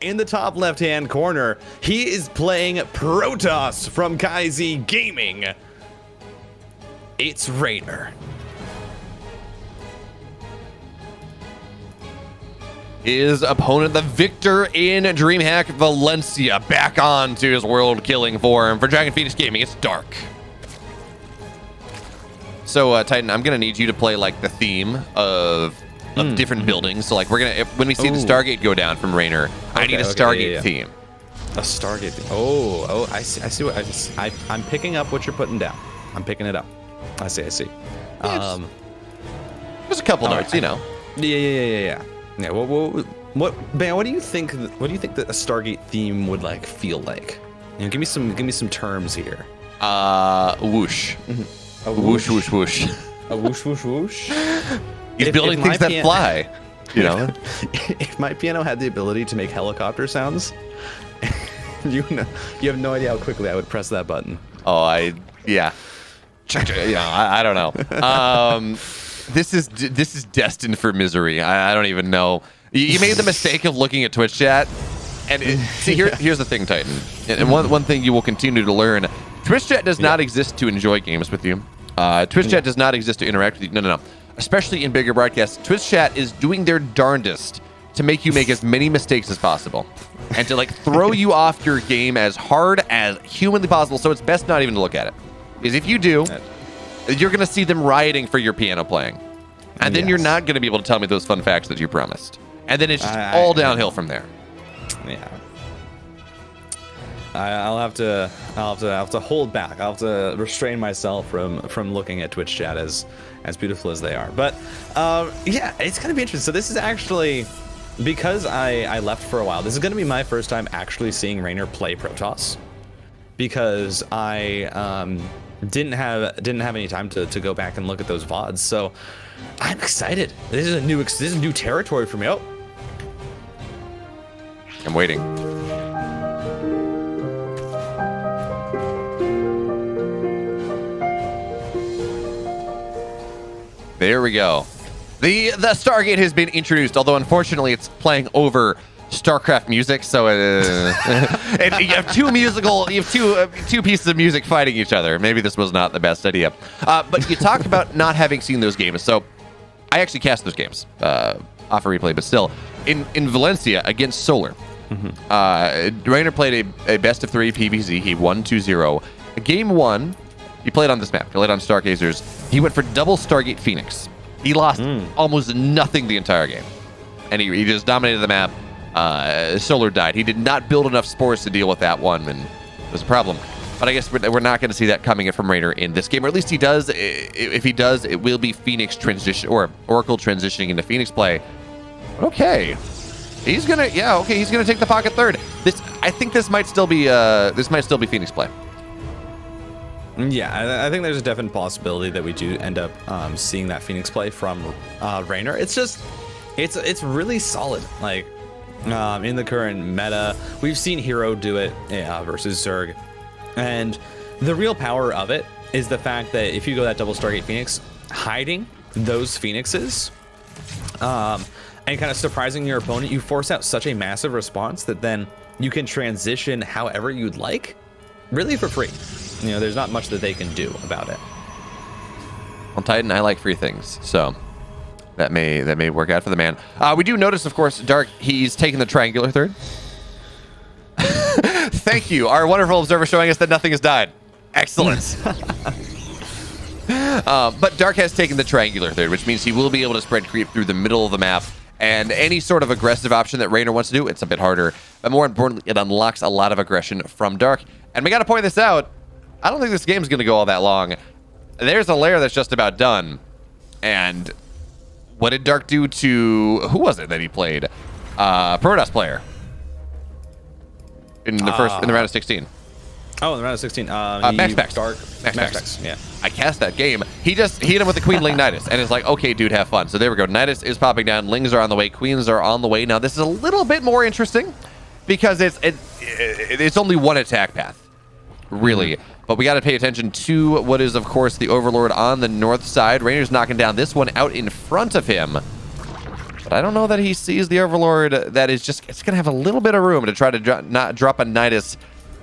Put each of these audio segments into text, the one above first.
in the top left-hand corner, he is playing Protoss from KaiZ Gaming. It's Reynor. His opponent, the victor in DreamHack Valencia, back on to his world-killing form. For Dragon Phoenix Gaming, it's Dark. So, Titan, I'm gonna need you to play like the theme of different buildings. So, like, we're gonna when we see the Stargate go down from Reynor, I need a Stargate theme. A Stargate theme. Oh, I see what I'm picking up what you're putting down. I'm picking it up. I see. There's a couple notes, you know. Yeah. Yeah. What do you think? What do you think that a Stargate theme would like feel like? You know, give me some terms here. Whoosh. A whoosh, whoosh, whoosh. A whoosh, whoosh, whoosh. He's building things that fly. You know. If my piano had the ability to make helicopter sounds, you have no idea how quickly I would press that button. Oh, yeah. I don't know. This is destined for misery. I don't even know. You made the mistake of looking at Twitch chat, and here's the thing, Titan. And one thing you will continue to learn: Twitch chat does not exist to enjoy games with you. Twitch chat does not exist to interact with you. No. Especially in bigger broadcasts, Twitch chat is doing their darndest to make you make as many mistakes as possible, and to like throw you off your game as hard as humanly possible. So it's best not even to look at it, because if you do, you're gonna see them rioting for your piano playing, and then you're not gonna be able to tell me those fun facts that you promised, and then it's just all downhill from there. Yeah. I'll have to hold back. I'll have to restrain myself from looking at Twitch chat as beautiful as they are. But yeah, it's gonna be interesting. So this is actually, because I left for a while, this is gonna be my first time actually seeing Reynor play Protoss, because I didn't have any time to go back and look at those VODs. So I'm excited. This is new territory for me. Oh, I'm waiting. There we go. The Stargate has been introduced, although unfortunately it's playing over StarCraft music, so and you have two pieces of music fighting each other. Maybe this was not the best idea. But you talked about not having seen those games, so I actually cast those games off a replay, but still in Valencia against Solar. Reynor played a best of 3 PvZ. He won 2-0. Game 1, he played on this map. He played on Stargazers. He went for double Stargate Phoenix. He lost almost nothing the entire game, and he just dominated the map. Solar died. He did not build enough spores to deal with that one, and it was a problem. But I guess we're not going to see that coming in from Reynor in this game, or at least he does. If he does, it will be Phoenix transition or Oracle transitioning into Phoenix play. Okay, he's gonna he's gonna take the pocket third. I think this might still be Phoenix play. Yeah, I think there's a definite possibility that we do end up seeing that Phoenix play from Reynor. It's just it's really solid. Like in the current meta, we've seen Hero do it versus Zerg, and the real power of it is the fact that if you go that double Stargate Phoenix, hiding those Phoenixes and kind of surprising your opponent, you force out such a massive response that then you can transition however you'd like, really for free. You know, there's not much that they can do about it. Well, Titan, I like free things, so that may work out for the man. We do notice, of course, Dark, he's taken the triangular third. Thank you, our wonderful observer, showing us that nothing has died. Excellent. But Dark has taken the triangular third, which means he will be able to spread creep through the middle of the map. And any sort of aggressive option that Reynor wants to do, it's a bit harder. But more importantly, it unlocks a lot of aggression from Dark. And we got to point this out. I don't think this game's going to go all that long. There's a lair that's just about done. And what did Dark do to... Who was it that he played? Protoss player. In the round of 16. Oh, in the round of 16. Max. Dark. Max. Yeah. I cast that game. He just hit him with the Queen Ling Nidus. And it's like, okay, dude, have fun. So there we go. Nidus is popping down. Lings are on the way. Queens are on the way. Now, this is a little bit more interesting because it's only one attack path. Really. But we got to pay attention to what is, of course, the Overlord on the north side. Reynor's knocking down this one out in front of him. But I don't know that he sees the Overlord that is just, it's going to have a little bit of room to try to not drop a Nidus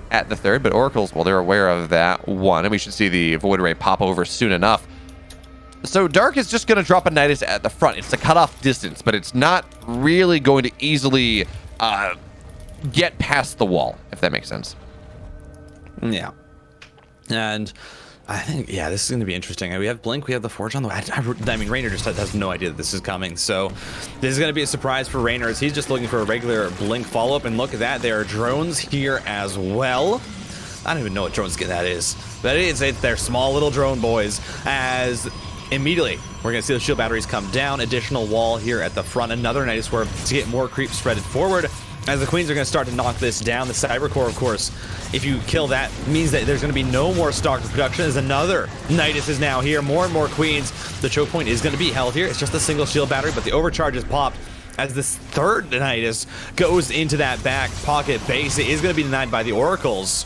at the third. But Oracles, well, they're aware of that one. And we should see the Void Ray pop over soon enough. So Dark is just going to drop a Nidus at the front. It's the cutoff distance, but it's not really going to easily get past the wall, if that makes sense. Yeah. And I think, yeah, this is going to be interesting. We have Blink, we have the Forge on the way. I mean, Reynor just has no idea that this is coming. So this is going to be a surprise for Reynor as he's just looking for a regular Blink follow-up. And look at that. There are drones here as well. I don't even know what drone skin that is. But they're small little drone boys. As immediately, we're going to see the shield batteries come down. Additional wall here at the front. Another Nidus Swerve to get more creep spreaded forward. As the Queens are going to start to knock this down. The Cyber Core, of course, if you kill that, means that there's going to be no more Stalker production. As another Nidus is now here. More and more Queens. The choke point is going to be held here. It's just a single shield battery, but the overcharge is popped. As this third Nidus goes into that back pocket base, it is going to be denied by the Oracles.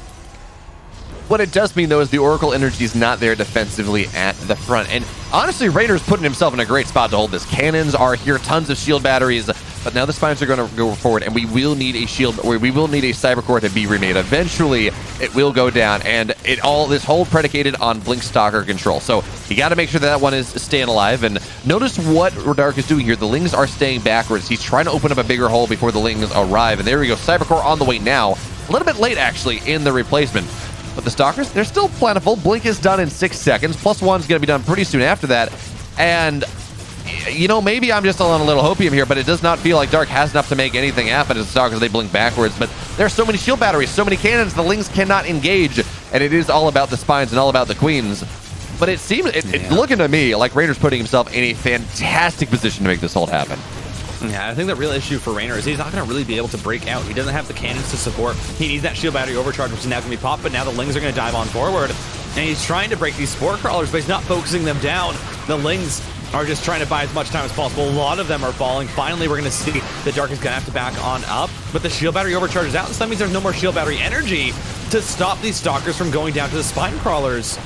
What it does mean, though, is the Oracle energy is not there defensively at the front. And honestly, Reynor's putting himself in a great spot to hold this. Cannons are here, tons of shield batteries, but now the Spines are going to go forward, and we will need a shield, or we will need a Cyber Core to be remade. Eventually, it will go down, and this whole predicated on Blink Stalker control. So you got to make sure that one is staying alive. And notice what Dark is doing here. The Lings are staying backwards. He's trying to open up a bigger hole before the Lings arrive. And there we go. Cyber Core on the way now. A little bit late, actually, in the replacement. But the Stalkers, they're still plentiful. Blink is done in 6 seconds. +1's going to be done pretty soon after that. And, you know, maybe I'm just on a little hopium here, but it does not feel like Dark has enough to make anything happen as the Stalkers, they blink backwards. But there are so many shield batteries, so many cannons, the Lings cannot engage. And it is all about the Spines and all about the Queens. But it seems, it's looking to me like Reynor's putting himself in a fantastic position to make this hold happen. Yeah, I think the real issue for Reynor is he's not going to really be able to break out. He doesn't have the cannons to support. He needs that shield battery overcharge, which is now going to be popped, but now the Lings are going to dive on forward. And he's trying to break these Spore Crawlers, but he's not focusing them down. The Lings are just trying to buy as much time as possible. A lot of them are falling. Finally, we're going to see that Dark is going to have to back on up, but the shield battery overcharges out, so that means there's no more shield battery energy to stop these Stalkers from going down to the Spine Crawlers.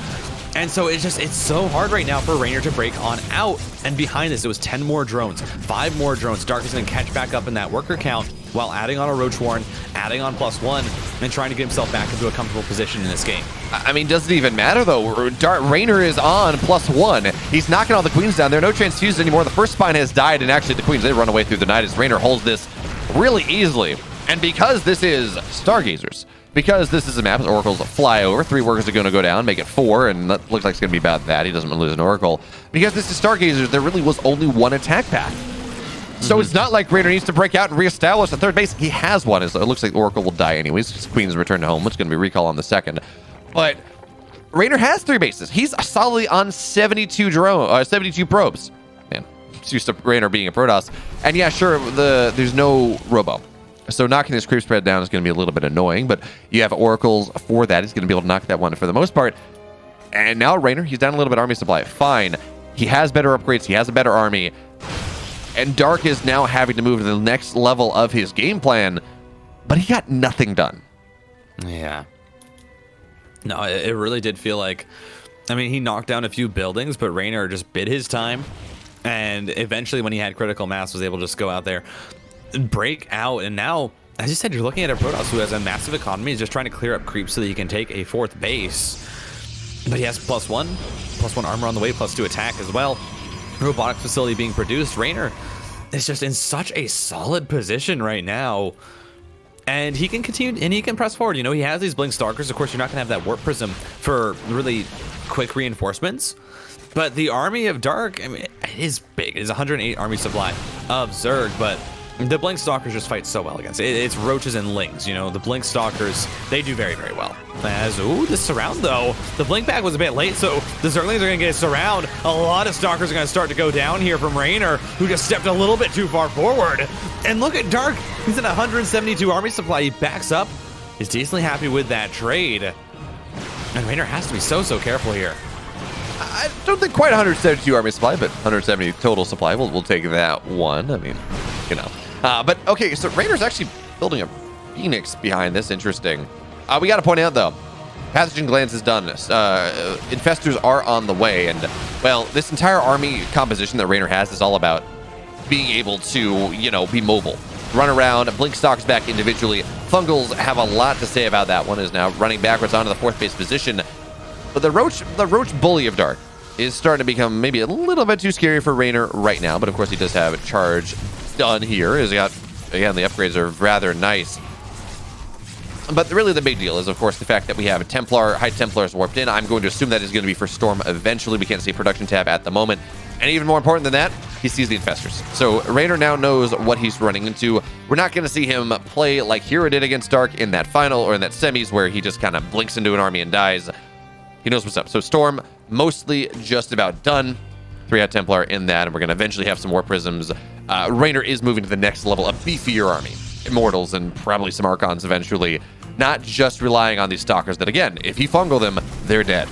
And so it's so hard right now for Reynor to break on out. And behind this, it was 10 more drones, 5 more drones. Dark is going to catch back up in that worker count while adding on a Roach Warren, adding on +1, and trying to get himself back into a comfortable position in this game. I mean, doesn't even matter, though. Reynor is on +1. He's knocking all the Queens down. There are no transfuses anymore. The first Spine has died, and actually the Queens, they run away through the night as Reynor holds this really easily. And because this is Stargazers, because this is a map, Oracles fly over. 3 workers are going to go down, make it 4, and that looks like it's going to be about that. He doesn't lose an Oracle. Because this is Stargazers, there really was only one attack path. So it's not like Reynor needs to break out and reestablish the third base. He has one. It looks like Oracle will die anyways. Queen's returned home. It's going to be recall on the second. But Reynor has 3 bases. He's solidly on 72 probes. Man, it's used to Reynor being a Protoss. And yeah, sure, there's no Robo. So knocking this creep spread down is going to be a little bit annoying, but you have Oracles for that. He's going to be able to knock that one for the most part. And now Reynor, he's down a little bit army supply. Fine. He has better upgrades. He has a better army. And Dark is now having to move to the next level of his game plan, but he got nothing done. Yeah. No, it really did feel like, I mean, he knocked down a few buildings, but Reynor just bid his time. And eventually when he had critical mass, was able to just go out there, break out. And now, as you said, you're looking at a Protoss who has a massive economy. He's just trying to clear up creeps so that he can take a 4th base. But he has +1 armor on the way, +2 attack as well. Robotic facility being produced. Reynor is just in such a solid position right now. And he can continue, and he can press forward. You know, he has these Blink Stalkers. Of course, you're not going to have that Warp Prism for really quick reinforcements. But the army of Dark, I mean, it is big. It is 108 army supply of Zerg, but the Blink Stalkers just fight so well against it. It's Roaches and Lings, you know. The Blink Stalkers, they do very, very well. As, ooh, this surround, though. The Blink back was a bit late, so the Zerglings are going to get a surround. A lot of Stalkers are going to start to go down here from Reynor, who just stepped a little bit too far forward. And look at Dark. He's at 172 army supply. He backs up. He's decently happy with that trade. And Reynor has to be so careful here. I don't think quite 172 army supply, but 170 total supply. We'll take that one. I mean, you know. But okay, so Reynor's actually building a Phoenix behind this. Interesting. We got to point out, though, Pathogen Glands is done. Infestors are on the way. And, well, this entire army composition that Reynor has is all about being able to, you know, be mobile. Run around, blink stocks back individually. Fungals have a lot to say about that. One is now running backwards onto the 4th base position. But the Roach bully of Dark is starting to become maybe a little bit too scary for Reynor right now. But of course he does have a charge done here. As he got, again, the upgrades are rather nice. But really the big deal is, of course, the fact that we have a Templar, High Templars warped in. I'm going to assume that is going to be for Storm eventually. We can't see a production tab at the moment. And even more important than that, he sees the Infestors. So Reynor now knows what he's running into. We're not going to see him play like Hero did against Dark in that final or in that semis where he just kind of blinks into an army and dies. He knows what's up. So Storm, mostly just about done. 3-High Templar in that, and we're going to eventually have some more Prisms. Reynor is moving to the next level, a beefier army. Immortals and probably some Archons eventually. Not just relying on these Stalkers that, again, if he fungal them, they're dead.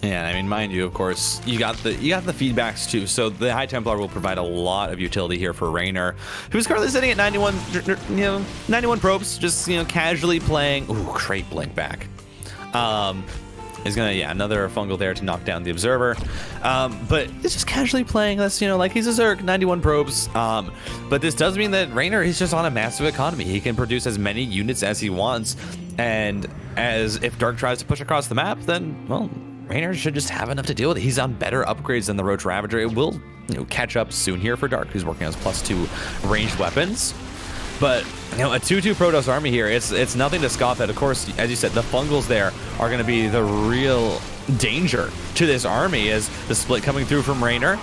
Yeah, I mean, mind you, of course, you got the feedbacks too. So the High Templar will provide a lot of utility here for Reynor, who's currently sitting at 91 probes, just casually playing. Ooh, great blink back. Is gonna another fungal there to knock down the Observer, but it's just casually playing this, like he's a Zerg, 91 probes. But this does mean that Reynor is just on a massive economy. He can produce as many units as he wants, and as if Dark tries to push across the map, then well, Reynor should just have enough to deal with it. He's on better upgrades than the Roach Ravager. It will catch up soon here for Dark, who's working on his +2 ranged weapons. But a 2-2 Protoss army here, it's nothing to scoff at. Of course, as you said, the fungals there are going to be the real danger to this army, as the split coming through from Reynor.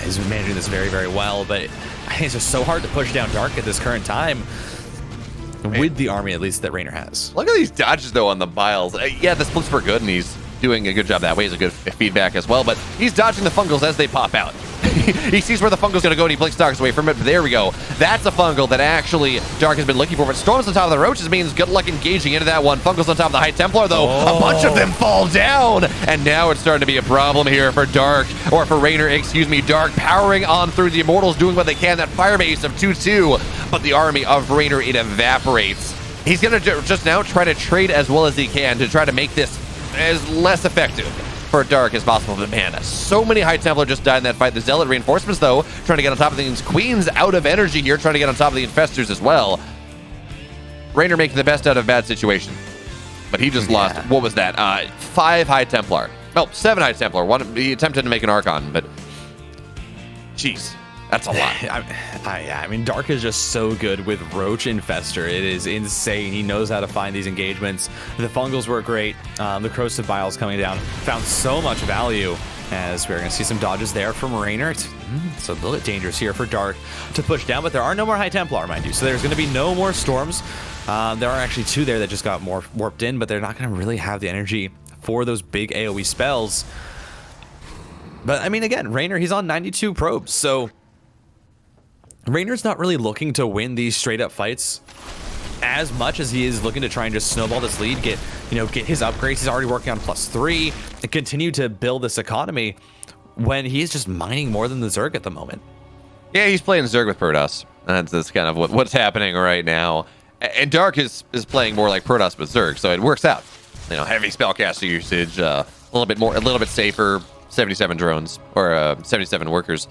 He's managing this very, very well, but I think it's just so hard to push down Dark at this current time. With the army, at least, that Reynor has. Look at these dodges, though, on the Biles. Yeah, the splits were good, and he's doing a good job that way. He's a good feedback as well, but he's dodging the fungals as they pop out. He sees where the fungal's going to go, and he blinks stocks away from it. But there we go. That's a fungal that actually Dark has been looking for. But Storm's on top of the Roaches means good luck engaging into that one. Fungal's on top of the High Templar, though. A bunch of them fall down, and now it's starting to be a problem here for Dark, or for Reynor, excuse me. Dark powering on through the Immortals, doing what they can. That firebase of 2-2, but the army of Reynor, it evaporates. He's going to just now try to trade as well as he can to try to make this as less effective for Dark as possible. But man, so many High Templar just died in that fight. The Zealot reinforcements, though, trying to get on top of things. Queen's out of energy here, trying to get on top of the Infestors as well. Reynor making the best out of a bad situation. But he just lost, what was that? 5 High Templar. No, 7 High Templar. One, he attempted to make an Archon, but jeez, that's a lot. I mean, Dark is just so good with Roach Infestor. It is insane. He knows how to find these engagements. The fungals were great. The Corrosive Biles coming down found so much value, as we're going to see some dodges there from Reynor. It's a little bit dangerous here for Dark to push down, but there are no more High Templar, mind you. So there's going to be no more Storms. There are actually 2 there that just got more warped in, but they're not going to really have the energy for those big AoE spells. But I mean, again, Reynor, he's on 92 probes, so Reynor's not really looking to win these straight up fights as much as he is looking to try and just snowball this lead, get his upgrades. He's already working on +3 and continue to build this economy when he's just mining more than the Zerg at the moment. Yeah, he's playing Zerg with Protoss. That's kind of what's happening right now. And Dark is playing more like Protoss with Zerg, so it works out. Heavy spellcaster usage, a little bit safer, 77 drones or 77 workers.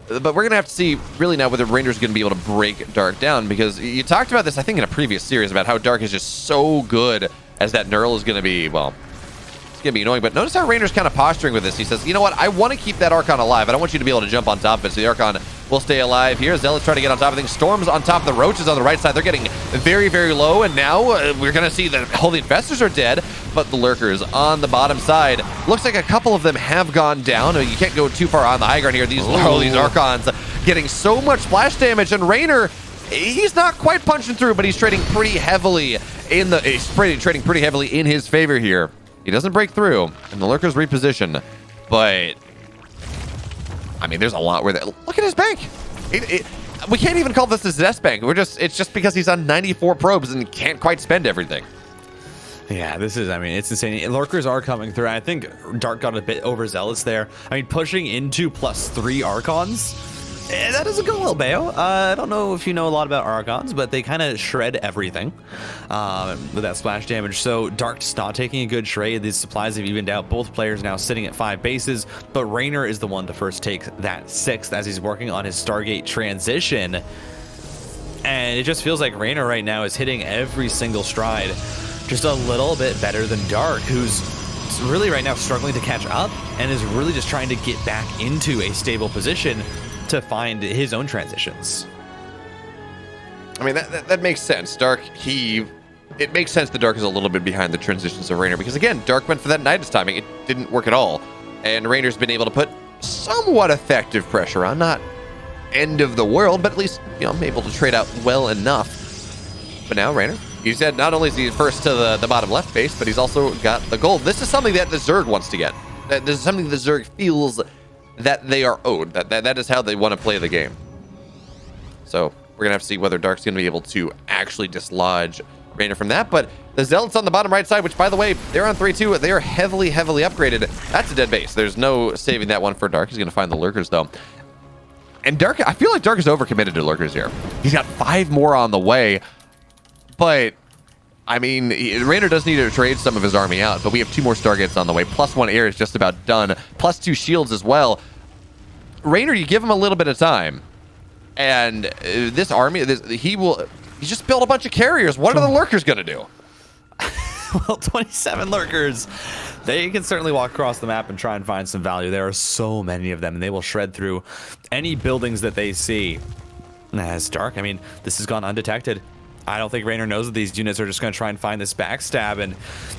But we're going to have to see really now whether Reynor's going to be able to break Dark down, because you talked about this, I think, in a previous series about how Dark is just so good, as that Knurl is going to be, well, it's going to be annoying. But notice how Reynor's kind of posturing with this. He says, you know what, I want to keep that Archon alive. I don't want you to be able to jump on top of it, so the Archon will stay alive here. Zealot's trying to get on top of things. Storm's on top of the Roaches on the right side. They're getting very, very low, and now we're going to see that all the Infestors are dead, but the Lurkers on the bottom side, looks like a couple of them have gone down. You can't go too far on the high ground here. These Archons getting so much splash damage, and Reynor, he's not quite punching through, but he's trading pretty heavily in his favor here. He doesn't break through, and the Lurkers reposition, but I mean, there's a lot where look at his bank. We can't even call this a Zest bank. It's just because he's on 94 probes and can't quite spend everything. Yeah, it's insane. Lurkers are coming through. I think Dark got a bit overzealous there. I mean, pushing into +3 Archons That doesn't go well, Beo. I don't know if you know a lot about Archons, but they kind of shred everything with that splash damage. So Dark's not taking a good trade. These supplies have evened out. Both players now sitting at 5 bases, but Reynor is the one to first take that 6th as he's working on his Stargate transition. And it just feels like Reynor right now is hitting every single stride just a little bit better than Dark, who's really right now struggling to catch up and is really just trying to get back into a stable position to find his own transitions. I mean, that makes sense. It makes sense that Dark is a little bit behind the transitions of Reynor, because again, Dark went for that Nidus timing. It didn't work at all. And Raynor's been able to put somewhat effective pressure on, not end of the world, but at least, you know, able to trade out well enough. But now Reynor, he said not only is he first to the bottom left base, but he's also got the gold. This is something that the Zerg wants to get. This is something the Zerg feels that they are owed. That is how they want to play the game. So we're gonna have to see whether Dark's gonna be able to actually dislodge Reynor from that. But the Zealots on the bottom right side, which by the way, they're on 3-2. They are heavily upgraded. That's a dead base. There's no saving that one for Dark. He's gonna find the lurkers though. And Dark, I feel like Dark is overcommitted to lurkers here. He's got 5 more on the way, but I mean, Reynor does need to trade some of his army out, but we have 2 more Stargates on the way. +1 air is just about done. +2 shields as well. Reynor, you give him a little bit of time, and this army, he just built a bunch of carriers. What are the lurkers going to do? Well, 27 lurkers. They can certainly walk across the map and try and find some value. There are so many of them, and they will shred through any buildings that they see. As Dark, I mean, this has gone undetected. I don't think Reynor knows that these units are just going to try and find this backstab, and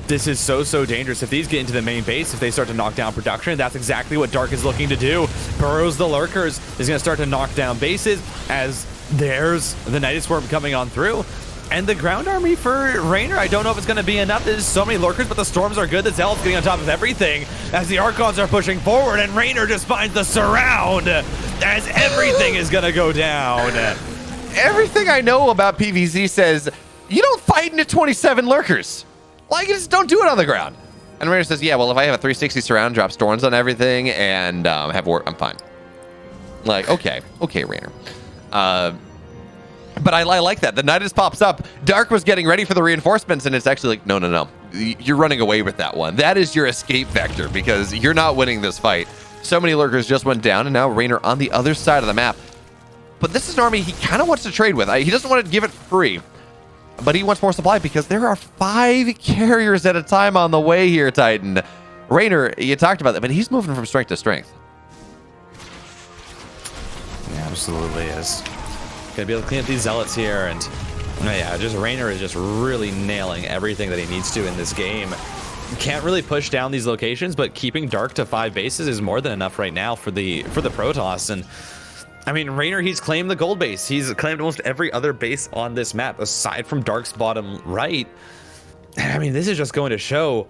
this is so dangerous. If these get into the main base, if they start to knock down production, that's exactly what Dark is looking to do. Burrows the lurkers is going to start to knock down bases as there's the Nidus Swarm coming on through. And the ground army for Reynor, I don't know if it's going to be enough. There's so many lurkers, but the storms are good. The Zealots getting on top of everything as the Archons are pushing forward, and Reynor just finds the surround as everything is going to go down. Everything I know about PvZ says you don't fight into 27 lurkers. Like, you just don't do it on the ground. And Reynor says, yeah, well, if I have a 360 surround, drop storms on everything, and have war, I'm fine. Like, okay, Reynor. But I like that. The Nidus pops up. Dark was getting ready for the reinforcements, and it's actually like, no. You're running away with that one. That is your escape vector, because you're not winning this fight. So many lurkers just went down, and now Reynor on the other side of the map. But this is an army he kind of wants to trade with. He doesn't want to give it free, but he wants more supply because there are 5 carriers at a time on the way here, Titan. Reynor, you talked about that, but he's moving from strength to strength. Yeah, absolutely is. Gonna be able to clean up these Zealots here, and yeah, just Reynor is just really nailing everything that he needs to in this game. Can't really push down these locations, but keeping Dark to 5 bases is more than enough right now for the Protoss. And I mean, Reynor, he's claimed the gold base. He's claimed almost every other base on this map, aside from Dark's bottom right. I mean, this is just going to show,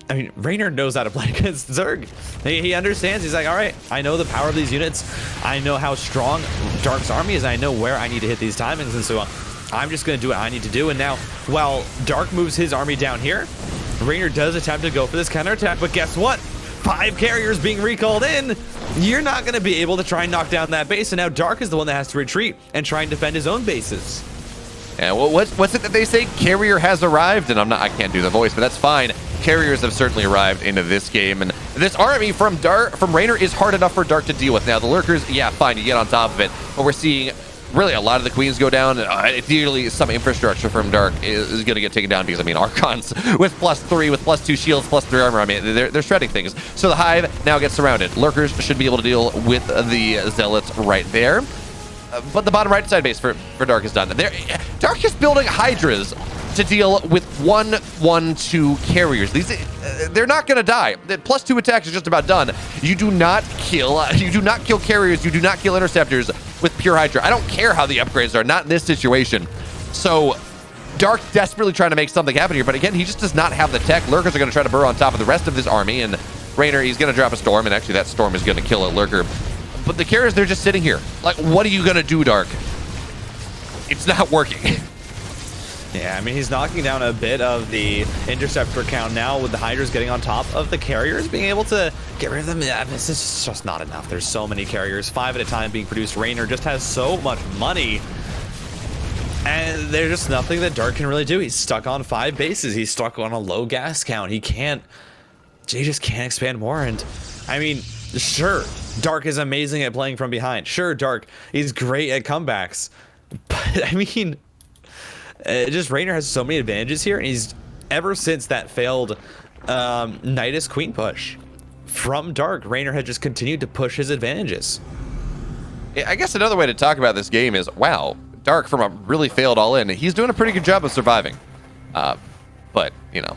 I mean, Reynor knows how to play against Zerg. He understands. He's like, all right, I know the power of these units. I know how strong Dark's army is. I know where I need to hit these timings, and so I'm just going to do what I need to do. And now, while Dark moves his army down here, Reynor does attempt to go for this counterattack, but guess what? 5 carriers being recalled in. You're not going to be able to try and knock down that base, and now Dark is the one that has to retreat and try and defend his own bases. Yeah, well, what's it that they say? Carrier has arrived, and I can't do the voice, but that's fine. Carriers have certainly arrived into this game, and this army from Reynor is hard enough for Dark to deal with. Now the lurkers, yeah, fine, you get on top of it, but we're seeing really a lot of the queens go down. Ideally, some infrastructure from Dark is going to get taken down because, I mean, Archons with +3, with +2 shields, +3 armor, I mean, they're shredding things. So the Hive now gets surrounded. Lurkers should be able to deal with the Zealots right there. But the bottom right side base for Dark is done. Dark is building Hydras to deal with 1/1/2 carriers. They're not going to die. The +2 attacks is just about done. You do not kill carriers. You do not kill interceptors with pure Hydra. I don't care how the upgrades are, not in this situation. So Dark desperately trying to make something happen here, but again, he just does not have the tech. Lurkers are going to try to burrow on top of the rest of this army, and Reynor, he's going to drop a storm, and actually that storm is going to kill a lurker. But the carriers, they're just sitting here. Like, what are you going to do, Dark? It's not working. Yeah, I mean, he's knocking down a bit of the interceptor count now with the Hydras getting on top of the carriers, being able to get rid of them. Yeah, this is just not enough. There's so many carriers, 5 at a time being produced. Reynor just has so much money. And there's just nothing that Dark can really do. He's stuck on 5 bases. He's stuck on a low gas count. He just can't expand more. And I mean, sure, Dark is amazing at playing from behind. Sure, Dark is great at comebacks. But I mean, just Reynor has so many advantages here. And he's, ever since that failed Nidus Queen push from Dark, Reynor has just continued to push his advantages. I guess another way to talk about this game is, wow, Dark from a really failed all-in, he's doing a pretty good job of surviving. But, you know,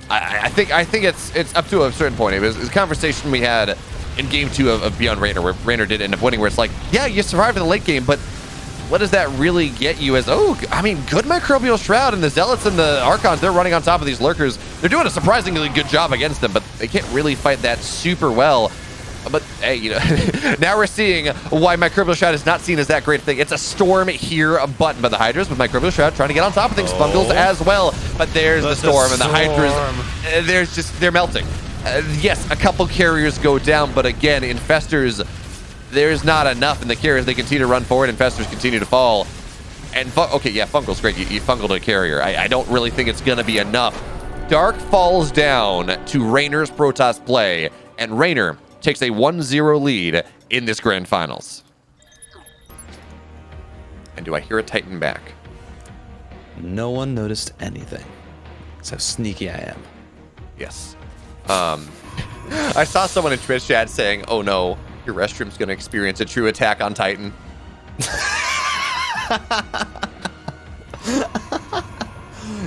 I think it's up to a certain point. It was a conversation we had in game 2 of Beyond Reynor, where Reynor did end up winning, where it's like, yeah, you survived in the late game, but what does that really get you as, oh, I mean, good Microbial Shroud, and the Zealots and the Archons, they're running on top of these Lurkers. They're doing a surprisingly good job against them, but they can't really fight that super well. But hey, you know, now we're seeing why Microbial Shroud is not seen as that great thing. It's a storm here, a button by the Hydras, with Microbial Shroud trying to get on top of things. Fungals as well, but there's the storm, and the Hydras, they're melting. Yes, a couple carriers go down, but again, Infestors, there's not enough in the carriers. They continue to run forward, Infestors continue to fall. And, okay, yeah, Fungal's great. You fungaled a carrier. I don't really think it's going to be enough. Dark falls down to Reynor's Protoss play, and Reynor takes a 1-0 lead in this grand finals. And do I hear a Titan back? No one noticed anything. That's how sneaky I am. Yes. I saw someone in Twitch chat saying, oh no, your restroom's going to experience a true attack on Titan.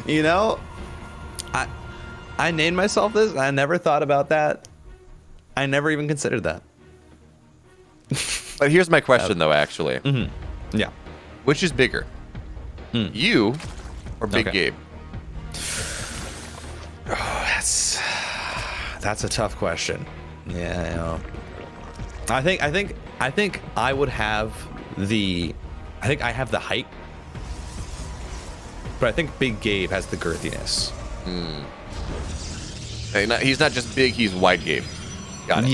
You know, I named myself this, and I never thought about that. I never even considered that. But here's my question, though, actually. Mm-hmm. Yeah. Which is bigger? You or Big Gabe? Oh, that's a tough question. Yeah, you know. I think I would have the... I think I have the height. But I think Big Gabe has the girthiness. He's not just big, he's wide Gabe. Got it.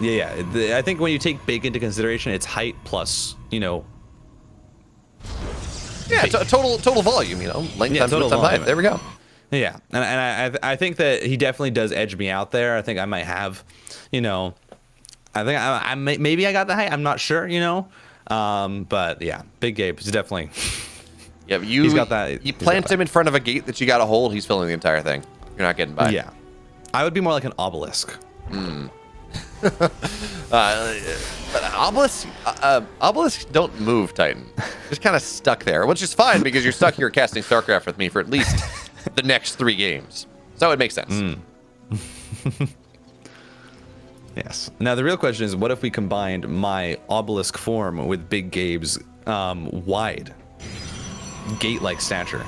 Yeah. I think when you take big into consideration, it's height plus, you know. Yeah, total volume, you know. Length times width times height. There we go. Yeah, and I think that he definitely does edge me out there. I think I might have, you know, I think I maybe I got the height. I'm not sure, you know. But yeah, Big Gabe is definitely. Yeah, he's got that. You plant him in front of a gate that you got to hold. He's filling the entire thing. You're not getting by. Yeah, I would be more like an obelisk. But obelisks don't move, Titan. Just kind of stuck there, which is fine because you're stuck here casting StarCraft with me for at least the next 3 games. So it makes sense. Yes. Now the real question is, what if we combined my obelisk form with Big Gabe's wide gate-like stature?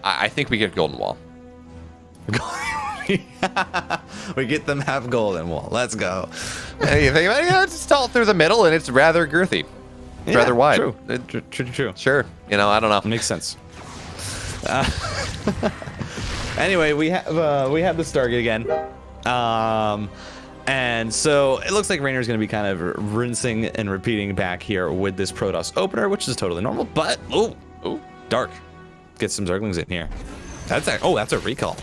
I think we get Golden Wall. We get them half golden wall. Let's go. Hey, you think about it, it's tall through the middle and it's rather girthy. It's rather wide. True. Sure. You know, I don't know. Makes sense. Anyway, we have the Stargate again. And so it looks like Reynor's going to be kind of rinsing and repeating back here with this Protoss opener, which is totally normal. But Dark gets some Zerglings in here. That's a recall.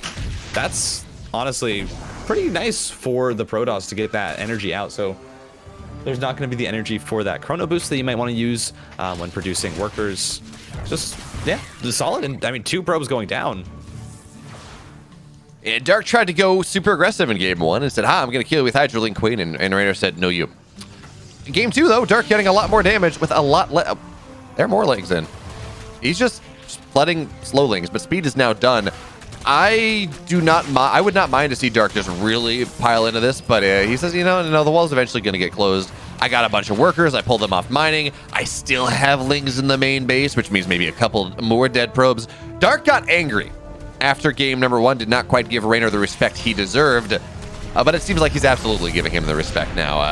That's honestly pretty nice for the Protoss to get that energy out. So there's not going to be the energy for that chrono boost that you might want to use when producing workers. Just solid. And I mean, 2 probes going down. Yeah, Dark tried to go super aggressive in game 1 and said, I'm going to kill you with Hydroling Queen. And Reynor said, no, you. In game 2, though, Dark getting a lot more damage with a lot less. There are more legs in. He's just flooding slowlings, but speed is now done. I would not mind to see Dark just really pile into this, but he says, no, the wall's eventually going to get closed. I got a bunch of workers. I pulled them off mining. I still have lings in the main base, which means maybe a couple more dead probes. Dark got angry after game number 1, did not quite give Reynor the respect he deserved, but it seems like he's absolutely giving him the respect now.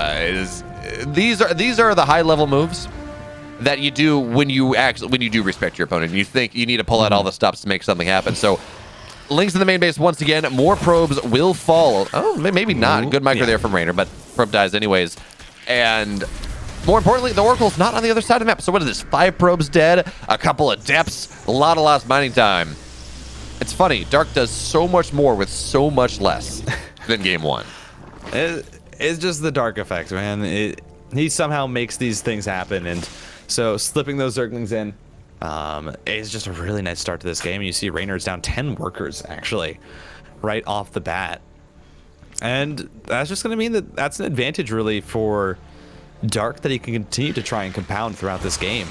These are the high-level moves. that you do when you do respect your opponent. You think you need to pull out all the stops to make something happen. So Lings in the main base once again. More probes will fall. Oh, maybe not. Good micro there from Reynor, but probe dies anyways. And more importantly, the Oracle's not on the other side of the map. So what is this? 5 probes dead, a couple of depths, a lot of lost mining time. It's funny. Dark does so much more with so much less than game 1. It's just the Dark effect, man. He somehow makes these things happen, and so slipping those Zerglings in is just a really nice start to this game. You see Reynor's down 10 workers, actually, right off the bat. And that's just going to mean that that's an advantage, really, for Dark, that he can continue to try and compound throughout this game.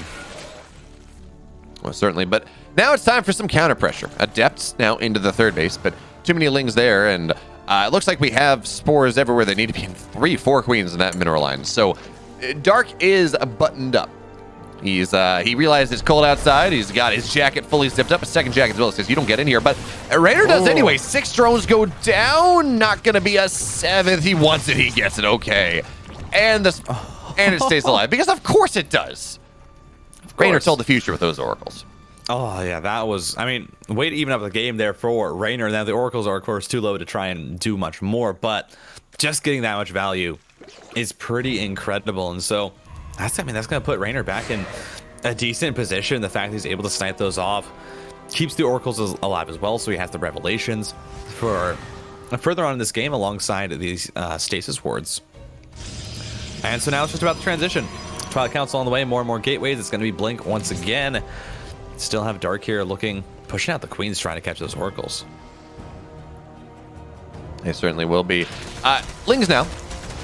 Well, certainly, but now it's time for some counter pressure. Adepts now into the third base, but too many Lings there, and it looks like we have spores everywhere they need to be, in 3-4 queens in that mineral line. So Dark is buttoned up. He realized it's cold outside. He's got his jacket fully zipped up, a second jacket as well. It says you don't get in here, but Reynor does anyway. 6 drones go down. Not gonna be a 7th. He wants it. He gets it. Okay, and it stays alive because of course it does. Reynor told the future with those oracles. Oh yeah, that was, I mean, way to even up the game there for Reynor. Now the oracles are of course too low to try and do much more, but just getting that much value is pretty incredible. And so that's going to put Reynor back in a decent position. The fact that he's able to snipe those off keeps the oracles alive as well, so he has the revelations for further on in this game alongside these stasis wards. And so now it's just about the transition. Twilight Council on the way, more and more gateways. It's going to be Blink once again. Still have Dark here pushing out the queens, trying to catch those oracles. They certainly will be. Lings now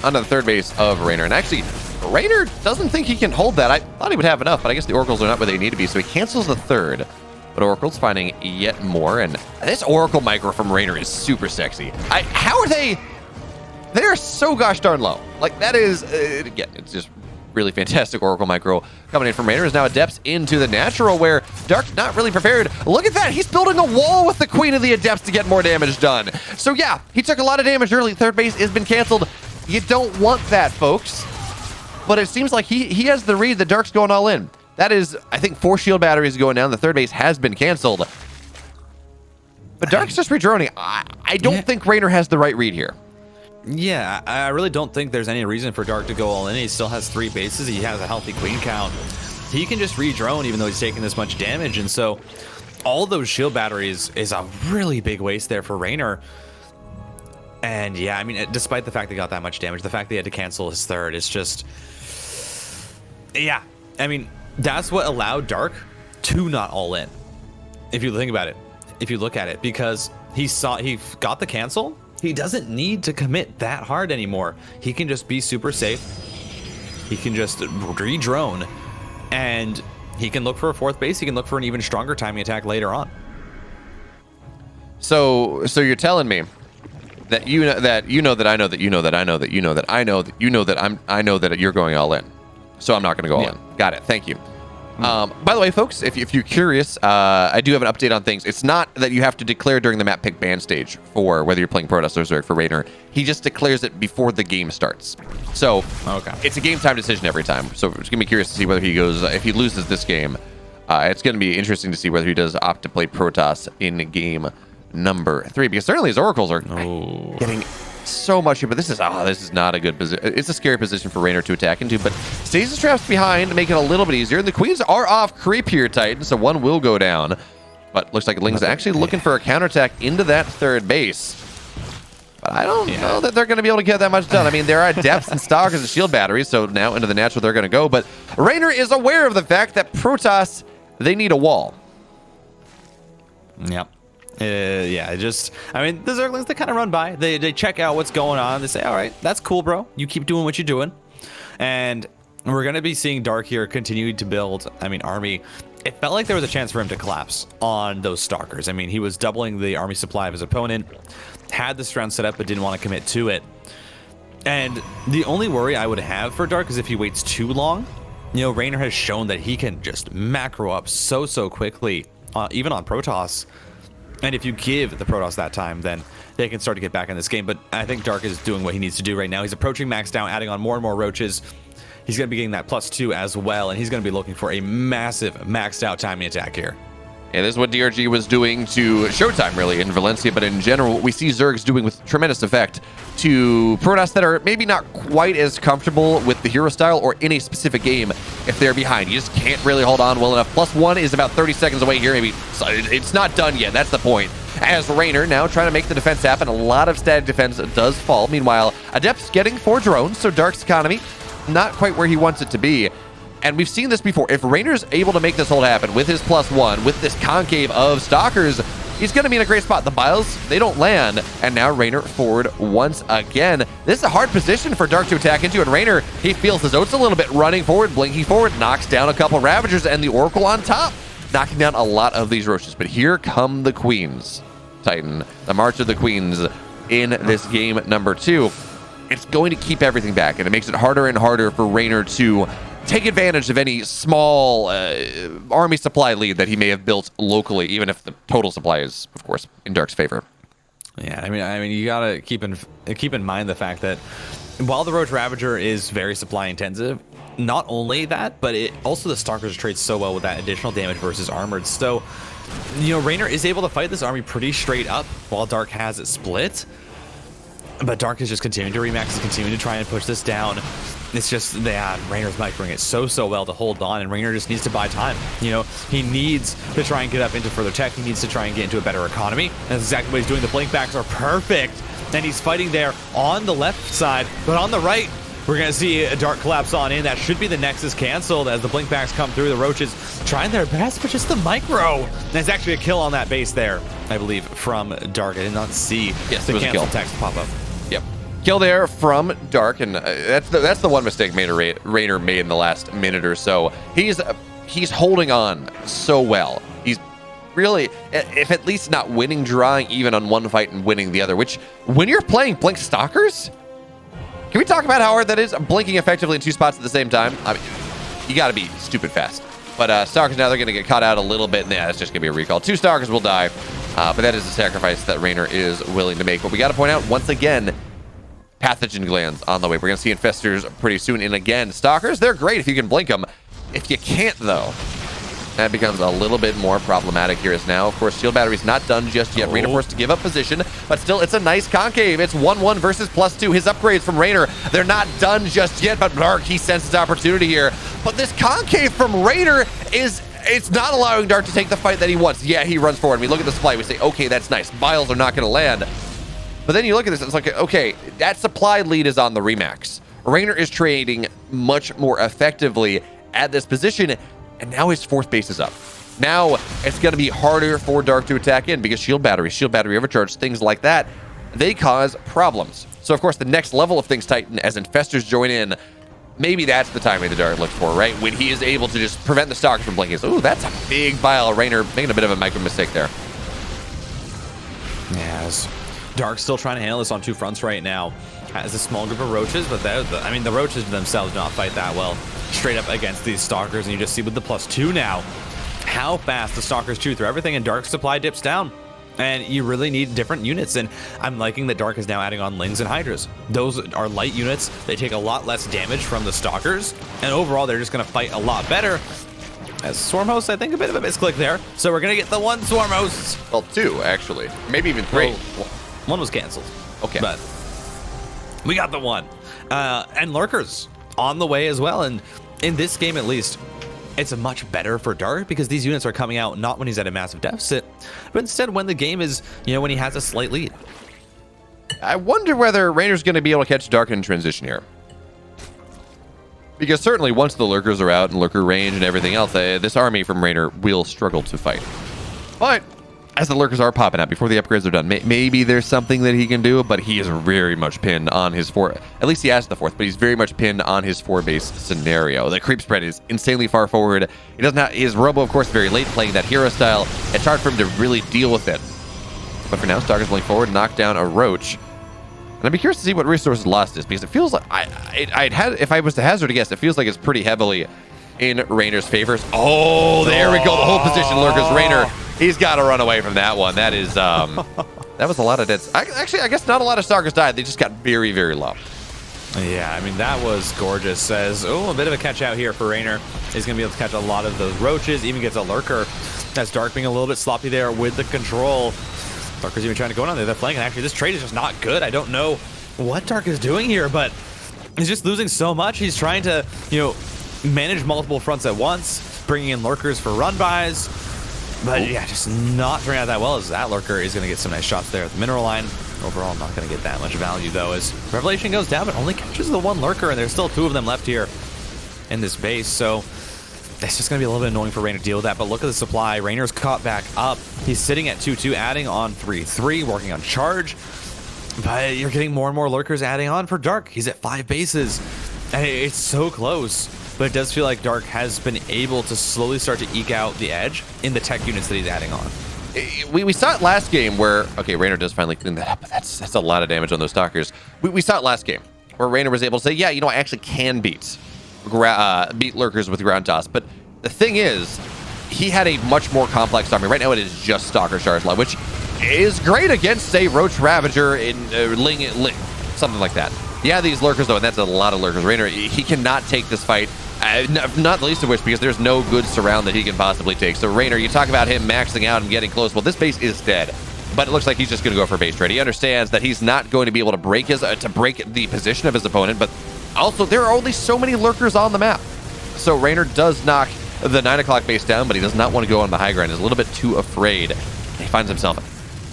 onto the third base of Reynor. And actually, Reynor doesn't think he can hold that. I thought he would have enough, but I guess the oracles are not where they need to be, so he cancels the third. But Oracle's finding yet more, and this Oracle micro from Reynor is super sexy. How are they? They're so gosh darn low. Like, that is, again, it's just really fantastic Oracle micro coming in from Reynor. Is now Adepts into the natural, where Dark's not really prepared. Look at that. He's building a wall with the Queen of the Adepts to get more damage done. So yeah, he took a lot of damage early. Third base has been canceled. You don't want that, folks. But it seems like he has the read that Dark's going all in. That is, I think, 4 shield batteries going down. The third base has been canceled. But Dark's just redroning. I don't think Reynor has the right read here. Yeah, I really don't think there's any reason for Dark to go all in. He still has 3 bases. He has a healthy queen count. He can just redrone even though he's taking this much damage. And so all those shield batteries is a really big waste there for Reynor. And yeah, I mean, despite the fact they got that much damage, the fact they had to cancel his third is just... Yeah, I mean, that's what allowed Dark to not all in. If you think about it, if you look at it, because he got the cancel. He doesn't need to commit that hard anymore. He can just be super safe. He can just re-drone, and he can look for a 4th base. He can look for an even stronger timing attack later on. So you're telling me that you know that I know that you know that I know that you know that I know that you know that I know that you're going all in. So I'm not going to go all in. Got it. Thank you. By the way, folks, if you're curious, I do have an update on things. It's not that you have to declare during the map pick ban stage for whether you're playing Protoss or Zerg for Reynor. He just declares it before the game starts. So it's a game time decision every time. So it's going to be curious to see whether he goes, if he loses this game, it's going to be interesting to see whether he does opt to play Protoss in game number 3, because certainly his oracles are getting so much here, but this is not a good position. It's a scary position for Reynor to attack into, but stasis traps behind to make it a little bit easier. The queens are off creep here, Titan, so one will go down, but looks like Ling's actually looking for a counterattack into that third base. But I don't know that they're going to be able to get that much done. I mean, there are depths and stalkers and shield batteries, so now into the natural they're going to go, but Reynor is aware of the fact that Protoss, they need a wall. Yep. Yeah, I mean, the Zerglings, they kind of run by. They check out what's going on. They say, all right, that's cool, bro. You keep doing what you're doing. And we're going to be seeing Dark here continue to build, army. It felt like there was a chance for him to collapse on those Stalkers. I mean, he was doubling the army supply of his opponent, had this round set up, but didn't want to commit to it. And the only worry I would have for Dark is if he waits too long. You know, Reynor has shown that he can just macro up so quickly, even on Protoss. And if you give the Protoss that time, then they can start to get back in this game. But I think Dark is doing what he needs to do right now. He's approaching max down, adding on more and more roaches. he's going to be getting that +2 as well, and he's going to be looking for a massive maxed out timing attack here. Yeah, this is what DRG was doing to Showtime, really, in Valencia, but in general, what we see Zerg's doing with tremendous effect to Protoss that are maybe not quite as comfortable with the hero style or in a specific game if they're behind. You just can't really hold on well enough. +1 is about 30 seconds away here, maybe. So it's not done yet, that's the point. As Reynor now trying to make the defense happen, a lot of static defense does fall. Meanwhile, Adept's getting 4 drones, so Dark's economy not quite where he wants it to be. And we've seen this before. If Reynor's able to make this hold happen with his +1, with this concave of Stalkers, he's going to be in a great spot. The Biles, they don't land. And now Reynor forward once again. This is a hard position for Dark to attack into. And Reynor, he feels his oats a little bit, running forward, blinking forward, knocks down a couple Ravagers, and the Oracle on top, knocking down a lot of these Roaches. But here come the Queens, Titan. The March of the Queens in this game number 2. It's going to keep everything back, and it makes it harder and harder for Reynor to take advantage of any small army supply lead that he may have built locally, even if the total supply is, of course, in Dark's favor. Yeah, I mean, you gotta keep in mind the fact that while the Roach Ravager is very supply intensive, not only that, but it also the Stalkers trade so well with that additional damage versus armored. So, you know, Reynor is able to fight this army pretty straight up while Dark has it split. But Dark is just continuing to remax, is continuing to try and push this down. It's just that Reynor's microing it so well to hold on, and Reynor just needs to buy time. You know, he needs to try and get up into further tech. He needs to try and get into a better economy. And that's exactly what he's doing. The blink backs are perfect, and he's fighting there on the left side, but on the right, we're going to see a Dark collapse on in. That should be the Nexus canceled as the blink backs come through. The Roaches trying their best, but just the micro. There's actually a kill on that base there, I believe, from Dark. I did not see the cancel text pop up. Yep. Kill there from Dark, and that's the one mistake Reynor made in the last minute or so. He's holding on so well. He's really, if at least not winning, drawing even on one fight and winning the other, which when you're playing Blink Stalkers, can we talk about how hard that is? Blinking effectively in 2 spots at the same time. I mean, you got to be stupid fast. But Stalkers now, they're going to get caught out a little bit, and yeah, it's just going to be a recall. 2 Stalkers will die, but that is a sacrifice that Reynor is willing to make. But we got to point out, once again, pathogen glands on the way. We're going to see infestors pretty soon. And again, Stalkers, they're great if you can blink them. If you can't, though, that becomes a little bit more problematic here. As now, of course, shield battery's not done just yet. Reynor forced to give up position, but still, it's a nice concave. It's 1-1 versus +2. His upgrades from Reynor, they're not done just yet, but Dark, he senses opportunity here. But this concave from Reynor it's not allowing Dark to take the fight that he wants. Yeah, he runs forward. We look at the supply. We say, okay, that's nice. Biles are not going to land. But then you look at this, it's like, okay, that supply lead is on the Remax. Reynor is trading much more effectively at this position, and now his 4th base is up. Now it's going to be harder for Dark to attack in because shield battery overcharge, things like that, they cause problems. So, of course, the next level of things Titan, as infestors join in, maybe that's the timing the Dark looks for, right? When he is able to just prevent the Stalkers from blinking. So, ooh, that's a big Bile. Reynor making a bit of a micro mistake there. Yes. Dark's still trying to handle this on 2 fronts right now. Has a small group of Roaches, but the Roaches themselves do not fight that well straight up against these Stalkers, and you just see with the +2 now how fast the Stalkers chew through everything, and Dark's supply dips down. And you really need different units, and I'm liking that Dark is now adding on Lings and Hydras. Those are light units. They take a lot less damage from the Stalkers, and overall they're just going to fight a lot better. As Swarm Host, I think a bit of a misclick there. So we're going to get the 1 Swarm Host. Well, 2, actually. Maybe even 3. Well, 1 was canceled. Okay. But we got the 1. And Lurkers on the way as well. And in this game, at least, it's much better for Dark because these units are coming out not when he's at a massive deficit, but instead when the game is, when he has a slight lead. I wonder whether Reynor's going to be able to catch Dark in transition here. Because certainly once the Lurkers are out and Lurker range and everything else, this army from Reynor will struggle to fight. But as the Lurkers are popping out before the upgrades are done, maybe there's something that he can do, but he is very much pinned on his 4. At least he has the 4th, but he's very much pinned on his 4-base scenario. The creep spread is insanely far forward. He doesn't have his Robo, of course, very late playing that hero style. It's hard for him to really deal with it. But for now, Stalker's playing forward, knock down a Roach. And I'd be curious to see what resources lost is, because it feels like if I was to hazard a guess, it feels like it's pretty heavily in Reynor's favors. Oh, there we go. The whole position Lurkers. Reynor, he's got to run away from that one. That is, that was a lot of deaths. Actually, I guess not a lot of Stalkers died. They just got very, very low. Yeah, I mean, that was gorgeous. Says, oh, a bit of a catch out here for Reynor. He's going to be able to catch a lot of those roaches, even gets a lurker. That's Dark being a little bit sloppy there with the control. Darker's even trying to go on the other flank, and actually this trade is just not good. I don't know what Dark is doing here, but he's just losing so much. He's trying to, you know, manage multiple fronts at once, bringing in lurkers for run-bys. But yeah, just not turning out that well, as that lurker is going to get some nice shots there at the mineral line. Overall, not going to get that much value, though, as Revelation goes down, but only catches the one lurker, and there's still 2 of them left here in this base. So that's just going to be a little bit annoying for Reynor to deal with that. But look at the supply. Reynor's caught back up. He's sitting at 2-2, adding on 3-3, working on charge. But you're getting more and more lurkers adding on for Dark. He's at 5 bases. And it's so close. But it does feel like Dark has been able to slowly start to eke out the edge in the tech units that he's adding on. We saw it last game where, okay, Reynor does finally clean that up, but that's a lot of damage on those stalkers. We saw it last game where Reynor was able to say, yeah, you know, I actually can beat lurkers with ground toss. But the thing is, he had a much more complex army. Right now it is just Stalker Charge Law, which is great against, say, Roach Ravager in Ling, something like that. Yeah, these lurkers, though, and that's a lot of lurkers. Reynor, he cannot take this fight. Not the least of which because there's no good surround that he can possibly take. So Reynor, you talk about him maxing out and getting close. Well, this base is dead, but it looks like he's just going to go for base trade. He understands that he's not going to be able to break the position of his opponent, but also there are only so many lurkers on the map. So Reynor does knock the 9 o'clock base down, but he does not want to go on the high ground. He's a little bit too afraid. He finds himself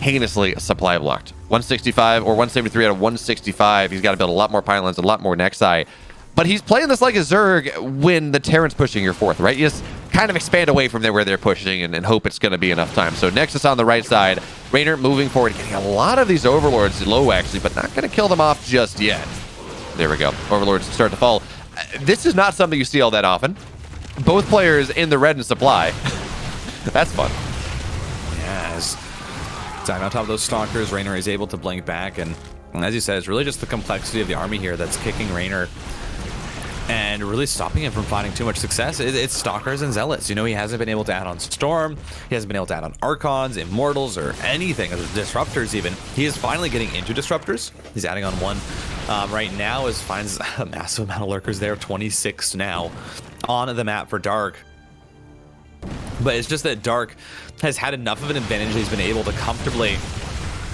heinously supply blocked. 165 or 173 out of 165. He's got to build a lot more pylons, a lot more Nexi. But he's playing this like a Zerg when the Terran's pushing your 4th, right? You just kind of expand away from there where they're pushing and hope it's going to be enough time. So Nexus on the right side. Reynor moving forward, getting a lot of these Overlords low, actually, but not going to kill them off just yet. There we go. Overlords start to fall. This is not something you see all that often. Both players in the red and supply. That's fun. Yes. Time on top of those Stalkers, Reynor is able to blink back, and as you said, it's really just the complexity of the army here that's kicking Reynor and really stopping him from finding too much success. It's Stalkers and Zealots. You know, he hasn't been able to add on Storm. He hasn't been able to add on Archons, Immortals, or anything. Disruptors even. He is finally getting into Disruptors. He's adding on 1 right now. Finds a massive amount of lurkers there. 26 now on the map for Dark. But it's just that Dark has had enough of an advantage. He's been able to comfortably,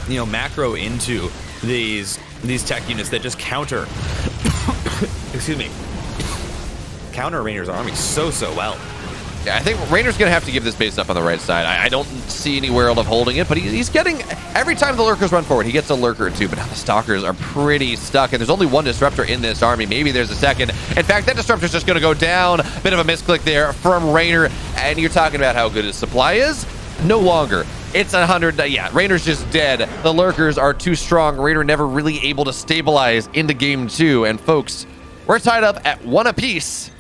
you know, macro into these tech units that just counter excuse me, counter Reynor's army so well. Yeah, I think Reynor's going to have to give this base up on the right side. I don't see any world of holding it, but he's getting, every time the lurkers run forward, he gets a lurker or 2, but now the Stalkers are pretty stuck, and there's only 1 Disruptor in this army. Maybe there's a second. In fact, that Disruptor's just going to go down. Bit of a misclick there from Reynor, and you're talking about how good his supply is? No longer. It's 100. Yeah, Reynor's just dead. The lurkers are too strong. Reynor never really able to stabilize into game 2, and folks, we're tied up at 1 apiece.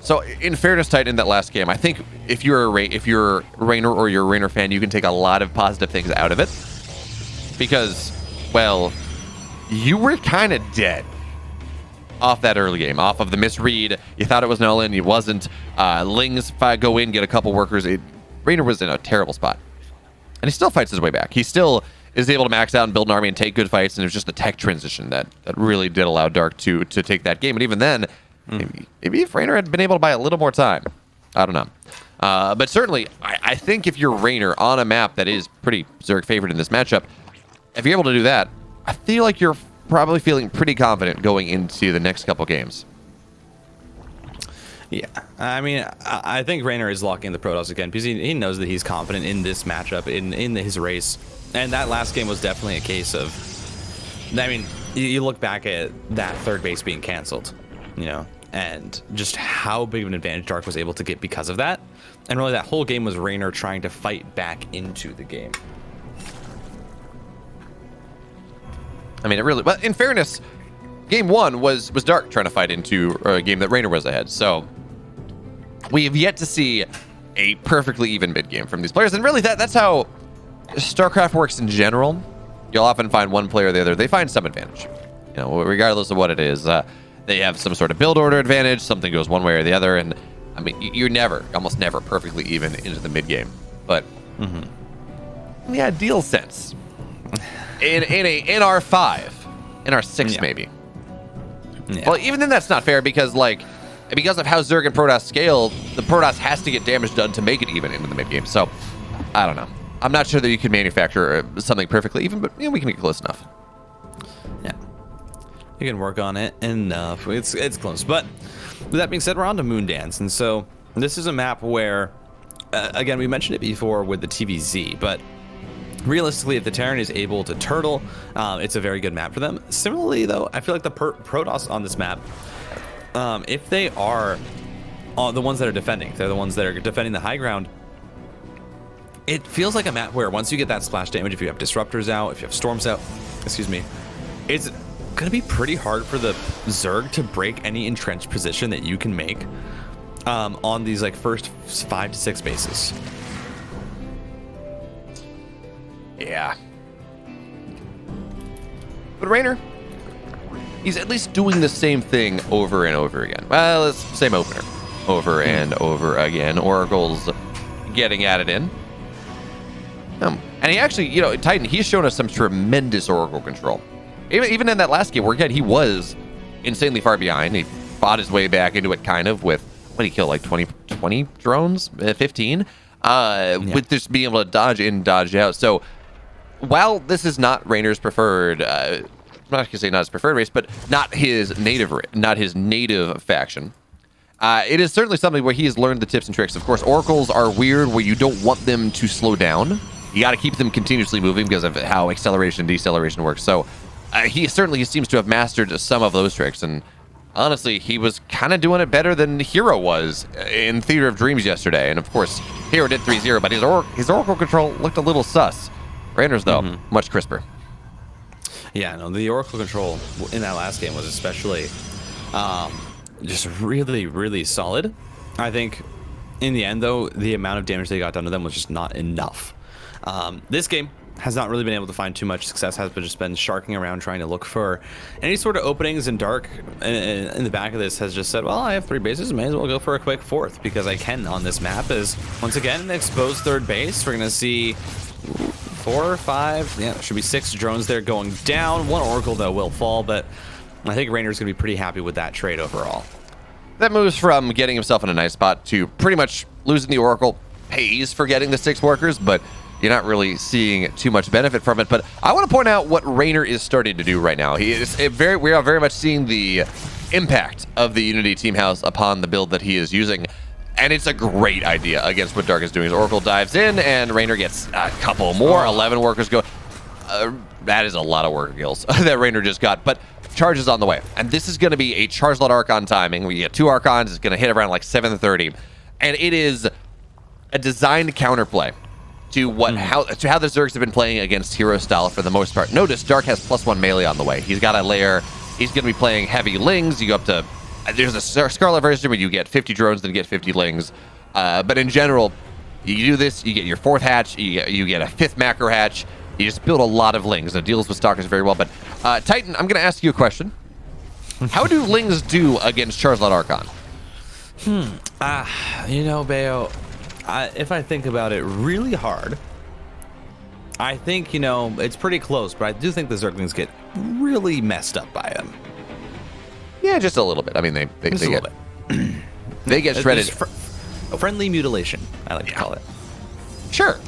So, in fairness, Titan, in that last game, I think if you're Reynor or you're a Reynor fan, you can take a lot of positive things out of it. Because, well, you were kind of dead off that early game, off of the misread. You thought it was null-in, it wasn't. Lings go in, get a couple workers. Reynor was in a terrible spot. And he still fights his way back. He still is able to max out and build an army and take good fights, and it was just the tech transition that really did allow Dark to take that game. And even then, maybe if Reynor had been able to buy a little more time, I don't know. But certainly, I think if you're Reynor on a map that is pretty Zerg favored in this matchup, if you're able to do that, I feel like you're probably feeling pretty confident going into the next couple games. Yeah, I mean, I think Reynor is locking the Protoss again because he knows that he's confident in this matchup, in his race. And that last game was definitely a case of, I mean, you look back at that 3rd base being canceled, you know, and just how big of an advantage Dark was able to get because of that. And really that whole game was Reynor trying to fight back into the game. I mean, it really, but in fairness, game 1 was Dark trying to fight into a game that Reynor was ahead. So we have yet to see a perfectly even mid game from these players. And really that's how StarCraft works in general. You'll often find one player or the other, they find some advantage, you know, regardless of what it is. They have some sort of build order advantage, something goes one way or the other, and I mean, you're almost never perfectly even into the mid game. But in the ideal sense, in our 5, in our 6 maybe, Yeah. Well, even then that's not fair because because of how Zerg and Protoss scale, the Protoss has to get damage done to make it even into the mid game. So I don't know. I'm not sure that you can manufacture something perfectly even, but we can get close enough. Yeah, you can work on it enough. It's close. But with that being said, we're on to Moondance, and so this is a map where, again, we mentioned it before with the TVZ, but realistically, if the Terran is able to turtle, it's a very good map for them. Similarly, though, I feel like the Protoss on this map, if they are the ones that are defending, they're the ones that are defending the high ground, it feels like a map where once you get that splash damage, if you have disruptors out, if you have storms out, excuse me, it's going to be pretty hard for the Zerg to break any entrenched position that you can make on these first 5 to 6 bases. Yeah. But Reynor, he's at least doing the same thing over and over again. Well, it's the same opener. Over and over again. Oracle's getting at it in. And he actually, Titan, he's shown us some tremendous Oracle control. Even in that last game where, again, he was insanely far behind. He fought his way back into it kind of with, what did he kill, 20 drones? 15? With just being able to dodge in, dodge out. So while this is not Reynor's preferred, I'm not going to say not his preferred race, but not his native faction, it is certainly something where he has learned the tips and tricks. Of course, Oracles are weird where you don't want them to slow down. You got to keep them continuously moving because of how acceleration and deceleration works. So he seems to have mastered some of those tricks. And honestly, he was kind of doing it better than Hero was in Theater of Dreams yesterday. And of course, Hero did 3-0, but his Oracle control looked a little sus. Reynor's, though, much crisper. Yeah, no, the Oracle control in that last game was especially just really, really solid. I think in the end, though, the amount of damage they got done to them was just not enough. This game has not really been able to find too much success, has just been sharking around trying to look for any sort of openings, and Dark in the back of this has just said, well, I have 3 bases, may as well go for a quick 4th because I can on this map. Is once again an exposed 3rd base. We're gonna see 4 or 5, yeah, there should be 6 drones there going down. 1 Oracle though will fall, but I think Reynor's gonna be pretty happy with that trade overall. That moves from getting himself in a nice spot to pretty much losing the Oracle. Pays for getting the 6 workers, but you're not really seeing too much benefit from it. But I want to point out what Reynor is starting to do right now. We are very much seeing the impact of the Unity Team House upon the build that he is using. And it's a great idea against what Dark is doing. As Oracle dives in, and Reynor gets a couple more. 11 workers go. That is a lot of worker kills that Reynor just got. But charge is on the way. And this is going to be a charge lot Archon timing. We get 2 Archons. It's going to hit around 7:30. And it is a designed counterplay to how the Zergs have been playing against Hero style for the most part. Notice Dark has +1 melee on the way. He's got a layer. He's going to be playing heavy Lings. You go up to... There's a Scarlet version where you get 50 drones, then get 50 Lings. But in general, you do this, you get your 4th hatch, you get a 5th macro hatch. You just build a lot of Lings. It deals with Stalkers very well. But Titan, I'm going to ask you a question. How do Lings do against Charizard Archon? Beo, if I think about it really hard, I think, it's pretty close, but I do think the Zerglings get really messed up by them. Yeah, just a little bit. I mean, they get they get shredded. Friendly mutilation, I like to call it. Sure.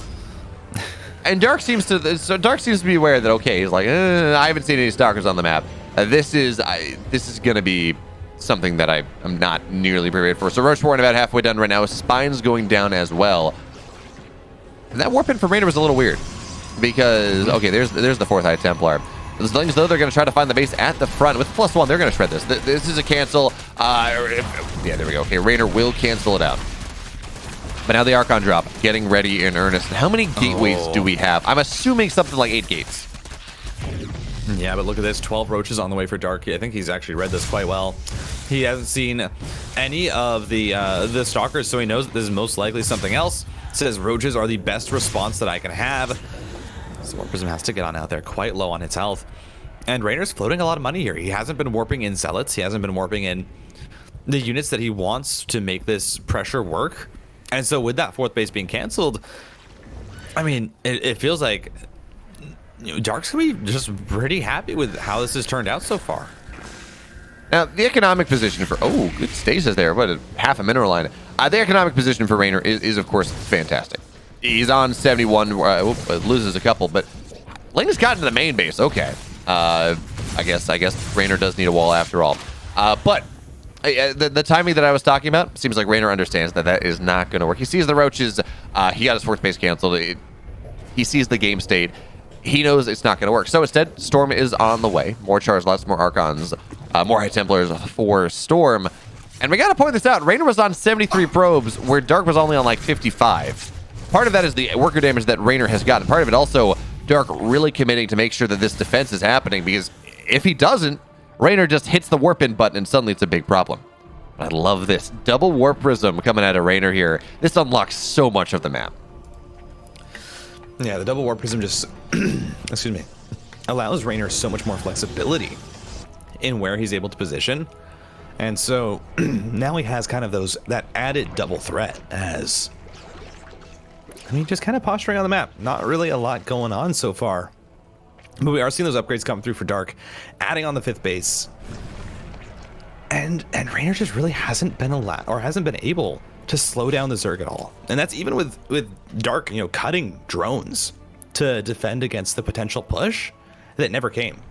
And Dark seems to be aware that, okay, he's like, I haven't seen any Stalkers on the map. This is going to be something that I'm not nearly prepared for. So Roach Warren about halfway done right now. Spine's going down as well. And that warp in for Reynor was a little weird because, okay, there's the 4th High Templar. The Slings, though, they're going to try to find the base at the front. With +1, they're going to shred this. This is a cancel. Yeah, there we go. Okay, Reynor will cancel it out. But now the Archon drop, getting ready in earnest. How many gateways do we have? I'm assuming something like 8 gates. Yeah, but look at this. 12 Roaches on the way for Dark. I think he's actually read this quite well. He hasn't seen any of the Stalkers, so he knows that this is most likely something else. It says Roaches are the best response that I can have. So Warp Prism has to get on out there quite low on its health. And Reynor's floating a lot of money here. He hasn't been warping in Zealots. He hasn't been warping in the units that he wants to make this pressure work. And so with that 4th base being canceled, I mean, it feels like Dark's going to be just pretty happy with how this has turned out so far. Now, the economic position for... Oh, good stasis there. What, half a mineral line. The economic position for Reynor is, of course, fantastic. He's on 71, loses a couple, but Ling's gotten to the main base. Okay. I guess Reynor does need a wall after all. But the timing that I was talking about, seems like Reynor understands that is not going to work. He sees the roaches. He got his fourth base canceled. He sees the game state. He knows it's not going to work. So instead, Storm is on the way. More Chars, lots more Archons, more High Templars for Storm. And we got to point this out. Reynor was on 73 probes, where Dark was only on like 55. Part of that is the worker damage that Reynor has gotten. Part of it also, Dark really committing to make sure that this defense is happening, because if he doesn't, Reynor just hits the warp in button and suddenly it's a big problem. I love this. Double warp prism coming out of Reynor here. This unlocks so much of the map. Yeah, the double warp prism just, excuse me, allows Reynor so much more flexibility in where he's able to position. And so now he has kind of that added double threat as, I mean, just kind of posturing on the map. Not really a lot going on so far. But we are seeing those upgrades come through for Dark, adding on the 5th base. And Reynor just really hasn't been allowed, or hasn't been able to slow down the Zerg at all. And that's even with Dark, cutting drones to defend against the potential push that never came.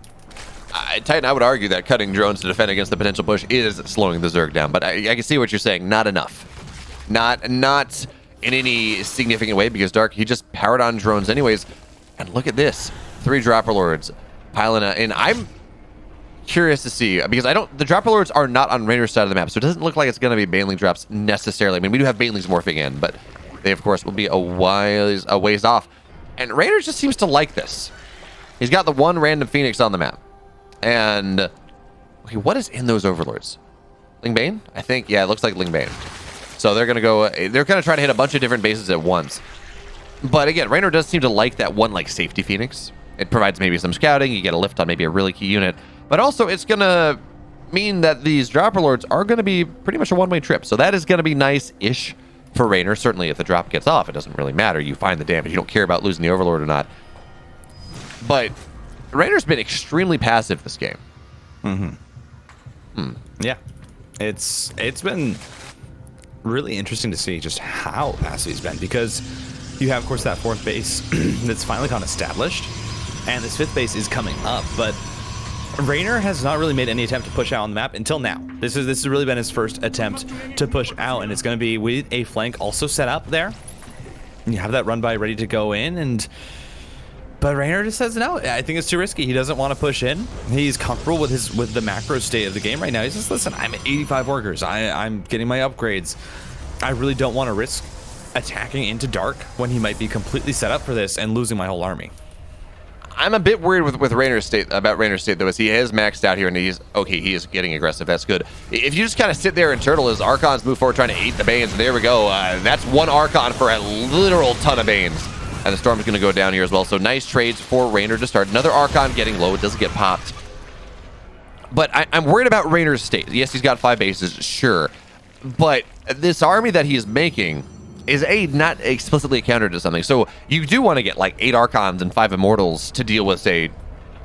Titan, I would argue that cutting drones to defend against the potential push is slowing the Zerg down, but I can see what you're saying. Not enough. Not in any significant way, because Dark, he just powered on drones anyways. And look at this. 3 Dropper Lords piling in. I'm curious to see, because the Dropper Lords are not on Reynor's side of the map, so it doesn't look like it's going to be Baneling drops necessarily. I mean, we do have Banelings morphing in, but they, of course, will be a ways off. And Reynor just seems to like this. He's got the one random Phoenix on the map. And, okay, what is in those Overlords? Lingbane? I think, yeah, it looks like Lingbane. So they're going to go, they're going to try to hit a bunch of different bases at once. But again, Reynor does seem to like that one, like, safety Phoenix. It provides maybe some scouting, you get a lift on maybe a really key unit. But also, it's going to mean that these Dropper Lords are going to be pretty much a one-way trip. So that is going to be nice-ish for Reynor. Certainly, if the drop gets off, it doesn't really matter. You find the damage. You don't care about losing the Overlord or not. But Reynor's been extremely passive this game. Yeah. It's been really interesting to see just how passive he's been, because you have, of course, that 4th base that's finally gone established, and this 5th base is coming up, but Reynor has not really made any attempt to push out on the map until now. This has really been his first attempt to push out, and it's going to be with a flank also set up there. You have that run by ready to go in, but Reynor just says no. I think it's too risky. He doesn't want to push in. He's comfortable with the macro state of the game right now. He's just, listen, I'm at 85 workers. I'm getting my upgrades. I really don't want to risk attacking into Dark when he might be completely set up for this and losing my whole army. I'm a bit worried with Reynor's state, about Reynor's state, though, as he is maxed out here, and he is getting aggressive. That's good. If you just kind of sit there and turtle as Archons move forward trying to eat the Banes, there we go. That's one Archon for a literal ton of Banes. And the Storm is going to go down here as well. So nice trades for Reynor to start. Another Archon getting low. It doesn't get popped. But I'm worried about Reynor's state. Yes, he's got 5 bases, sure. But this army that he's making is not explicitly a counter to something. So you do want to get like 8 Archons and 5 Immortals to deal with, say,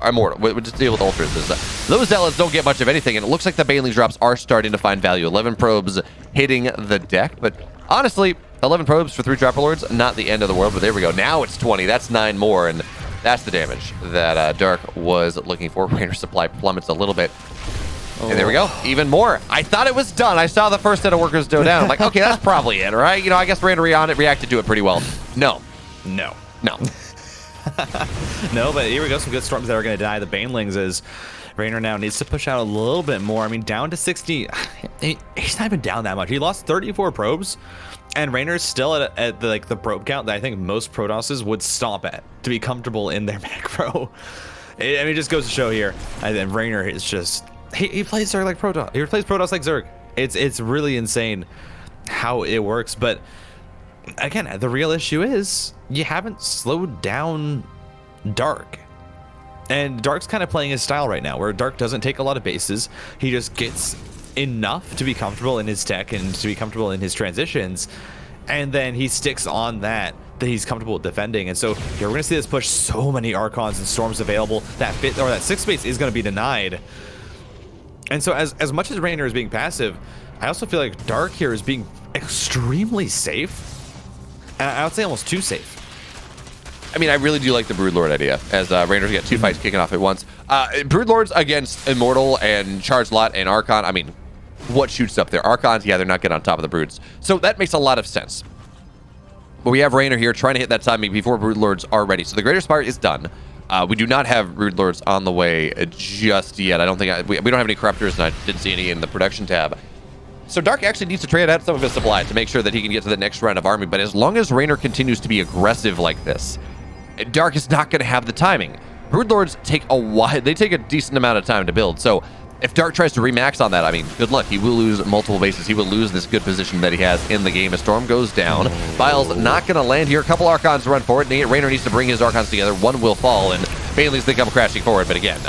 just deal with Ultras. Those Zealots don't get much of anything, and it looks like the Baneling drops are starting to find value. 11 probes hitting the deck, but honestly, 11 probes for 3 Dropper Lords, not the end of the world, but there we go. Now it's 20. That's 9 more, and that's the damage that Dark was looking for. Reynor's supply plummets a little bit. And there we go. Even more. I thought it was done. I saw the first set of workers go down. I'm like, okay, that's probably it, right? I guess Reynor reacted to it pretty well. No. No. No. No, but here we go. Some good storms that are going to die. The Banelings as Reynor now needs to push out a little bit more. I mean, down to 60. He's not even down that much. He lost 34 probes. And Reynor's still at the probe count that I think most Protosses would stop at to be comfortable in their macro. I mean, it just goes to show here. And then Reynor is just... He plays Zerg like Protoss. He plays Protoss like Zerg. It's really insane how it works. But again, the real issue is you haven't slowed down Dark. And Dark's kind of playing his style right now, where Dark doesn't take a lot of bases. He just gets enough to be comfortable in his tech and to be comfortable in his transitions, and then he sticks on that he's comfortable with defending. And so here we're going to see this push. So many Archons and Storms available. That 5th or that 6th base is going to be denied. And so as much as Reynor is being passive, I also feel like Dark here is being extremely safe. And I would say almost too safe. I mean, I really do like the Broodlord idea, as Reynor's got 2 fights kicking off at once. Broodlords against Immortal and Charged Lot and Archon, I mean, what shoots up there? Archons, yeah, they're not getting on top of the Broods. So that makes a lot of sense. But we have Reynor here trying to hit that timing before Broodlords are ready. So the Greater Spire is done. We do not have Broodlords on the way just yet. I don't think we don't have any Corruptors, and I didn't see any in the production tab. So Dark actually needs to trade out some of his supply to make sure that he can get to the next round of army. But as long as Reynor continues to be aggressive like this, Dark is not going to have the timing. Broodlords take a while. They take a decent amount of time to build. So if Dark tries to remax on that, I mean, good luck. He will lose multiple bases. He will lose this good position that he has in the game. A Storm goes down. Bile's not going to land here. A couple Archons run forward. Reynor needs to bring his Archons together. One will fall, and Banelings, they come crashing forward. But again,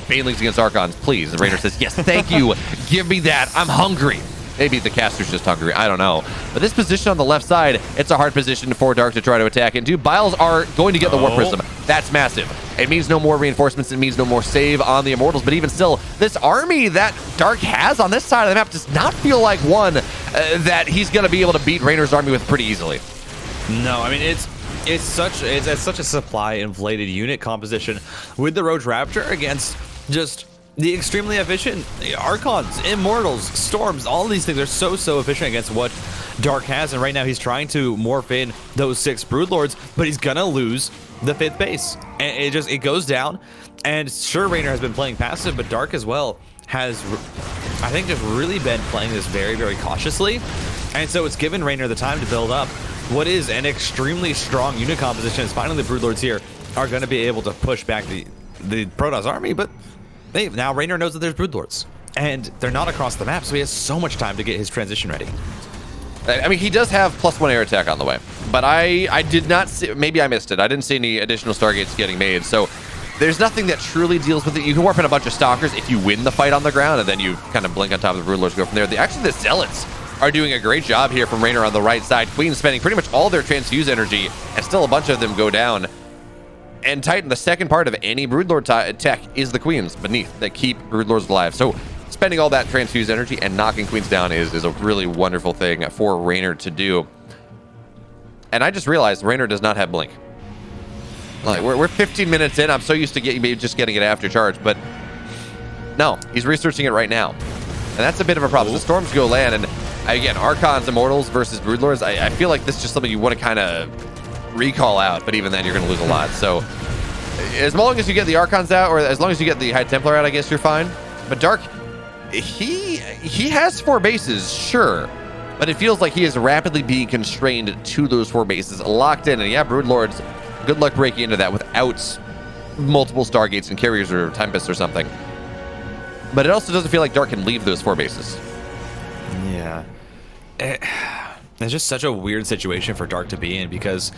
Banelings against Archons, please. And Reynor says, yes, thank you. Give me that. I'm hungry. Maybe the caster's just hungry. I don't know. But this position on the left side, it's a hard position for Dark to try to attack into. Biles are going to get the Warp Prism. That's massive. It means no more reinforcements. It means no more save on the Immortals. But even still, this army that Dark has on this side of the map does not feel like one that he's going to be able to beat Reynor's army with pretty easily. No, I mean, it's such a supply inflated unit composition with the Roach Raptor against just the extremely efficient Archons, Immortals, Storms. All these things are so efficient against what Dark has, and right now he's trying to morph in those 6 Broodlords, but he's gonna lose the 5th base, and it goes down. And sure, Reynor has been playing passive, but Dark as well has, I think, just really been playing this very cautiously, and so it's given Reynor the time to build up what is an extremely strong unit composition. As finally the Broodlords here are going to be able to push back the Protoss army, but now Reynor knows that there's Broodlords, and they're not across the map, so he has so much time to get his transition ready. I mean, he does have +1 air attack on the way, but I did not see, maybe I missed it. I didn't see any additional Stargates getting made, so there's nothing that truly deals with it. You can warp in a bunch of Stalkers if you win the fight on the ground, and then you kind of blink on top of the Broodlords, go from there. Actually, the Zealots are doing a great job here from Reynor on the right side. Queen's spending pretty much all their transfuse energy, and still a bunch of them go down. And Titan, the second part of any Broodlord tech is the Queens beneath that keep Broodlords alive. So spending all that transfused energy and knocking Queens down is a really wonderful thing for Reynor to do. And I just realized Reynor does not have Blink. Like, we're 15 minutes in. I'm so used to just getting it after charge, but no, he's researching it right now. And that's a bit of a problem. The Storms go land, and again, Archons, Immortals versus Broodlords, I feel like this is just something you want to kind of recall out, but even then you're going to lose a lot. So as long as you get the Archons out, or as long as you get the High Templar out, I guess you're fine. But Dark, he has 4 bases, sure, but it feels like he is rapidly being constrained to those 4 bases, locked in. And yeah, Broodlords, good luck breaking into that without multiple Stargates and Carriers or Tempests or something. But it also doesn't feel like Dark can leave those 4 bases. Yeah. It's just such a weird situation for Dark to be in, because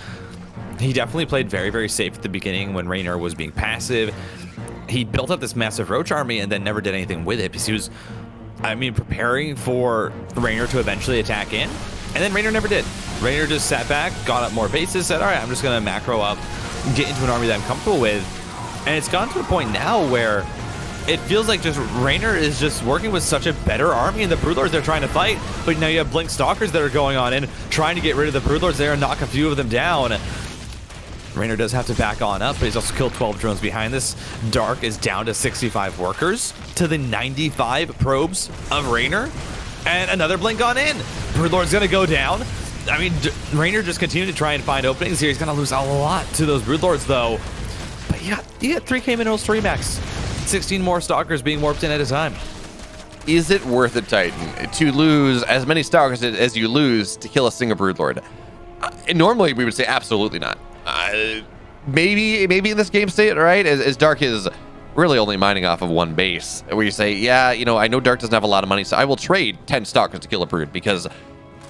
he definitely played very safe at the beginning when Reynor was being passive. He built up this massive Roach army and then never did anything with it, because he was, I mean, preparing for Reynor to eventually attack in, and then Reynor never did. Reynor just sat back, got up more bases, said, all right, I'm just going to macro up, get into an army that I'm comfortable with. And it's gone to a point now where it feels like just Reynor is just working with such a better army, and the Broodlords they're trying to fight, but now you have Blink Stalkers that are going on in, trying to get rid of the Broodlords there and knock a few of them down. Reynor does have to back on up, but he's also killed 12 drones behind this. Dark is down to 65 workers to the 95 probes of Reynor, and another Blink on in. Broodlord's gonna go down. I mean, Reynor just continued to try and find openings here. He's gonna lose a lot to those Broodlords though. But yeah, he had 3K minerals to remax. 16 more Stalkers being warped in at a time. Is it worth it, Titan, to lose as many Stalkers as you lose to kill a single Broodlord? Normally, we would say absolutely not. Maybe in this game state, right? As Dark is really only mining off of 1 base, where you say, yeah, you know, I know Dark doesn't have a lot of money, so I will trade 10 Stalkers to kill a Brood, because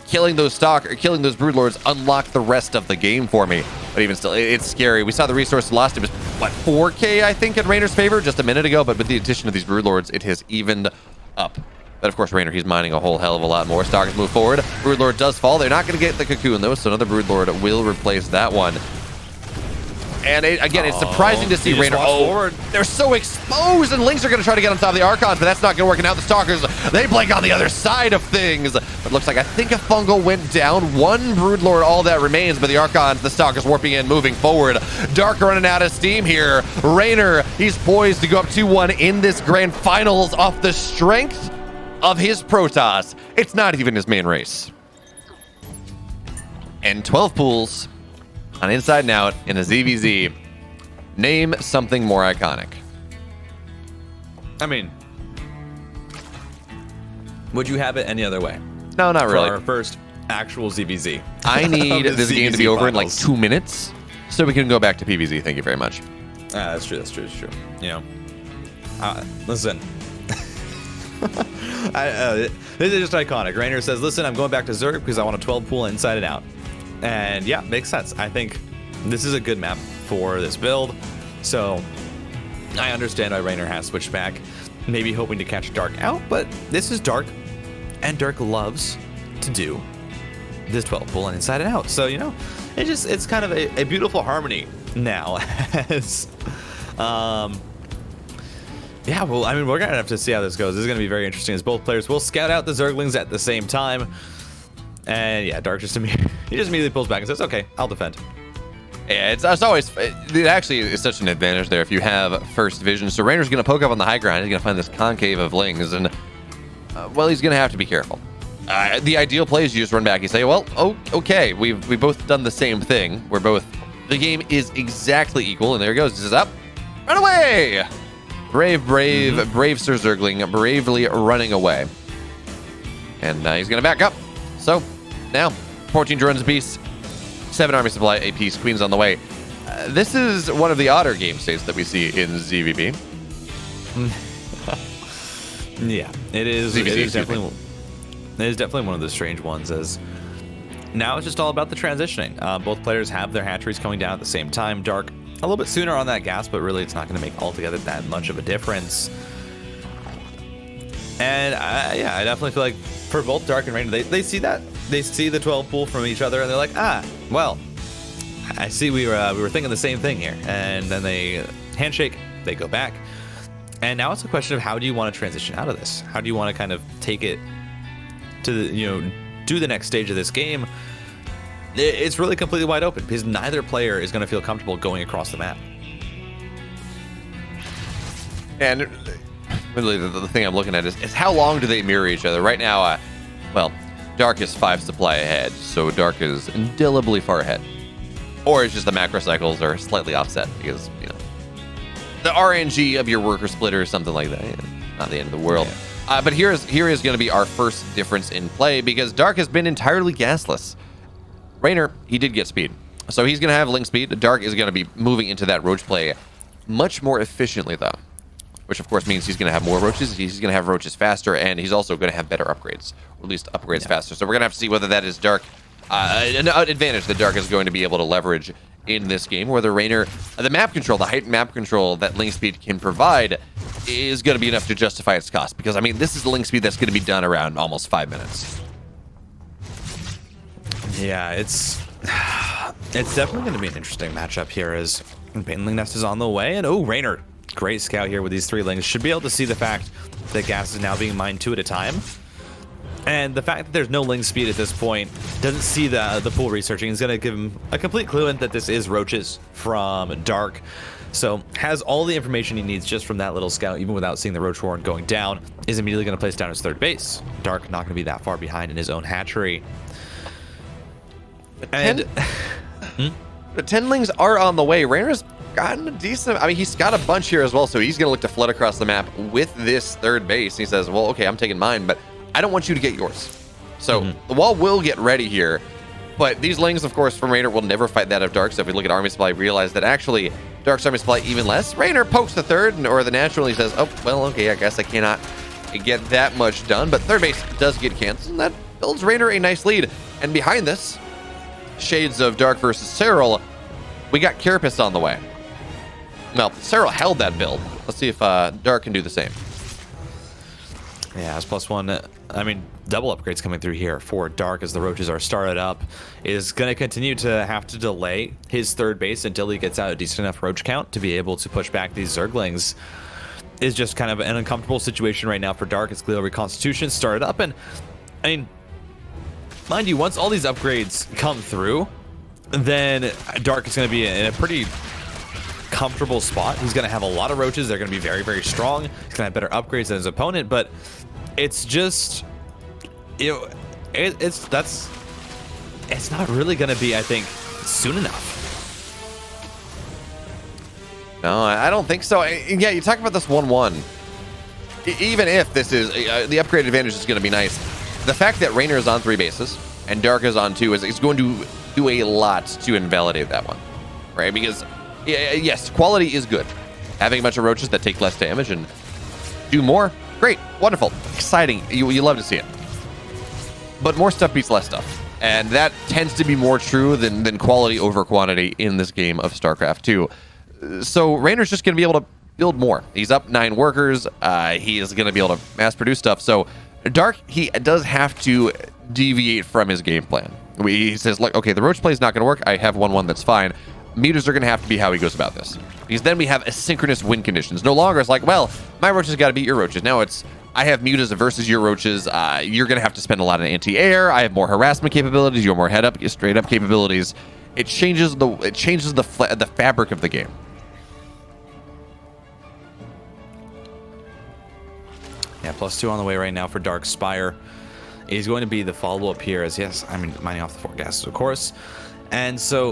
killing those Broodlords unlock the rest of the game for me. But even still, it's scary. We saw the resource lost. It was, what, 4K, I think, in Reynor's favor just a minute ago, but with the addition of these Broodlords, it has evened up. But of course, Reynor, he's mining a whole hell of a lot more. Stalkers move forward. Broodlord does fall. They're not going to get the Cocoon, though, so another Broodlord will replace that one. And again, it's surprising to see Reynor. Forward. They're so exposed, and Lynx are going to try to get on top of the Archons, but that's not going to work. And now the Stalkers, they blink on the other side of things. But looks like I think a Fungal went down. One Broodlord, all that remains, but the Archons, the Stalkers warping in, moving forward. Dark running out of steam here. Reynor, he's poised to go up 2-1 in this grand finals off the strength of his Protoss. It's not even his main race. And 12 pools on Inside and Out in a ZVZ. Name something more iconic. I mean, would you have it any other way? No, not really. For our first actual ZVZ. I need this game to be over in like finals. 2 minutes so we can go back to PvZ. Thank you very much. That's true. That's true. You know, listen. This is just iconic. Reynor says, listen, I'm going back to Zerg because I want a 12 pool Inside and Out. And yeah, makes sense. I think this is a good map for this build. So I understand why Reynor has switched back, maybe hoping to catch Dark out, but this is Dark, and Dark loves to do this 12 pool and Inside and Out. So, you know, it's kind of a beautiful harmony now. As, yeah, well, I mean, we're going to have to see how this goes. This is going to be very interesting as both players will scout out the Zerglings at the same time. And yeah, Dark just immediately pulls back and says, okay, I'll defend. Yeah, it's always, it actually is such an advantage there if you have first vision. So Reynor's going to poke up on the high ground. He's going to find this concave of Lings, and, well, he's going to have to be careful. The ideal play is you just run back. You say, well, okay, we've both done the same thing. The game is exactly equal, and there he goes. This is up. Run away! Brave Sir Zergling bravely running away. And he's going to back up. So, now, 14 drones apiece, 7 army supply apiece, Queens on the way. This is one of the odder game states that we see in ZVB. Yeah, it is. ZVZ, It is definitely one of the strange ones. As now it's just all about the transitioning. Both players have their hatcheries coming down at the same time. Dark a little bit sooner on that gas, but really it's not going to make altogether that much of a difference. And yeah, I definitely feel like for both Dark and Reynor, they see that. They see the 12 pool from each other, and they're like, well, I see we were thinking the same thing here. And then they handshake, they go back. And now it's a question of how do you want to transition out of this? How do you want to kind of take it to the, do the next stage of this game? It's really completely wide open because neither player is going to feel comfortable going across the map. And really, the thing I'm looking at is how long do they mirror each other? Right now, well, Dark is 5 supply ahead, so Dark is indelibly far ahead. Or it's just the macro cycles are slightly offset because, the RNG of your worker splitter or something like that. Not the end of the world. Yeah. But here is going to be our first difference in play because Dark has been entirely gasless. Reynor, he did get speed. So he's going to have link speed. Dark is going to be moving into that roach play much more efficiently, though. Which, of course, means he's going to have more roaches. He's going to have roaches faster, and he's also going to have better upgrades. Or at least upgrades faster. So we're going to have to see whether that is Dark. An advantage that Dark is going to be able to leverage in this game. Whether Reynor, the map control, the heightened map control that link speed can provide is going to be enough to justify its cost. Because, I mean, this is the link speed that's going to be done around almost 5 minutes. Yeah, it's definitely going to be an interesting matchup here as Baneling Nest is on the way. And, Reynor, great scout here with these 3 lings. Should be able to see the fact that gas is now being mined 2 at a time. And the fact that there's no ling speed at this point, doesn't see the pool researching, is going to give him a complete clue in that this is roaches from Dark. So has all the information he needs just from that little scout, even without seeing the roach horn going down, is immediately going to place down his 3rd base. Dark not going to be that far behind in his own hatchery. And the 10 lings are on the way. Reynor's gotten a decent, he's got a bunch here as well, so he's going to look to flood across the map with this 3rd base. He says, well, okay, I'm taking mine, but I don't want you to get yours. So the wall will get ready here, but these lings, of course, from Reynor will never fight that of Dark. So if we look at army supply, realize that actually Dark's army supply even less. Reynor pokes the 3rd, or the natural, and he says, oh, well, okay, I guess I cannot get that much done, but 3rd base does get canceled, and that builds Reynor a nice lead. And behind this, shades of Dark versus Cyril, we got Carapace on the way. Well, Cyril held that build. Let's see if Dark can do the same. Yeah, as +1, I mean, double upgrades coming through here for Dark as the Roaches are started up. Is going to continue to have to delay his third base until he gets out a decent enough Roach count to be able to push back these Zerglings. Is just kind of an uncomfortable situation right now for Dark as Glio Reconstitution started up. And, I mean, mind you, once all these upgrades come through, then Dark is going to be in a pretty comfortable spot. He's going to have a lot of Roaches. They're going to be very, very strong. He's going to have better upgrades than his opponent, but it's just, you know, it's not really going to be, I think, soon enough. No, I don't think so. Yeah, you talk about this 1-1. Even if this is the upgrade advantage is going to be nice, the fact that Reynor is on 3 bases and Dark is on 2 is going to do a lot to invalidate that one, right? Because yes, quality is good. Having a bunch of Roaches that take less damage and do more, great, wonderful, exciting. You love to see it. But more stuff beats less stuff. And that tends to be more true than quality over quantity in this game of StarCraft 2. So Reynor's just going to be able to build more. He's up 9 workers. He is going to be able to mass produce stuff. So Dark, he does have to deviate from his game plan. He says, look, okay, the Roach play is not going to work. I have 1-1, that's fine. Mutas are going to have to be how he goes about this. Because then we have asynchronous win conditions. No longer it's like, well, my Roaches got to beat your Roaches. Now it's, I have Mutas versus your Roaches. You're going to have to spend a lot of anti-air. I have more harassment capabilities. You have more head-up, straight-up capabilities. It changes the fabric of the game. Yeah, +2 on the way right now for Dark Spire. Is going to be the follow-up here as, yes, I mean, mining off the forecasts, of course. And so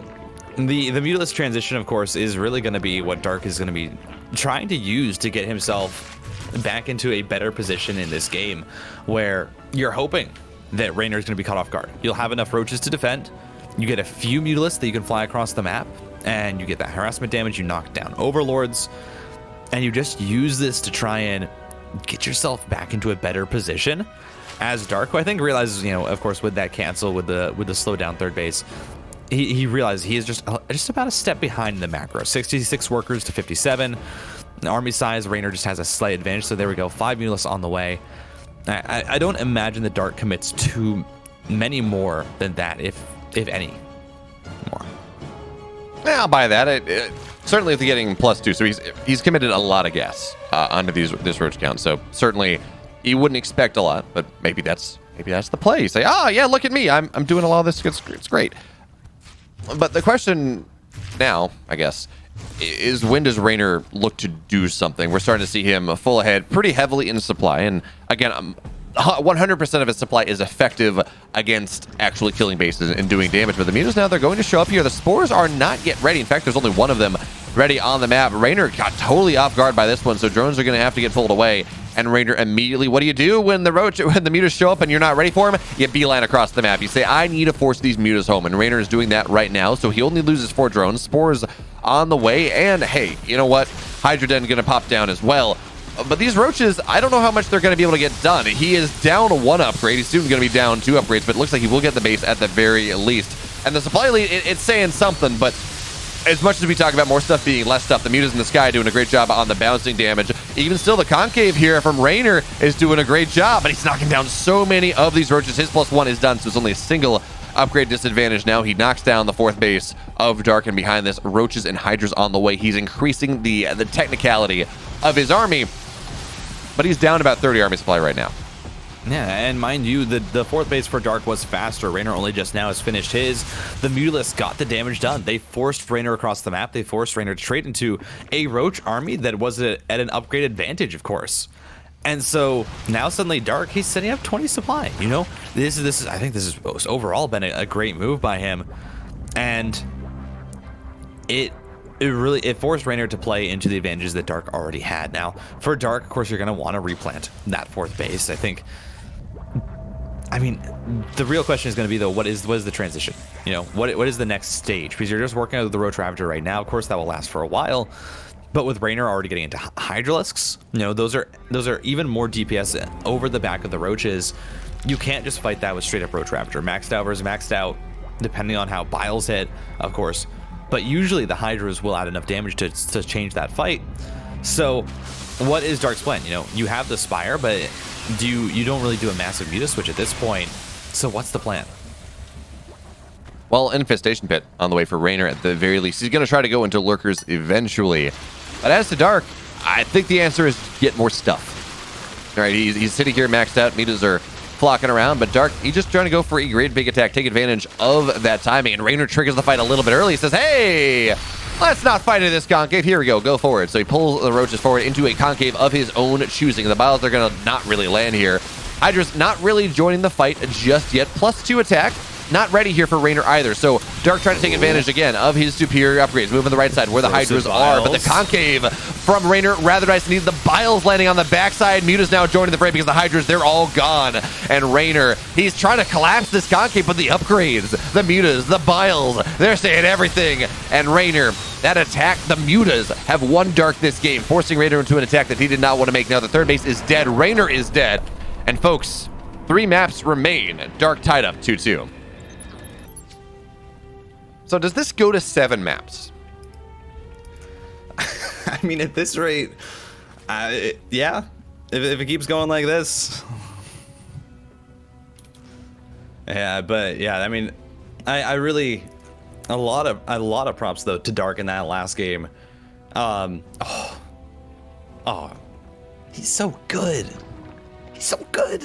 the mutalist transition, of course, is really going to be what Dark is going to be trying to use to get himself back into a better position in this game, where you're hoping that Reynor is going to be caught off guard. You'll have enough Roaches to defend. You get a few mutalists that you can fly across the map, and you get that harassment damage. You knock down Overlords, and you just use this to try and get yourself back into a better position. As Dark, who I think realizes, you know, of course, with that cancel, with the slow down third base, he realizes he is just about a step behind the macro. 66 workers to 57. The army size, Reynor just has a slight advantage. So there we go, 5 mutalists on the way. I don't imagine the Dark commits too many more than that, if any more. Yeah, I'll buy that. Certainly, if they're getting +2, so he's committed a lot of gas onto this Roach count. So certainly, you wouldn't expect a lot, but maybe that's the play. You say, oh yeah, look at me, I'm doing a lot of this. It's great. But the question now, I guess, is when does Reynor look to do something? We're starting to see him full ahead, pretty heavily in supply, and again, 100% of his supply is effective against actually killing bases and doing damage. But the mutas now, they're going to show up here. The spores are not yet ready. In fact, there's only one of them ready on the map. Reynor got totally off guard by this one, so drones are going to have to get pulled away. And Reynor immediately, what do when the mutas show up and you're not ready for him? You beeline across the map. You say, I need to force these mutas home, and Reynor is doing that right now. So he only loses 4 drones. Spores on the way, and hey, you know what? Hydra Den going to pop down as well. But these Roaches, I don't know how much they're going to be able to get done. He is down 1 upgrade. He's soon going to be down 2 upgrades, but it looks like he will get the base at the very least. And the supply lead, it's saying something, but as much as we talk about more stuff being less stuff, the mutas in the sky doing a great job on the bouncing damage. Even still, the concave here from Reynor is doing a great job, but he's knocking down so many of these Roaches. His +1 is done, so it's only a single upgrade disadvantage now. He knocks down the 4th base of Dark, and behind this, Roaches and Hydras on the way. He's increasing the technicality of his army, but he's down about 30 army supply right now. Yeah, and mind you, the 4th base for Dark was faster. Reynor only just now has finished his. The Mutalists got the damage done. They forced Reynor across the map. They forced Reynor to trade into a Roach army that was at an upgrade advantage, of course. And so now suddenly Dark, he's setting up 20 supply. You know, this is I think this has overall been a great move by him, and it forced Reynor to play into the advantages that Dark already had. Now, for Dark, of course, you're going to want to replant that 4th base. I mean, the real question is going to be, though, what is the transition? You know, what is the next stage? Because you're just working out the Roach Ravager right now. Of course, that will last for a while. But with Reynor already getting into Hydralisks, you know, those are even more DPS over the back of the Roaches. You can't just fight that with straight up Roach Ravager. Maxed out versus maxed out, depending on how Biles hit, of course. But usually the Hydras will add enough damage to change that fight. So what is Dark's plan? You know, you have the Spire, but you don't really do a massive Muta switch at this point. So what's the plan? Well, Infestation Pit on the way for Reynor at the very least. He's going to try to go into Lurkers eventually. But as to Dark, I think the answer is get more stuff. All right, he's sitting here maxed out. Mutas are flocking around, but Dark, he's just trying to go for a great big attack, take advantage of that timing. And Reynor triggers the fight a little bit early. He says, hey, let's not fight in this concave. Here we go forward. So he pulls the roaches forward into a concave of his own choosing. The Biles are going to not really land here. Hydra's not really joining the fight just yet. +2 attack. Not ready here for Reynor either. So Dark trying to take advantage again of his superior upgrades. Moving the right side where the Hydras are. But the concave from Reynor, rather nice indeed. The Biles landing on the backside. Muta's now joining the fray because the Hydras, they're all gone. And Reynor, he's trying to collapse this concave, but the upgrades, the Mutas, the Biles, they're saying everything. And Reynor, that attack, the Mutas have won Dark this game, forcing Reynor into an attack that he did not want to make. Now the third base is dead. Reynor is dead. And folks, 3 maps remain. Dark tied up 2-2. So does this go to 7 maps? I mean, at this rate, yeah. If it keeps going like this, yeah. But yeah, I mean, I really a lot of props though to Dark in that last game. Oh, he's so good. He's so good.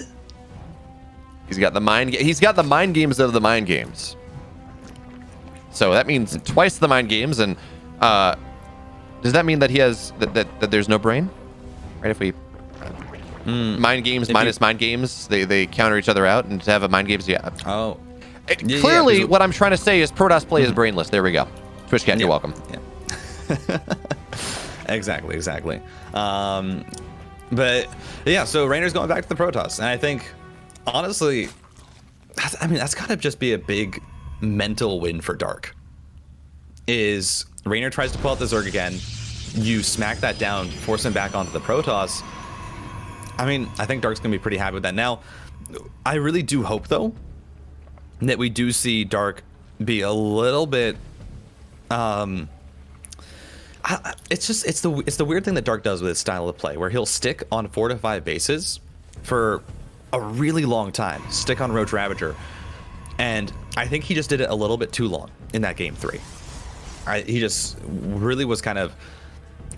He's got the mind games of the mind games. So that means twice the mind games, and does that mean that he has that there's no brain? Right? If we mind games minus mind games, they counter each other out, and to have a mind games, yeah. Oh, clearly, what I'm trying to say is Protoss play is brainless. There we go. Twitch cat, you're welcome. Yeah. Exactly. But yeah, so Reynor's going back to the Protoss, and I think honestly, that's gotta just be a big mental win for Dark. Is Reynor tries to pull out the Zerg again, you smack that down, force him back onto the Protoss. I mean, I think Dark's gonna be pretty happy with that. Now, I really do hope though that we do see Dark be a little bit it's the weird thing that Dark does with his style of play, where he'll stick on 4 to 5 bases for a really long time, stick on Roach Ravager. And I think he just did it a little bit too long in that game 3. He just really was kind of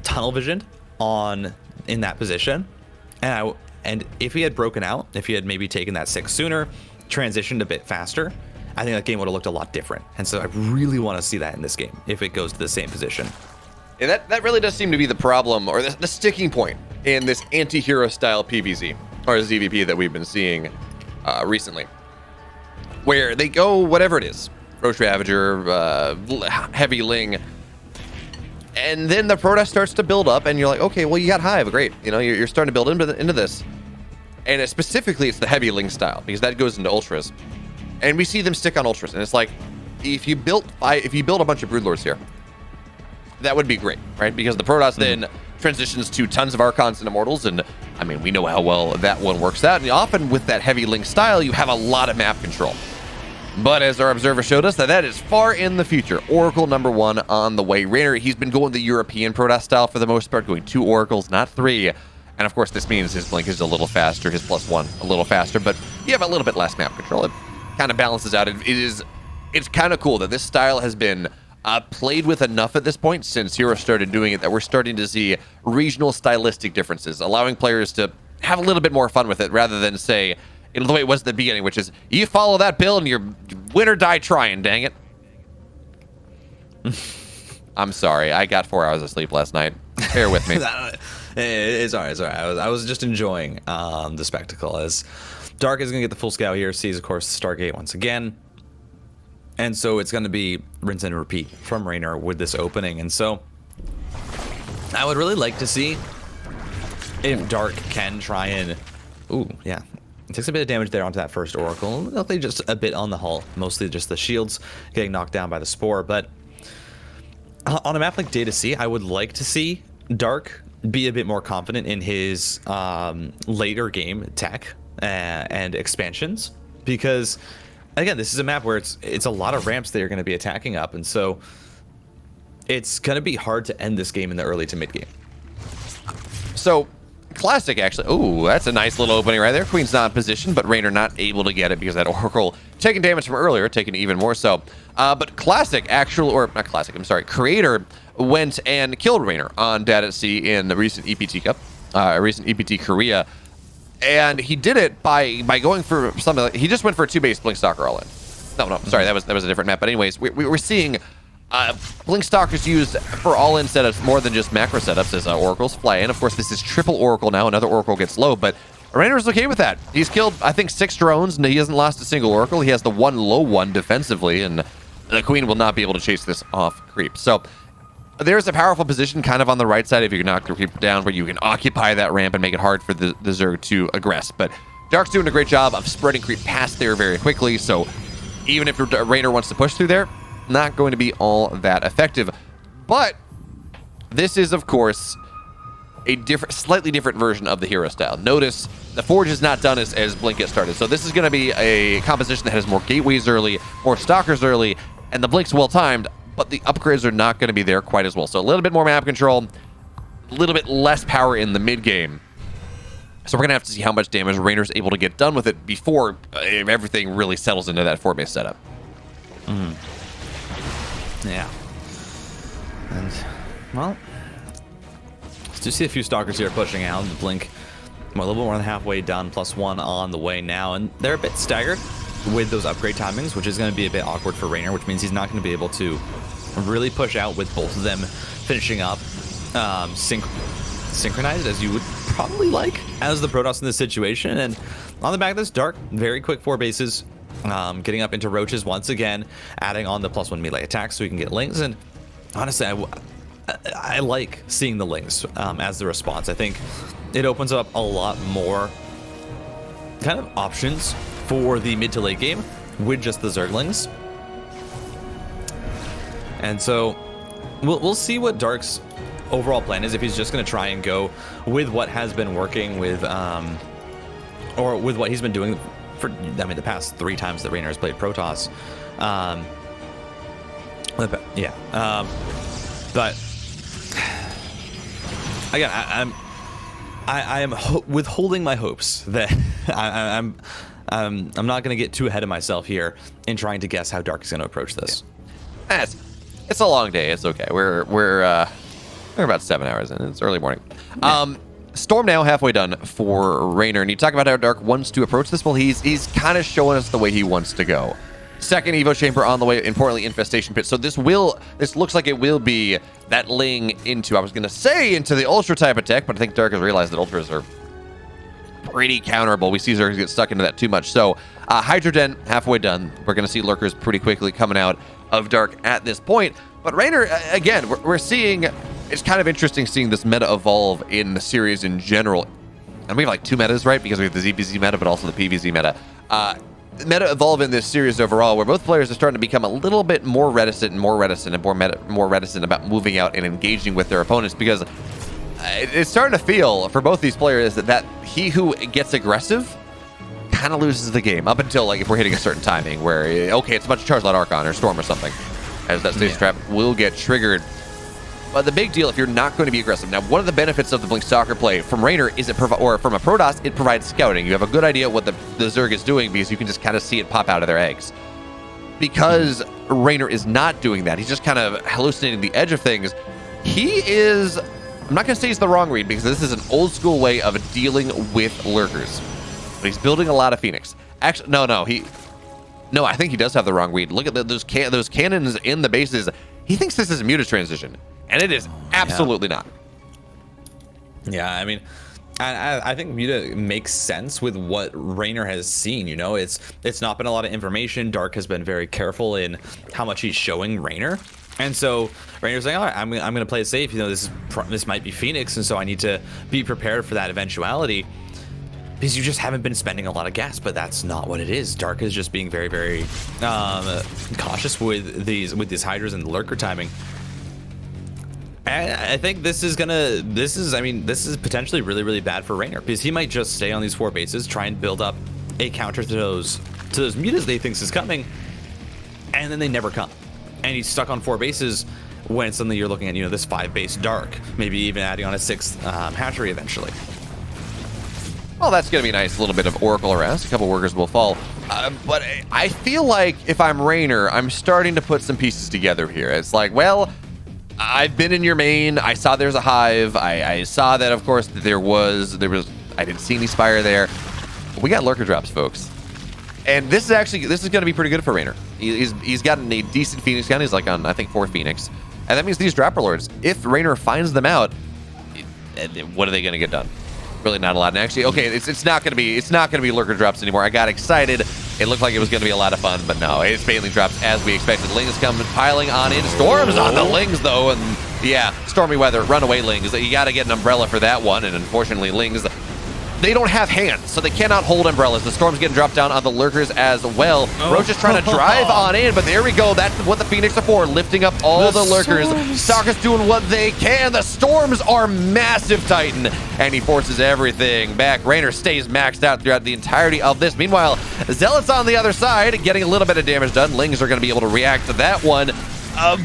tunnel visioned in that position. And if he had broken out, if he had maybe taken that 6 sooner, transitioned a bit faster, I think that game would have looked a lot different. And so I really want to see that in this game if it goes to the same position. Yeah, that really does seem to be the problem, or the sticking point in this anti-hero style PvZ, or ZVP that we've been seeing recently. Where they go whatever it is, Roach Ravager, Heavy Ling, and then the Protoss starts to build up, and you're like, okay, well, you got Hive, great. You know, you're starting to build into this. And specifically, it's the Heavy Ling style, because that goes into Ultras. And we see them stick on Ultras, and it's like, if you build a bunch of Broodlords here, that would be great, right? Because the Protoss then transitions to tons of Archons and Immortals, and I mean, we know how well that one works out. And often with that Heavy Ling style, you have a lot of map control. But as our observer showed us, that is far in the future. Oracle #1 on the way. Reynor, he's been going the European Protoss style for the most part, going 2 Oracles, not 3. And of course, this means his Blink is a little faster, his +1 a little faster, but you have a little bit less map control. It kind of balances out. It's kind of cool that this style has been played with enough at this point since Hero started doing it, that we're starting to see regional stylistic differences, allowing players to have a little bit more fun with it rather than say, the way it was at the beginning, which is you follow that build and you're win or die trying, dang it. I'm sorry, I got 4 hours of sleep last night. Bear with me. It's all right. I was just enjoying the spectacle, as Dark is going to get the full scale here, sees, of course, Stargate once again. And so it's going to be rinse and repeat from Reynor with this opening. And so I would really like to see if Dark can try and... Ooh, yeah. It takes a bit of damage there onto that first Oracle. Luckily just a bit on the hull. Mostly just the shields getting knocked down by the Spore. But on a map like Data C, I would like to see Dark be a bit more confident in his later game tech and expansions. Because... again, this is a map where it's a lot of ramps that you're going to be attacking up, and so it's going to be hard to end this game in the early to mid game. So classic, actually. Ooh, that's a nice little opening right there. Queen's not in position, but Reynor not able to get it because that Oracle taking damage from earlier, taking even more so. But classic, not classic, I'm sorry, Creator went and killed Reynor on Dad at Sea in the recent EPT Cup, recent EPT Korea. And he did it by going for something like, he just went for a 2-base Blink Stalker all in. No, sorry, that was a different map. But anyways, we're seeing Blink Stalkers used for all-in setups more than just macro setups as Oracles fly in. Of course, this is triple Oracle now. Another Oracle gets low, but Reynor's okay with that. He's killed, I think, 6 drones, and he hasn't lost a single Oracle. He has the one low one defensively, and the Queen will not be able to chase this off creep. So there's a powerful position kind of on the right side if you can knock the creep down where you can occupy that ramp and make it hard for the Zerg to aggress. But Dark's doing a great job of spreading creep past there very quickly, so even if Reynor wants to push through there, not going to be all that effective. But this is, of course, a slightly different version of the hero style. Notice the Forge is not done as Blink gets started. So this is going to be a composition that has more gateways early, more stalkers early, and the Blink's well-timed, but the upgrades are not going to be there quite as well. So a little bit more map control, a little bit less power in the mid-game. So we're going to have to see how much damage Reynor's able to get done with it before everything really settles into that 4-base setup. Yeah. And, well, do see a few Stalkers here pushing out. The Blink, a little bit more than halfway done, +1 on the way now. And they're a bit staggered with those upgrade timings, which is going to be a bit awkward for Reynor, which means he's not going to be able to really push out with both of them finishing up synchronized as you would probably like as the Protoss in this situation. And on the back of this, Dark, very quick 4 bases. Getting up into Roaches once again, adding on the +1 melee attack so we can get Lings. And honestly, I like seeing the Lings as the response. I think it opens up a lot more kind of options for the mid to late game with just the Zerglings. And so we'll see what Dark's overall plan is, if he's just going to try and go with what has been working with, or with what he's been doing for, I mean, the past 3 times that Reynor has played Protoss. But again, I am withholding my hopes that I'm not going to get too ahead of myself here in trying to guess how Dark is going to approach this. Yeah. It's a long day. It's okay. We're about 7 hours in. It's early morning. Yeah. Storm now halfway done for Reynor, and you talk about how Dark wants to approach this. Well, he's kind of showing us the way he wants to go. Second Evo Chamber on the way, importantly, Infestation Pit. So this looks like it will be that Ling into, I was going to say into the Ultra type attack, but I think Dark has realized that Ultras are pretty counterable. We see Zergs get stuck into that too much. So Hydrogen halfway done. We're going to see Lurkers pretty quickly coming out of Dark at this point. But Reynor, again, we're seeing, it's kind of interesting seeing this meta evolve in the series in general. And we have like 2 metas, right? Because we have the ZPZ meta, but also the PVZ meta. Meta evolve in this series overall, where both players are starting to become a little bit more reticent and more reticent about moving out and engaging with their opponents, because it's starting to feel for both these players that he who gets aggressive kind of loses the game, up until like if we're hitting a certain timing where, okay, it's a bunch of Charge Light Archon or Storm or something, as that Stasis Trap will get triggered. But the big deal, if you're not going to be aggressive. Now, one of the benefits of the Blink Stalker play from Reynor is or from a Protoss, it provides scouting. You have a good idea what the Zerg is doing because you can just kind of see it pop out of their eggs. Because Reynor is not doing that, he's just kind of hallucinating the edge of things. He is, I'm not going to say he's the wrong read, because this is an old school way of dealing with Lurkers. But he's building a lot of Phoenix. Actually, no, I think he does have the wrong read. Look at those cannons in the bases. He thinks this is a muted transition. And it is absolutely not. Yeah, I mean, I think Muta makes sense with what Reynor has seen. You know, it's not been a lot of information. Dark has been very careful in how much he's showing Reynor, and so Reynor's like, all right, I'm going to play it safe. You know, this might be Phoenix, and so I need to be prepared for that eventuality. Because you just haven't been spending a lot of gas, but that's not what it is. Dark is just being very, very cautious with these Hydras and the Lurker timing. I think this is potentially really, really bad for Reynor, because he might just stay on these 4 bases, try and build up a counter to those mutas they thinks is coming, and then they never come. And he's stuck on 4 bases when suddenly you're looking at, you know, this 5-base Dark, maybe even adding on a 6th hatchery eventually. Well, that's going to be a nice little bit of Oracle harass. A couple workers will fall. But I feel like if I'm Reynor, I'm starting to put some pieces together here. It's like, well, I've been in your main. I saw there's a hive. I saw that, of course, there was. I didn't see any Spire there. We got lurker drops, folks. And this is going to be pretty good for Reynor. He's gotten a decent Phoenix gun. He's like on, I think, 4 Phoenix. And that means these Dropper Lords, if Reynor finds them out, what are they going to get done? Really not a lot. And actually, okay, it's not gonna be lurker drops anymore. I got excited. It looked like it was gonna be a lot of fun, but no, it's mainly drops as we expected. Lings come piling on in. Storms on the Lings though, and yeah, stormy weather, runaway Lings. You gotta get an umbrella for that one, and unfortunately Lings, they don't have hands, so they cannot hold umbrellas. The storm's getting dropped down on the lurkers as well. Roach is trying to drive on in, but there we go. That's what the Phoenix are for, lifting up all the lurkers. StarCraft's doing what they can. The storms are massive, Titan, and he forces everything back. Reynor stays maxed out throughout the entirety of this. Meanwhile, Zealots on the other side, getting a little bit of damage done. Lings are going to be able to react to that one,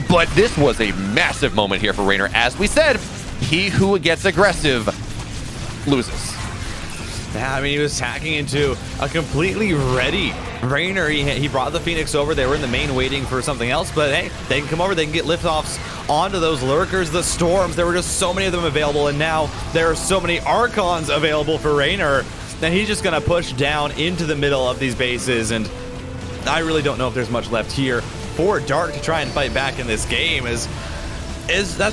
but this was a massive moment here for Reynor. As we said, he who gets aggressive loses. Yeah, I mean, he was hacking into a completely ready Reynor. He brought the Phoenix over. They were in the main waiting for something else, but hey, they can come over. They can get liftoffs onto those lurkers. The storms, there were just so many of them available, and now there are so many Archons available for Reynor that he's just going to push down into the middle of these bases, and I really don't know if there's much left here for Dark to try and fight back in this game. That's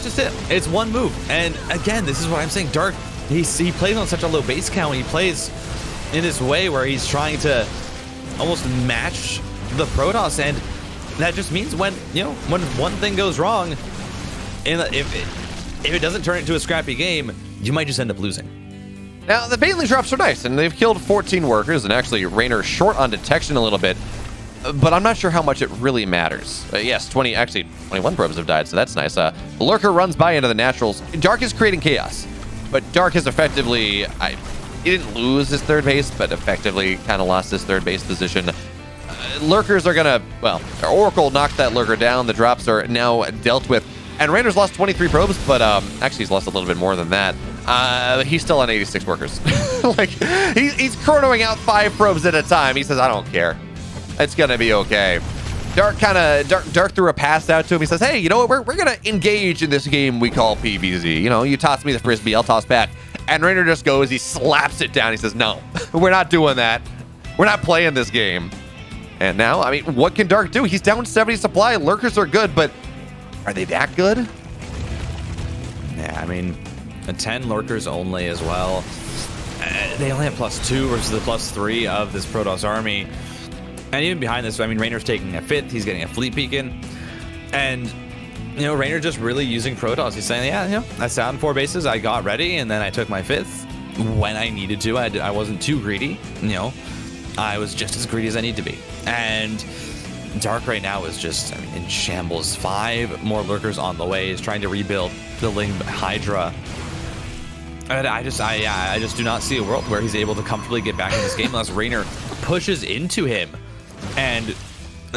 just it. It's one move, and again, this is what I'm saying. Dark, he plays on such a low base count. He plays in this way where he's trying to almost match the Protoss, and that just means when one thing goes wrong, and if it doesn't turn into a scrappy game, you might just end up losing. Now the Bailey drops are nice, and they've killed 14 workers, and actually Reynor short on detection a little bit, but I'm not sure how much it really matters. Yes, 21 probes have died, so that's nice. The lurker runs by into the naturals. Dark is creating chaos. But Dark has effectively, he didn't lose his third base, but effectively kind of lost his third base position. Lurkers are gonna, well, Oracle knocked that lurker down. The drops are now dealt with. And Reynor's lost 23 probes, but actually he's lost a little bit more than that. He's still on 86 workers. Like, he's chronoing out 5 probes at a time. He says, I don't care. It's gonna be okay. Dark threw a pass out to him. He says, hey, you know what? We're going to engage in this game we call PvZ. You know, you toss me the Frisbee, I'll toss back. And Reynor just goes, he slaps it down. He says, no, we're not doing that. We're not playing this game. And now, I mean, what can Dark do? He's down 70 supply. Lurkers are good, but are they that good? Yeah, I mean, 10 lurkers only as well. They only have +2 versus the +3 of this Protoss army. And even behind this, I mean, Reynor's taking a 5th. He's getting a fleet beacon. And, you know, Reynor just really using Protoss. He's saying, yeah, you know, I sat on 4 bases. I got ready, and then I took my 5th when I needed to. I wasn't too greedy, you know. I was just as greedy as I need to be. And Dark right now is just, I mean, in shambles. 5 more lurkers on the way. He's trying to rebuild the Ling Hydra. And I just do not see a world where he's able to comfortably get back in this game unless Reynor pushes into him and, you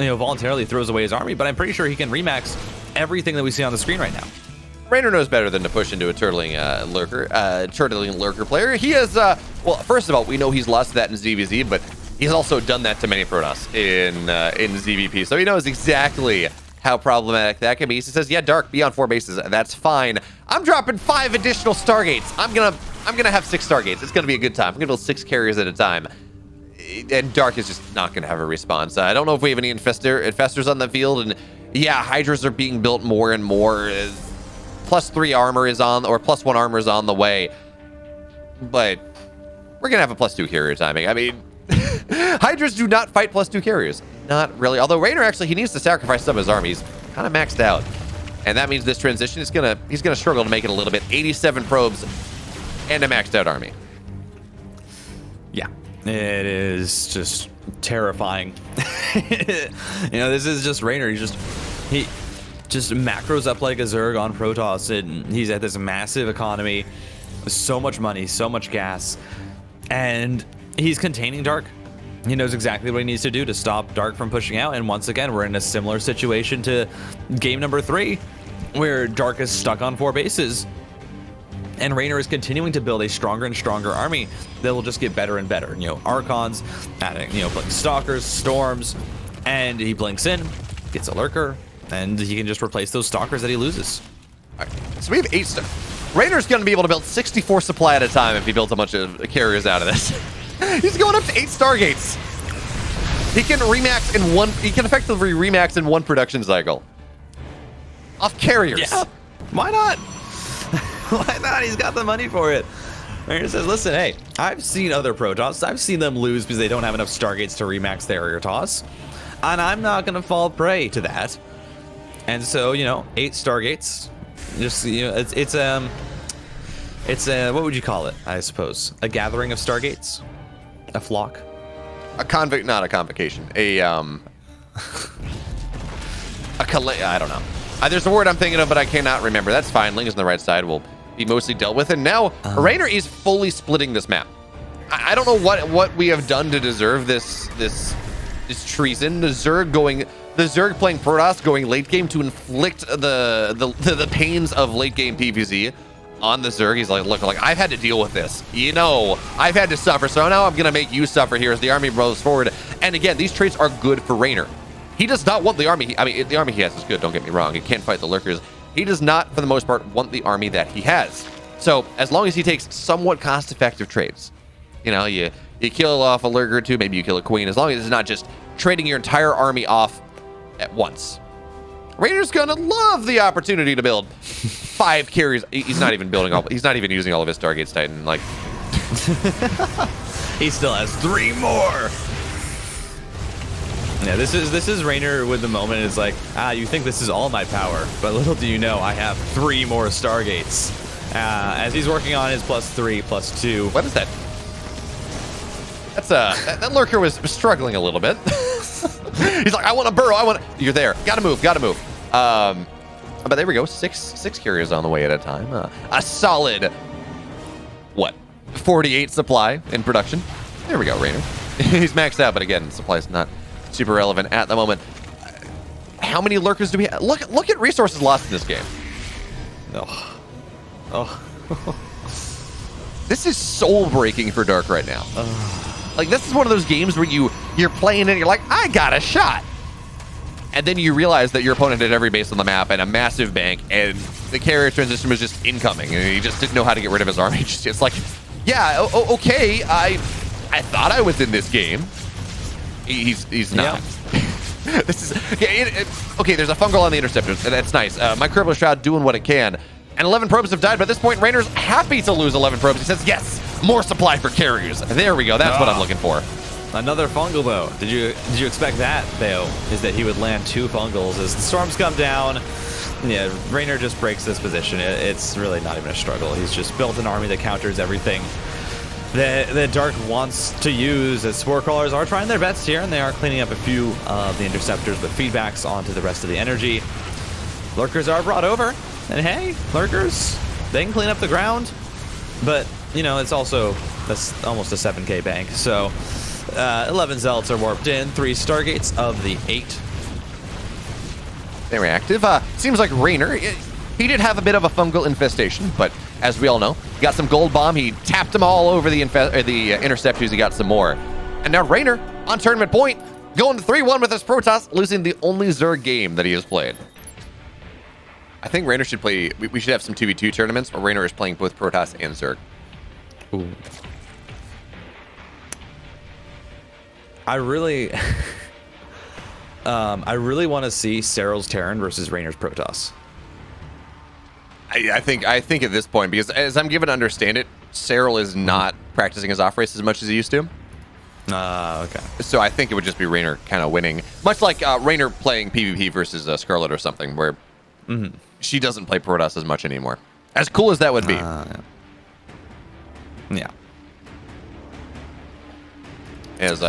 know, voluntarily throws away his army. But I'm pretty sure he can remax everything that we see on the screen right now. Reynor knows better than to push into a turtling lurker player. He has, well, first of all, we know he's lost that in ZVZ, but he's also done that to many Protoss in ZVP. So he knows exactly how problematic that can be. He says, yeah, Dark, be on 4 bases. That's fine. I'm dropping 5 additional Stargates. I'm gonna have 6 Stargates. It's gonna be a good time. I'm gonna build 6 carriers at a time. And Dark is just not gonna have a response. I don't know if we have any infestors on the field, and yeah, Hydras are being built more and more. +3 armor is on, or +1 armor is on the way. But we're gonna have a +2 carrier timing. I mean, Hydras do not fight +2 carriers. Not really. Although Reynor actually, he needs to sacrifice some of his army. He's kind of maxed out. And that means this transition is he's gonna struggle to make it a little bit. 87 probes and a maxed out army. Yeah, it is just terrifying. You know, this is just Reynor. He just macros up like a Zerg on Protoss, and he's at this massive economy, so much money, so much gas, and he's containing Dark. He knows exactly what he needs to do to stop Dark from pushing out. And once again, we're in a similar situation to game number 3, where Dark is stuck on 4 bases. And Reynor is continuing to build a stronger and stronger army that will just get better and better. You know, Archons, adding, you know, like Stalkers, Storms, and he blinks in, gets a Lurker, and he can just replace those Stalkers that he loses. All right. So we have 8 stars. Reynor's going to be able to build 64 supply at a time if he builds a bunch of carriers out of this. He's going up to 8 Stargates. He can remax in one. He can effectively remax in one production cycle. Off carriers. Yeah. Why not? Why not? He's got the money for it. Reynor says, listen, hey, I've seen other Protoss. I've seen them lose because they don't have enough Stargates to remax their air toss. And I'm not going to fall prey to that. And so, you know, 8 Stargates. Just, you know, it's what would you call it, I suppose? A gathering of Stargates? A flock? Not a convocation. I don't know. There's a word I'm thinking of, but I cannot remember. That's fine. Link is on the right side. Will be mostly dealt with. And now Reynor is fully splitting this map. I don't know what we have done to deserve this treason. The Zerg playing Protoss going late game to inflict the pains of late game PvZ on the Zerg. He's like, look, I've had to deal with this. You know, I've had to suffer. So now I'm gonna make you suffer here as the army rolls forward. And again, these traits are good for Reynor. He does not want the army. I mean, the army he has is good. Don't get me wrong. He can't fight the Lurkers. He does not, for the most part, want the army that he has. So as long as he takes somewhat cost-effective trades, you know, you kill off a Lurker or 2, maybe you kill a Queen. As long as it's not just trading your entire army off at once. Reynor's gonna love the opportunity to build 5 carries. He's not even building all. He's not even using all of his Stargates, Titan. Like, he still has 3 more. Yeah, this is Reynor with the moment. It's like, you think this is all my power, but little do you know, I have 3 more Stargates. As he's working on his +3, +2. What is that? That's that Lurker was struggling a little bit. He's like, I want to burrow. You're there. Gotta move. But there we go. Six carriers on the way at a time. A solid, 48 supply in production. There we go, Reynor. He's maxed out, but again, supply's not super relevant at the moment. How many Lurkers do we have? Look at resources lost in this game. Oh. This is soul breaking for Dark right now. Like, this is one of those games where you're playing and you're like, I got a shot. And then you realize that your opponent had every base on the map and a massive bank, and the carrier transition was just incoming, and he just didn't know how to get rid of his army. It's like, yeah, okay, I thought I was in this game. He's not. Yeah. This is okay. There's a fungal on the interceptors, and that's nice. My Cripple Shroud doing what it can, and 11 probes have died. But at this point, Reynor's happy to lose 11 probes. He says, "Yes, more supply for carriers." There we go. That's what I'm looking for. Another fungal though. Did you expect that, Beo? Is that he would land 2 fungals as the storms come down? Yeah, Reynor just breaks this position. It's really not even a struggle. He's just built an army that counters everything that Dark wants to use, as Spore Crawlers are trying their best here, and they are cleaning up a few of the interceptors with feedbacks onto the rest of the energy. Lurkers are brought over, and hey, Lurkers, they can clean up the ground, but, you know, it's also almost a 7k bank, so 11 Zealots are warped in, 3 Stargates of the 8. Very active. Seems like Reynor, he did have a bit of a fungal infestation, but as we all know, he got some gold bomb. He tapped them all over the interceptors. He got some more. And now Reynor, on tournament point, going to 3-1 with his Protoss, losing the only Zerg game that he has played. I think Reynor should play, we should have some 2v2 tournaments where Reynor is playing both Protoss and Zerg. Ooh. I really want to see Serral's Terran versus Reynor's Protoss. I think at this point, because as I'm given to understand it, Serral is not practicing his off race as much as he used to. Okay. So I think it would just be Reynor kind of winning, much like Reynor playing PvP versus Scarlet or something, where she doesn't play Protoss as much anymore. As cool as that would be. Yeah. As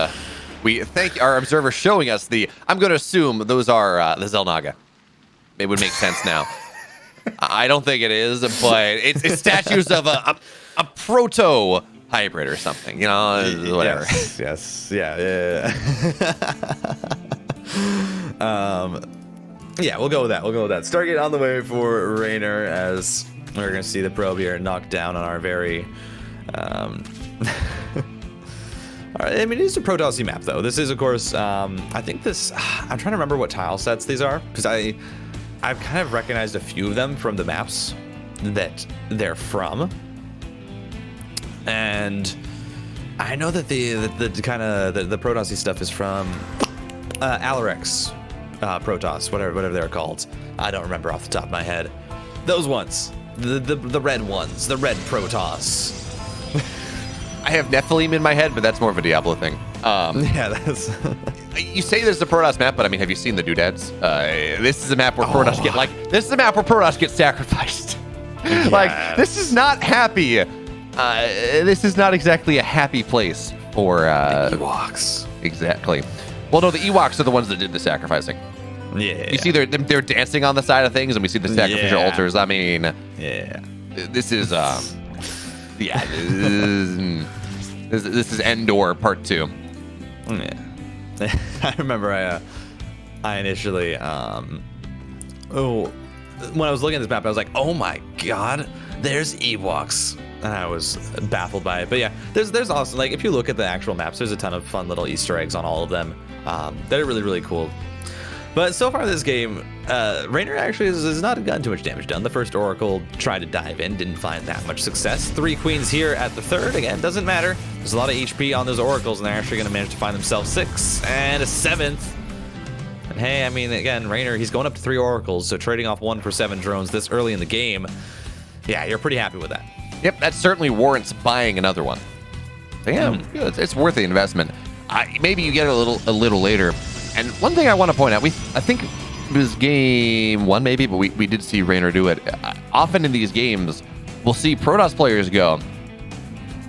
we thank our observer showing us I'm going to assume those are the Xel'Naga. It would make sense now. I don't think it is, but it's statues of a proto hybrid or something, you know, whatever. Yes. Yeah. Yeah, we'll go with that. We'll go with that. Stargate on the way for Reynor, as we're going to see the probe here knocked down on our very... All right, I mean, it is a Protossy map, though. This is, of course, I think this... I'm trying to remember what tile sets these are, because I've kind of recognized a few of them from the maps that they're from. And I know that the kind of the Protossy stuff is from Alarex Protoss, whatever they're called. I don't remember off the top of my head. Those ones, the red ones, the red Protoss. I have Nephilim in my head, but that's more of a Diablo thing. Yeah, that's. You say there's a Protoss map, but I mean, have you seen the doodads? This is a map where Protoss get this is a map where Protoss get sacrificed. Yes. Like, this is not happy. This is not exactly a happy place for Ewoks. Exactly. Well, no, the Ewoks are the ones that did the sacrificing. Yeah. You see, they're dancing on the side of things, and we see the sacrificial altars. I mean, yeah. This is yeah. This is Endor Part 2. Yeah. I remember I initially when I was looking at this map, I was like, oh my god, there's Ewoks. And I was baffled by it. But yeah, there's also, like, if you look at the actual maps, there's a ton of fun little Easter eggs on all of them that are really, really cool. But so far this game, Reynor actually has not gotten too much damage done. The first Oracle tried to dive in, didn't find that much success. 3 queens here at the third. Again, doesn't matter. There's a lot of HP on those Oracles, and they're actually going to manage to find themselves 6 and a 7th. And hey, I mean, again, Reynor, he's going up to 3 Oracles, so trading off 1 for 7 drones this early in the game, yeah, you're pretty happy with that. Yep, that certainly warrants buying another one. But yeah, it's worth the investment. Maybe you get it a little later. And one thing I want to point out, I think it was game 1 maybe, but we did see Reynor do it. Often in these games, we'll see Protoss players go,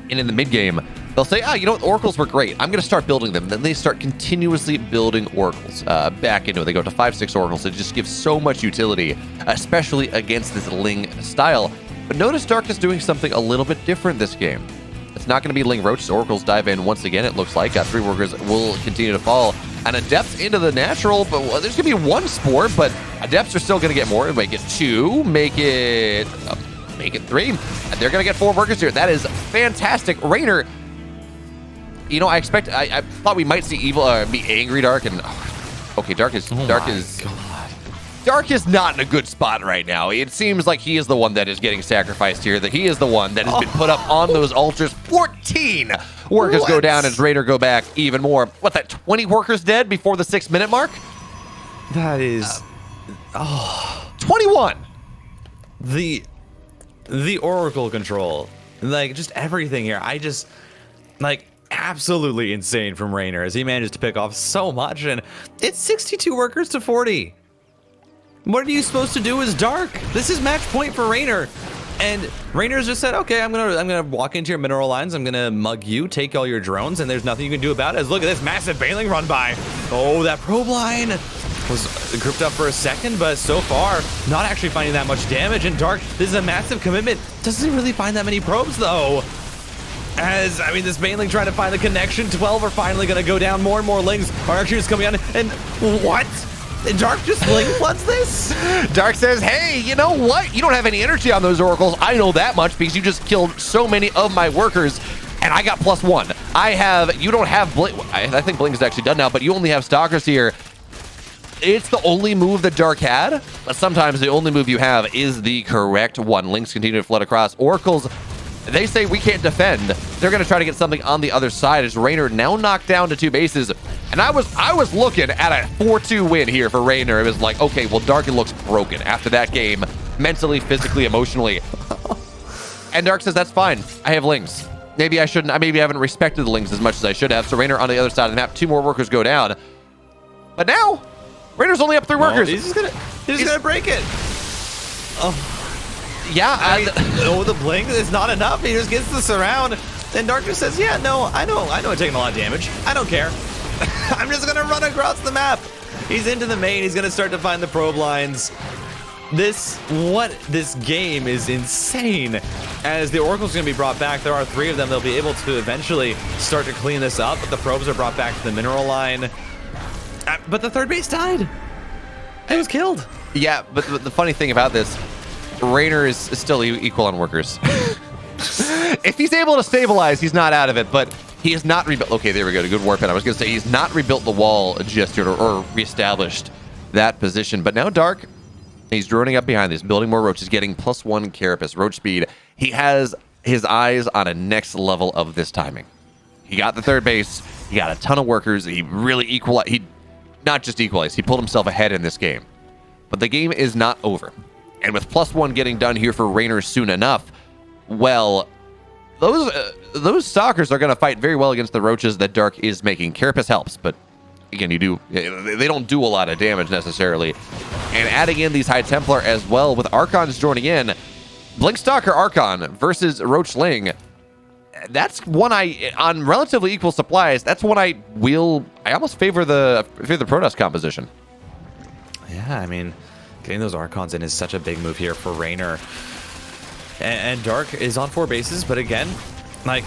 and in the mid game, they'll say, you know what, Oracles were great. I'm going to start building them. Then they start continuously building Oracles back into it. They go to 5-6 Oracles. It just gives so much utility, especially against this Ling style. But notice Dark is doing something a little bit different this game. It's not going to be Ling Roach. Oracles dive in once again, it looks like. 3 workers will continue to fall. And Adepts into the natural, but there's going to be 1 spore, but Adepts are still going to get more. Make it 2, make it 3. And they're going to get 4 workers here. That is fantastic. Reynor, you know, I thought we might see be angry Dark, and okay, Dark is not in a good spot right now. It seems like he is the one that is getting sacrificed here, that he is the one that has been put up on those altars. 14 workers go down as Reynor go back even more. What, that 20 workers dead before the 6-minute mark? That is... 21! The Oracle control. Like, just everything here. I just... Like... absolutely insane from Reynor as he manages to pick off so much, and it's 62 workers to 40. What are you supposed to do as Dark? This is match point for Reynor, and Reynor's just said, okay, I'm gonna walk into your mineral lines, I'm gonna mug you, take all your drones, and there's nothing you can do about it. As look at this massive bailing run by. Oh, that probe line was grouped up for a second, but so far not actually finding that much damage. And Dark, this is a massive commitment. Doesn't really find that many probes though. As, I mean, this Baneling trying to find the connection. 12 are finally going to go down. More and more Lings are actually just coming on. And what? Dark just Ling floods this? Dark says, hey, you know what? You don't have any energy on those Oracles. I know that much because you just killed so many of my workers. And I got +1. You don't have Blink. I think Blink is actually done now, but you only have Stalkers here. It's the only move that Dark had. But sometimes the only move you have is the correct one. Lings continue to flood across. Oracles, they say we can't defend. They're going to try to get something on the other side as Reynor now knocked down to 2 bases. And I was looking at a 4-2 win here for Reynor. It was like, okay, well, Dark looks broken after that game, mentally, physically, emotionally. And Dark says, that's fine. I have Lings. Maybe I shouldn't. Maybe I haven't respected the Lings as much as I should have. So Reynor on the other side of the map, 2 more workers go down. But now, Reynor's only up 3 workers. He's just gonna break it. Oh. Yeah, the blink is not enough. He just gets the surround. Then Darkness says, yeah, no, I know I'm taking a lot of damage. I don't care. I'm just gonna run across the map. He's into the main. He's gonna start to find the probe lines. This game is insane. As the Oracle's gonna be brought back, there are 3 of them. They'll be able to eventually start to clean this up. But the probes are brought back to the mineral line. But the 3rd base died. He was killed. Yeah, but the funny thing about this, Reynor is still equal on workers. If he's able to stabilize, he's not out of it, but he has not rebuilt. Okay, there we go. Good warp in. I was going to say he's not rebuilt the wall just yet or reestablished that position. But now Dark, he's droning up behind this, building more roaches, getting +1 carapace roach speed. He has his eyes on a next level of this timing. He got the third base. He got a ton of workers. He really equalized. He not just equalized. He pulled himself ahead in this game. But the game is not over. And with +1 getting done here for Reynor soon enough, well, those stalkers are going to fight very well against the roaches that Dark is making. Carapace helps, but again, they don't do a lot of damage necessarily. And adding in these High Templar as well with Archons joining in, Blink Stalker Archon versus Roach Ling. That's one on relatively equal supplies. That's one I almost favor the Protoss composition. Yeah, I mean, getting those Archons in is such a big move here for Reynor. And Dark is on 4 bases, but again, like,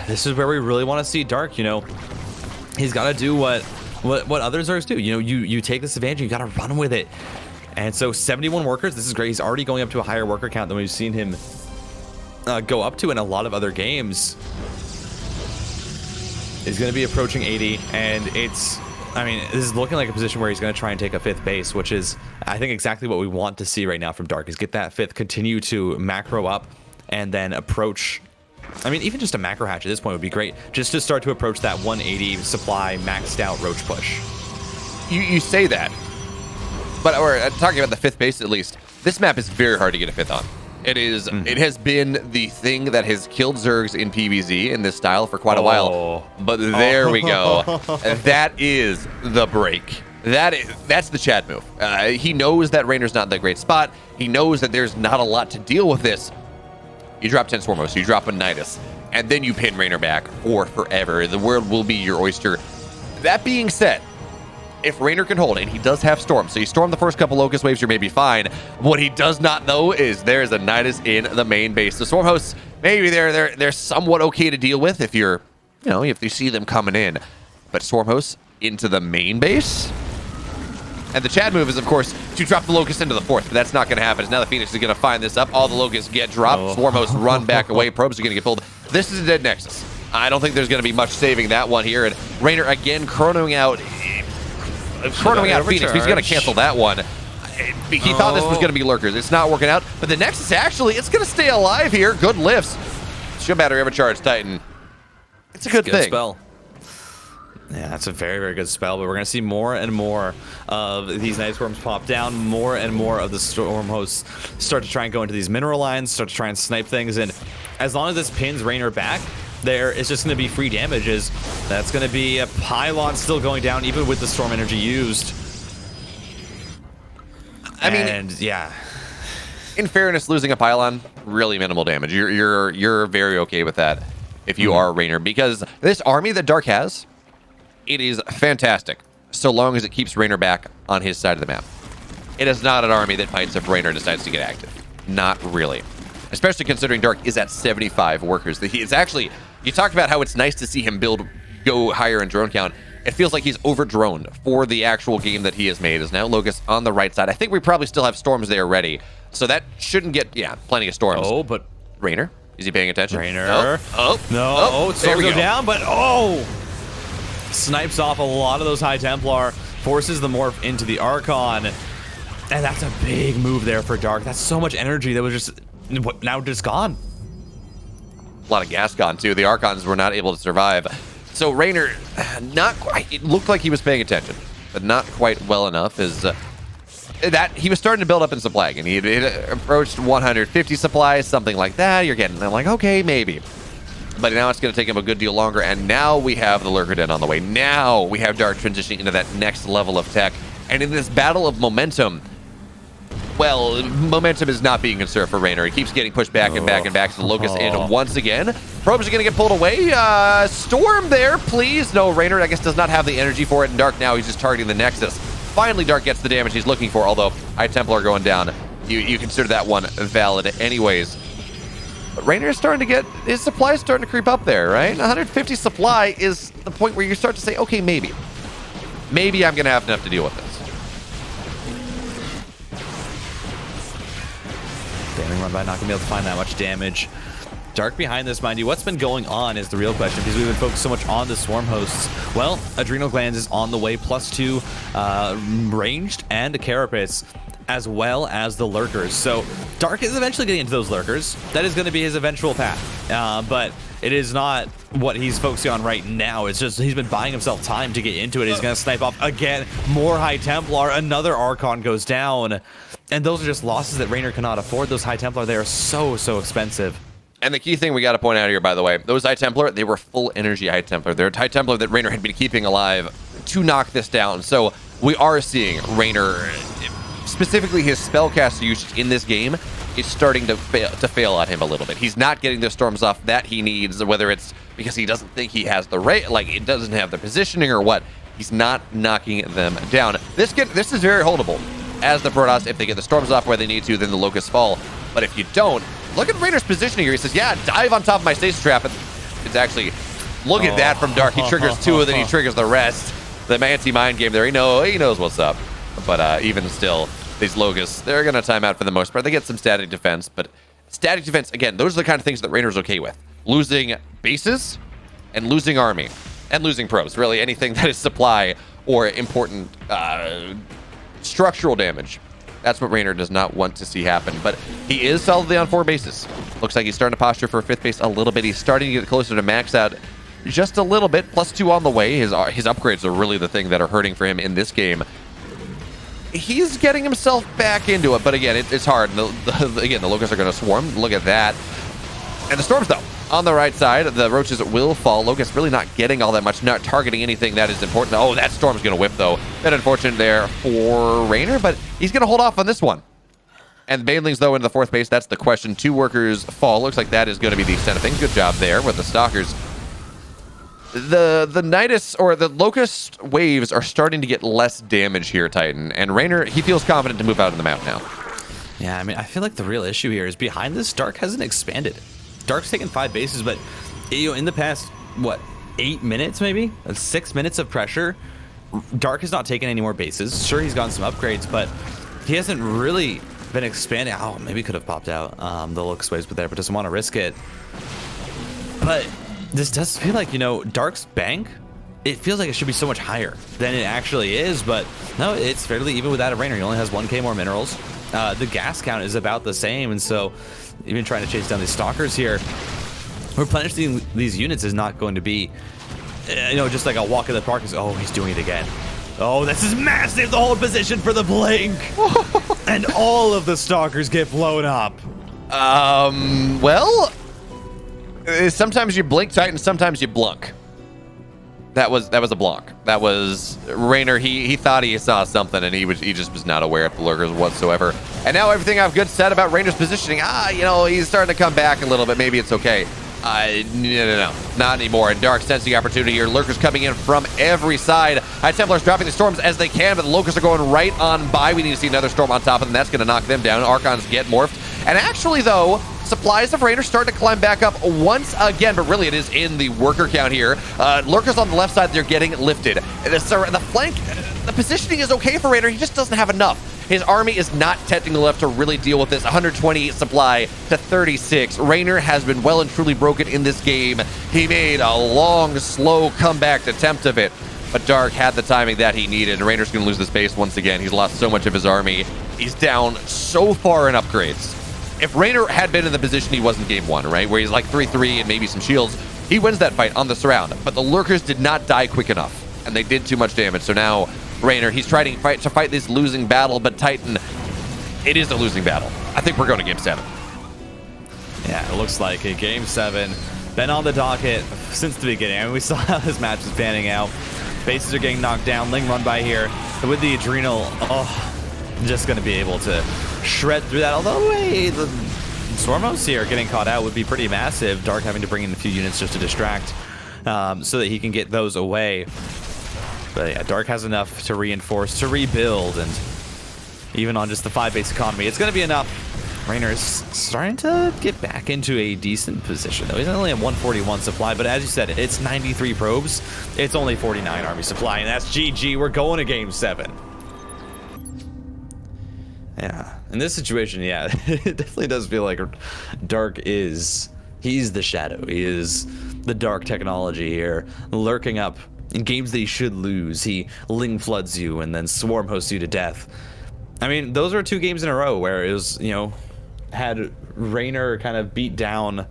this is where we really want to see Dark. You know, he's got to do what other Zergs do. You know, you take this advantage, you got to run with it. And so 71 workers, this is great. He's already going up to a higher worker count than we've seen him go up to in a lot of other games. He's going to be approaching 80, and I mean, this is looking like a position where he's going to try and take a 5th base, which is, I think, exactly what we want to see right now from Dark, is get that 5th, continue to macro up, and then approach. I mean, even just a macro hatch at this point would be great, just to start to approach that 180 supply maxed out roach push. You say that, but we're talking about the 5th base at least. This map is very hard to get a 5th on. It is. It has been the thing that has killed Zergs in PvZ in this style for quite a while. But there we go. That is the break. That's the Chad move. He knows that Reynor's not in that great spot. He knows that there's not a lot to deal with this. You drop 10 Swarmos, you drop a Nidus, and then you pin Reynor back for forever. The world will be your oyster. That being said, if Reynor can hold, and he does have Storm, so you storm the first couple Locust Waves, you're maybe fine. What he does not know is there's a Nidus in the main base. The Swarm hosts, maybe they're somewhat okay to deal with if you're, if you see them coming in. But Swarm hosts into the main base? And the Chad move is, of course, to drop the Locust into the 4th, but that's not going to happen. Now the Phoenix is going to find this up. All the Locusts get dropped. Swarm hosts run back away. Probes are going to get pulled. This is a dead Nexus. I don't think there's going to be much saving that one here. And Reynor again chronoing out Phoenix. He's going to cancel that one. He thought this was going to be Lurkers. It's not working out. But the Nexus, actually, it's going to stay alive here. Good lifts. Shield battery overcharged, Titan. It's a good thing. Spell. Yeah, that's a very, very good spell. But we're going to see more and more of these Night Swarms pop down. More and more of the Storm hosts start to try and go into these mineral lines, start to try and snipe things. And as long as this pins Reynor back, there is just going to be free damages. That's going to be a pylon still going down, even with the storm energy used. I mean, yeah. In fairness, losing a pylon, really minimal damage. You're very okay with that if you are Reynor, because this army that Dark has, it is fantastic so long as it keeps Reynor back on his side of the map. It is not an army that fights if Reynor decides to get active. Not really. Especially considering Dark is at 75 workers. It's actually, you talked about how it's nice to see him go higher in drone count. It feels like he's over-droned for the actual game that he has made. Is now Locust on the right side. I think we probably still have storms there ready. So that shouldn't get, plenty of storms. Oh, but Reynor, is he paying attention? Reynor. Storms go down, but snipes off a lot of those High Templar, forces the morph into the Archon. And that's a big move there for Dark. That's so much energy that was just now just gone. A lot of gas gone too. The Archons were not able to survive. So Reynor, not quite. It looked like he was paying attention, but not quite well enough. Is that he was starting to build up in supply again. He had approached 150 supplies, something like that. I'm like, okay, maybe. But now it's going to take him a good deal longer. And now we have the Lurker Den on the way. Now we have Dark transitioning into that next level of tech. And in this battle of momentum, well, momentum is not being conserved for Reynor. He keeps getting pushed back and back and back to the Locust in once again. Probes are going to get pulled away. Storm there, please. No, Reynor, I guess, does not have the energy for it. And Dark now, he's just targeting the Nexus. Finally, Dark gets the damage he's looking for, although High Templar going down. You consider that one valid anyways. But Reynor is starting to get, his supply is starting to creep up there, right? 150 supply is the point where you start to say, okay, maybe I'm going to have enough to deal with this. Damning run by, not gonna be able to find that much damage. Dark behind this, mind you. What's been going on is the real question, because we've been focused so much on the swarm hosts. Well, Adrenal Glands is on the way, +2 ranged and Carapace, as well as the lurkers. So Dark is eventually getting into those lurkers. That is going to be his eventual path, but it is not what he's focusing on right now. It's just he's been buying himself time to get into it. He's going to snipe off again, more High Templar, another Archon goes down, and those are just losses that Reynor cannot afford. Those High Templar, they are so expensive. And the key thing we got to point out here, by the way, those High Templar, they were full energy High Templar. They're High Templar that Reynor had been keeping alive to knock this down. So we are seeing Reynor, specifically his spellcaster usage in this game, is starting to fail on him a little bit. He's not getting the storms off that he needs, whether it's because he doesn't think he has the rate, like it doesn't have the positioning or what. He's not knocking them down. This is very holdable as the Protoss. If they get the storms off where they need to, then the Locusts fall. But if you don't, look at Reynor's positioning here. He says, yeah, dive on top of my stasis trap. It's actually, look at that from Dark. He triggers 2, and then he triggers the rest. The anti-mind game there, he knows what's up. But even still, these Locusts, they're going to time out for the most part. They get some static defense, but static defense, again, those are the kind of things that Reynor's okay with. Losing bases and losing army and losing probes. Really, anything that is supply or important structural damage. That's what Reynor does not want to see happen, but he is solidly on 4 bases. Looks like he's starting to posture for a 5th base a little bit. He's starting to get closer to max out just a little bit. +2 on the way. His upgrades are really the thing that are hurting for him in this game. He's getting himself back into it, but again, it's hard. Again, the Locusts are going to swarm. Look at that. And the Storms, though, on the right side, the Roaches will fall. Locusts really not getting all that much, not targeting anything that is important. Oh, that Storm's going to whip, though. Bit unfortunate there for Reynor, but he's going to hold off on this one. And Banelings, though, into the 4th base. That's the question. 2 workers fall. Looks like that is going to be the extent of things. Good job there with the Stalkers. The Nidus, or the Locust waves, are starting to get less damage here, Titan. And Reynor, he feels confident to move out of the map now. Yeah, I mean, I feel like the real issue here is behind this, Dark hasn't expanded. Dark's taken 5 bases, but in the past, what, 8 minutes maybe? 6 minutes of pressure, Dark has not taken any more bases. Sure, he's gotten some upgrades, but he hasn't really been expanding. Oh, maybe could have popped out the Locust waves, but doesn't want to risk it. But this does feel like, Dark's bank, it feels like it should be so much higher than it actually is, but no, it's fairly even without a Reynor. He only has 1k more minerals. The gas count is about the same, and so even trying to chase down these Stalkers here, replenishing these units is not going to be, just like a walk in the park. Oh, he's doing it again. Oh, this is massive, the hold position for the blink. And all of the Stalkers get blown up. Well, sometimes you blink, Titan, sometimes you blunk. That was a block. That was Reynor. He thought he saw something, and he just was not aware of the lurkers whatsoever. And now everything I've good said about Reynor's positioning, he's starting to come back a little bit. Maybe it's okay. No, not anymore. And Dark sensing opportunity here. Lurkers coming in from every side. High Templars dropping the storms as they can, but the Locusts are going right on by. We need to see another storm on top of them. That's going to knock them down. Archons get morphed. And actually, though, supplies of Reynor start to climb back up once again, but really it is in the worker count here. Lurkers on the left side, they're getting lifted. The flank, the positioning is okay for Reynor. He just doesn't have enough. His army is not technically enough to really deal with this 120 supply to 36. Reynor has been well and truly broken in this game. He made a long, slow comeback attempt of it, but Dark had the timing that he needed. Reynor's going to lose the space once again. He's lost so much of his army. He's down so far in upgrades. If Reynor had been in the position he was in game 1, right, where he's like 3-3 and maybe some shields, he wins that fight on the surround. But the Lurkers did not die quick enough, and they did too much damage. So now Reynor, he's trying to fight this losing battle, but Titan, it is a losing battle. I think we're going to game 7. Yeah, it looks like a game 7. Been on the docket since the beginning. I mean, we saw how this match is panning out. Bases are getting knocked down. Ling run by here. But with the Adrenal, just going to be able to shred through that. Although, hey, the Stormos here getting caught out would be pretty massive. Dark having to bring in a few units just to distract so that he can get those away. But yeah, Dark has enough to reinforce, to rebuild, and even on just the 5 base economy, it's going to be enough. Reynor is starting to get back into a decent position, though. He's only at 141 supply, but as you said, it's 93 probes. It's only 49 army supply, and that's GG. We're going to game 7. Yeah, in this situation, yeah, it definitely does feel like Dark he's the shadow. He is the dark technology here, lurking up in games that he should lose. He Ling floods you and then swarm hosts you to death. I mean, those are 2 games in a row where it was, you know, had Reynor kind of beat down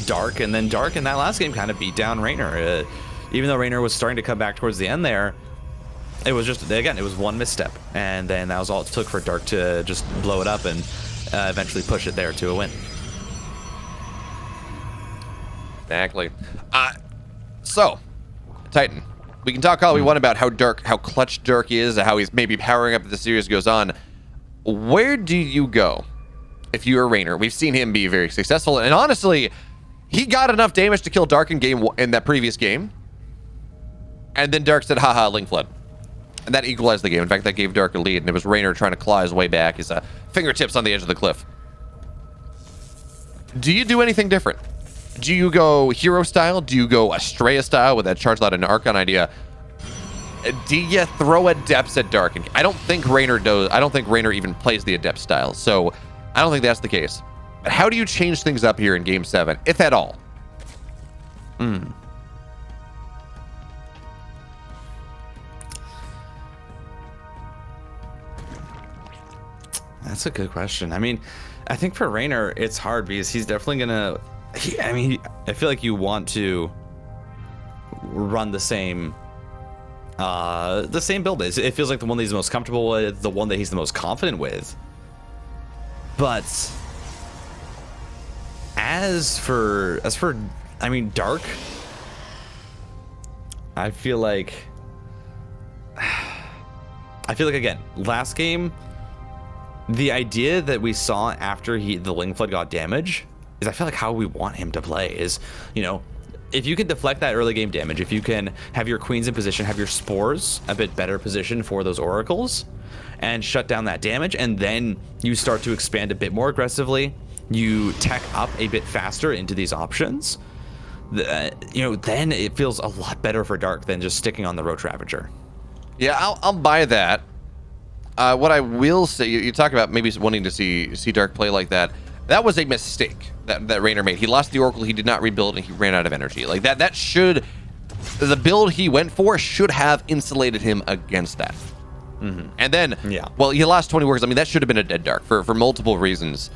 Dark, and then Dark in that last game kind of beat down Reynor. Even though Reynor was starting to come back towards the end there, it was just, again, it was one misstep, and then that was all it took for Dark to just blow it up and eventually push it there to a win. Exactly. So, Titan, we can talk all we want about how clutch Dark is, how he's maybe powering up as the series goes on. Where do you go if you're Reynor? We've seen him be very successful, and honestly, he got enough damage to kill Dark in that previous game, and then Dark said, haha, Ling flood. And that equalized the game. In fact, that gave Dark a lead, and it was Reynor trying to claw his way back, his fingertips on the edge of the cliff. Do you do anything different? Do you go hero style? Do you go Astrea style with that charge loud and Archon idea? Do you throw adepts at Dark? I don't think Reynor does. I don't think Reynor even plays the adept style, so I don't think that's the case. But how do you change things up here in Game 7, if at all? That's a good question. I mean, I think for Reynor, it's hard because he's definitely gonna. I feel like you want to run the same build. It feels like the one that he's the most comfortable with, the one that he's the most confident with. But as for I mean, Dark, I feel like again, last game, the idea that we saw after the Ling Flood got damage is, I feel like how we want him to play is, you know, if you can deflect that early game damage, if you can have your queens in position, have your spores a bit better position for those oracles, and shut down that damage, and then you start to expand a bit more aggressively, you tech up a bit faster into these options, you know, then it feels a lot better for Dark than just sticking on the Roach Ravager. Yeah, I'll buy that. What I will say, you talk about maybe wanting to see Dark play like that. That was a mistake that Reynor made. He lost the Oracle, he did not rebuild, and he ran out of energy. Like that should, the build he went for should have insulated him against that. And then, well, he lost 20 workers. I mean, that should have been a dead Dark for multiple reasons.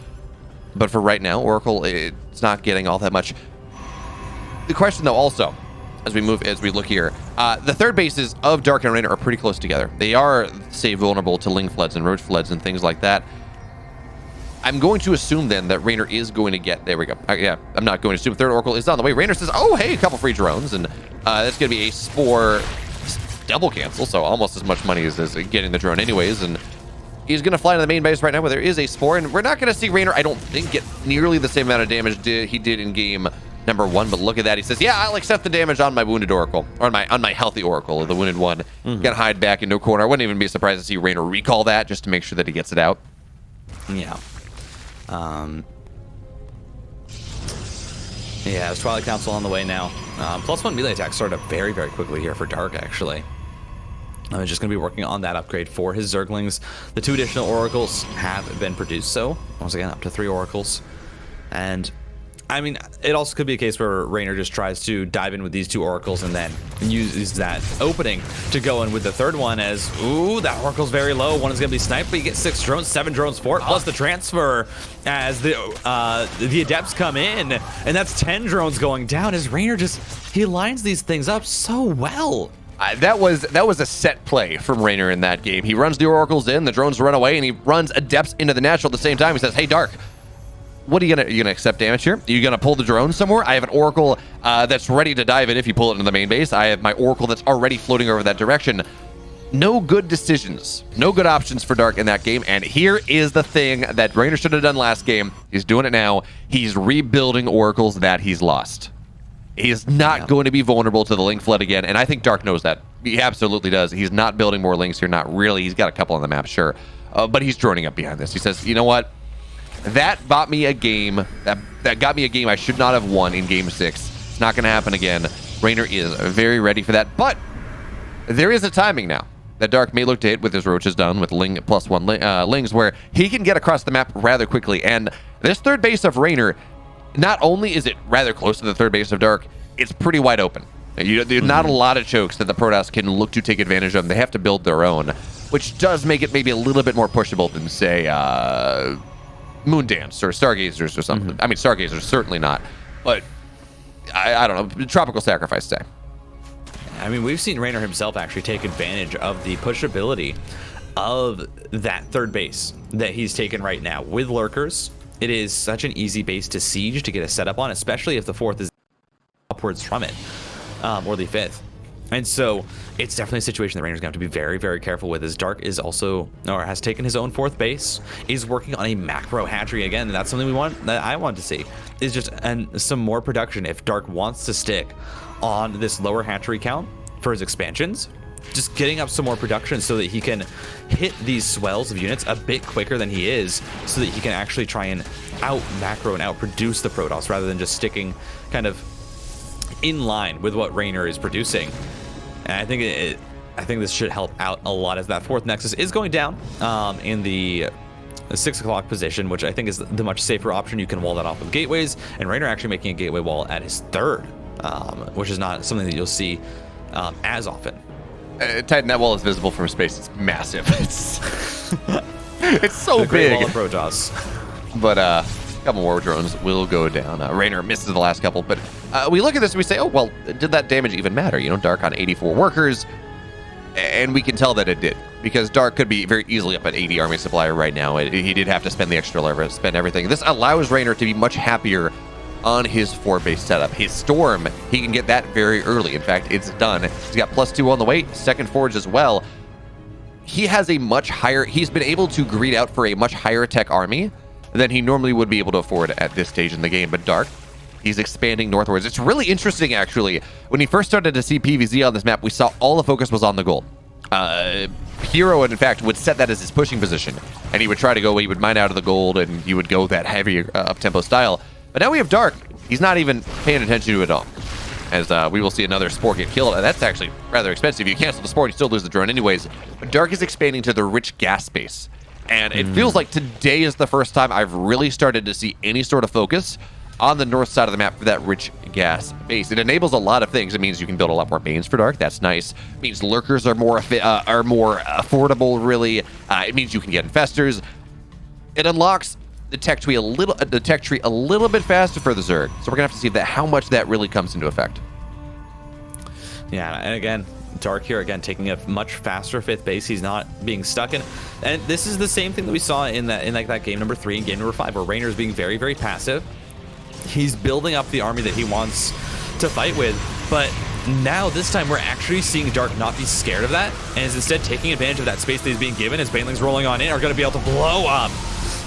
But for right now, Oracle, it's not getting all that much. The question, though, also, as we look here, the third bases of Dark and Reynor are pretty close together. They are, say, vulnerable to Ling Floods and Roach Floods and things like that. I'm going to assume then that Reynor is going to get, there we go. Yeah, I'm not going to assume third Oracle is on the way. Reynor says, oh, hey, a couple free drones, and that's going to be a Spore double cancel, so almost as much money as getting the drone anyways, and he's going to fly to the main base right now where there is a Spore, and we're not going to see Reynor, I don't think, get nearly the same amount of damage he did in game number 1, but look at that. He says, yeah, I'll accept the damage on my wounded Oracle, or on my healthy Oracle, the wounded one. Gonna hide back into a corner. I wouldn't even be surprised to see Reynor recall that just to make sure that he gets it out. Yeah. Yeah, it's Twilight Council on the way now. +1 melee attack started up very, very quickly here for Dark, actually. I'm just going to be working on that upgrade for his Zerglings. The 2 additional Oracles have been produced, so once again, up to 3 Oracles. And I mean, it also could be a case where Reynor just tries to dive in with these 2 Oracles and then use that opening to go in with the third one as, ooh, that Oracle's very low. One is going to be sniped, but you get 6 drones, 7 drones for it, plus the transfer as the Adepts come in, and that's 10 drones going down as Reynor he lines these things up so well. That was a set play from Reynor in that game. He runs the Oracles in, the drones run away, and he runs Adepts into the natural at the same time. He says, hey, Dark, what are you gonna accept damage here? Are you gonna pull the drone somewhere? I have an Oracle that's ready to dive in if you pull it into the main base. I have my Oracle that's already floating over that direction. No good decisions, no good options for Dark in that game. And here is the thing that Reynor should have done last game. He's doing it now. He's rebuilding Oracles that he's lost. He is not going to be vulnerable to the Ling Flood again, and I think Dark knows that. He absolutely does. He's not building more Lings here, not really. He's got a couple on the map, sure. But he's droning up behind this. He says, you know what? That bought me a game, that got me a game I should not have won in Game 6. It's not going to happen again. Reynor is very ready for that, but there is a timing now. that Dark may look to hit with his roaches done with Ling +1 Lings, where he can get across the map rather quickly. And this third base of Reynor, not only is it rather close to the third base of Dark, it's pretty wide open. There's not a lot of chokes that the Protoss can look to take advantage of. They have to build their own, which does make it maybe a little bit more pushable than, say, Moondance or Stargazers or something. I mean, Stargazers certainly not, but I don't know, Tropical Sacrifice, say. I mean, we've seen Reynor himself actually take advantage of the pushability of that third base that he's taken right now. With Lurkers, it is such an easy base to siege, to get a setup on, especially if the fourth is upwards from it, or the fifth. And so it's definitely a situation that Reynor's going to have to be very, very careful with, as Dark is also, or has taken his own fourth base, is working on a macro hatchery again, and that's something that I want to see, is just some more production. If Dark wants to stick on this lower hatchery count for his expansions, just getting up some more production so that he can hit these swells of units a bit quicker than he is, so that he can actually try and out macro and out produce the Protoss, rather than just sticking kind of in line with what Reynor is producing. And I think this should help out a lot, as that fourth Nexus is going down in the 6 o'clock position, which I think is the much safer option. You can wall that off with gateways, and Reynor actually making a gateway wall at his third, which is not something that you'll see as often. Titan, that wall is visible from space. It's massive. It's so the great big. Wall of Protoss. But a couple more drones will go down. Reynor misses the last couple, but we look at this and we say, oh, well, did that damage even matter? You know, Dark on 84 workers, and we can tell that it did, because Dark could be very easily up at 80 army supply right now. He did have to spend the extra lever, spend everything. This allows Reynor to be much happier on his 4-base setup. His Storm, he can get that very early. In fact, it's done. He's got +2 on the way, second Forge as well. He has a much higher, he's been able to greed out for a much higher tech army than he normally would be able to afford at this stage in the game. But Dark, he's expanding northwards. It's really interesting, actually. When he first started to see PvZ on this map, we saw all the focus was on the gold. Hero, in fact, would set that as his pushing position, and he would try to go, he would mine out of the gold, and he would go that heavy up-tempo style. But now we have Dark. He's not even paying attention to it at all, as we will see another Spore get killed. And that's actually rather expensive. You cancel the Spore, you still lose the drone anyways. But Dark is expanding to the rich gas space. And it feels like today is the first time I've really started to see any sort of focus on the north side of the map for that rich gas base. It enables a lot of things. It means you can build a lot more Banes for Dark. That's nice. It means Lurkers are more affordable, really. It means you can get Infestors. It unlocks the tech tree a little bit faster for the Zerg. So we're gonna have to see how much that really comes into effect. Yeah, and again, Dark here again taking a much faster fifth base. He's not being stuck in, and this is the same thing that we saw in that game number 3 and game number 5, where Reynor is being very, very passive. He's building up the army that he wants to fight with, but now this time we're actually seeing Dark not be scared of that, and is instead taking advantage of that space that he's being given, as Banelings rolling on in are going to be able to blow up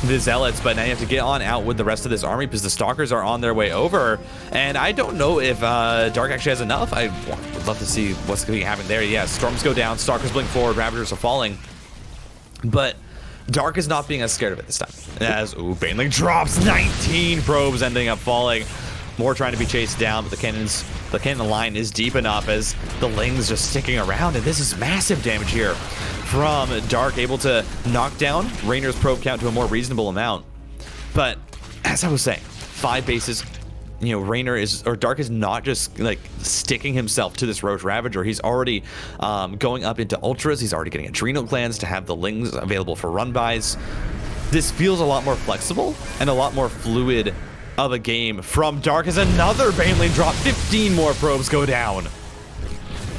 the Zealots. But now you have to get on out with the rest of this army, because the Stalkers are on their way over, and I don't know if Dark actually has enough. I would love to see what's going to be happening there. Yeah, Storms go down, Stalkers blink forward, Ravagers are falling, but Dark is not being as scared of it this time, as Baneling drops 19 probes, ending up falling. More trying to be chased down, but the cannon line is deep enough, as the Lings just sticking around, and this is massive damage here from Dark, able to knock down Reynor's probe count to a more reasonable amount. But as I was saying, 5 bases, you know, Dark is not just like sticking himself to this Roach Ravager. He's already going up into Ultras. He's already getting Adrenal Glands to have the Lings available for run-bys. This feels a lot more flexible and a lot more fluid of a game from Dark, as another Baneling drop. 15 more probes go down.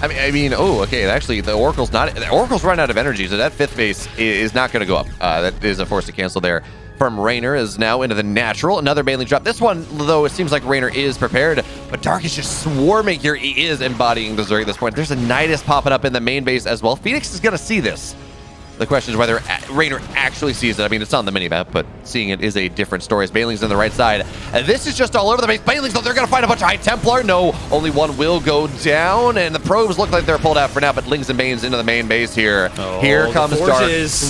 I mean, oh, okay. Actually, the Oracle's run out of energy, so that 5th base is not going to go up. That is a force to cancel there from Reynor, is now into the natural. Another Baneling drop. This one, though, it seems like Reynor is prepared, but Dark is just swarming here. He is embodying the Zerg at this point. There's a Nidus popping up in the main base as well. Phoenix is going to see this. The question is whether Reynor actually sees it. I mean, it's on the minimap, but seeing it is a different story. As Baneling's on the right side. This is just all over the base. Baneling's, though, they're going to find a bunch of High Templar. No, only one will go down, and the probes look like they're pulled out for now, but Lings and Banes into the main base here. Oh, here comes Dark.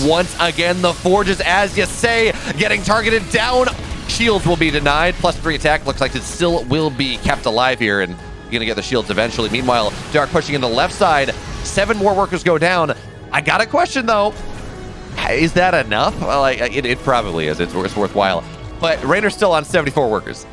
Once again, the Forges, as you say, getting targeted down. Shields will be denied. +3 attack. Looks like it still will be kept alive here, and you're going to get the shields eventually. Meanwhile, Dark pushing in the left side. 7 more workers go down. I got a question, though. Is that enough? Well, it probably is. It's worthwhile. But Reynor's still on 74 workers.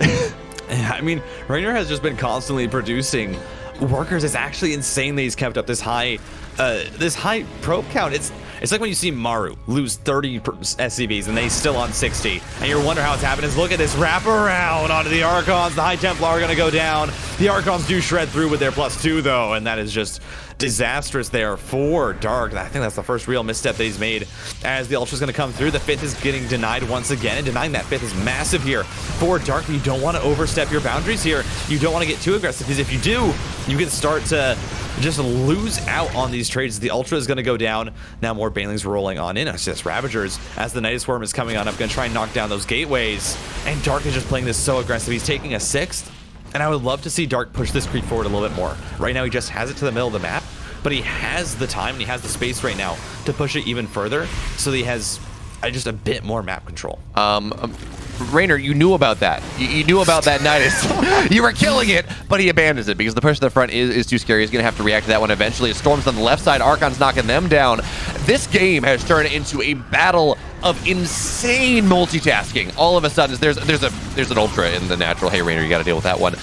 I mean, Reynor has just been constantly producing workers. It's actually insane that he's kept up this high probe count. It's like when you see Maru lose 30 SCVs and they still on 60, and you're wondering how it's happening. Is look at this wraparound onto the Archons. The High Templar are going to go down. The Archons do shred through with their +2 though, and that is just disastrous there for Dark. I think that's the first real misstep that he's made as the Ultra's going to come through. The 5th is getting denied once again, and denying that 5th is massive here for Dark. You don't want to overstep your boundaries here. You don't want to get too aggressive, because if you do, you can start to just lose out on these trades. The Ultra is going to go down. Now more Banelings rolling on in. It's just Ravagers as the Nidus Swarm is coming on up, going to try and knock down those gateways. And Dark is just playing this so aggressive. He's taking a 6th. And I would love to see Dark push this creep forward a little bit more. Right now, he just has it to the middle of the map, but he has the time and he has the space right now to push it even further, so that he has just a bit more map control. Reynor, you knew about that. You knew about that Nidus. You were killing it, but he abandons it because the push to the front is too scary. He's going to have to react to that one eventually. Storm's on the left side. Archon's knocking them down. This game has turned into a battle of insane multitasking. All of a sudden, there's an Ultra in the natural. Hey, Reynor, you got to deal with that one.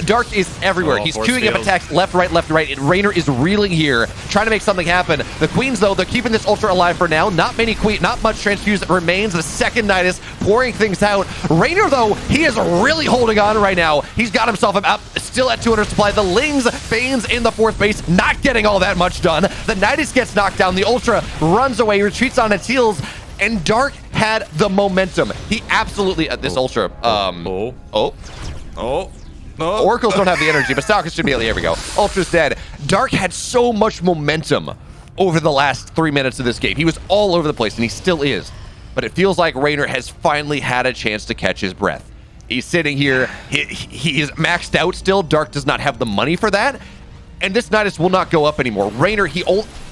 Dark is everywhere. He's queuing up attacks left, right, left, right. And Reynor is reeling here, trying to make something happen. The Queens, though, they're keeping this Ultra alive for now. Not much transfuse remains. The second Nidus pouring things out. Reynor, though, he is really holding on right now. He's got himself up, still at 200 supply. The Lings, Banes in the 4th base, not getting all that much done. The Nidus gets knocked down. The Ultra runs away, retreats on its heels. And Dark had the momentum. He absolutely, this Ultra, Oracles don't have the energy, but Stalkers should be able to, here we go. Ultra's dead. Dark had so much momentum over the last 3 minutes of this game. He was all over the place, and he still is. But it feels like Reynor has finally had a chance to catch his breath. He's sitting here. He is maxed out still. Dark does not have the money for that. And this Nidus will not go up anymore. Reynor,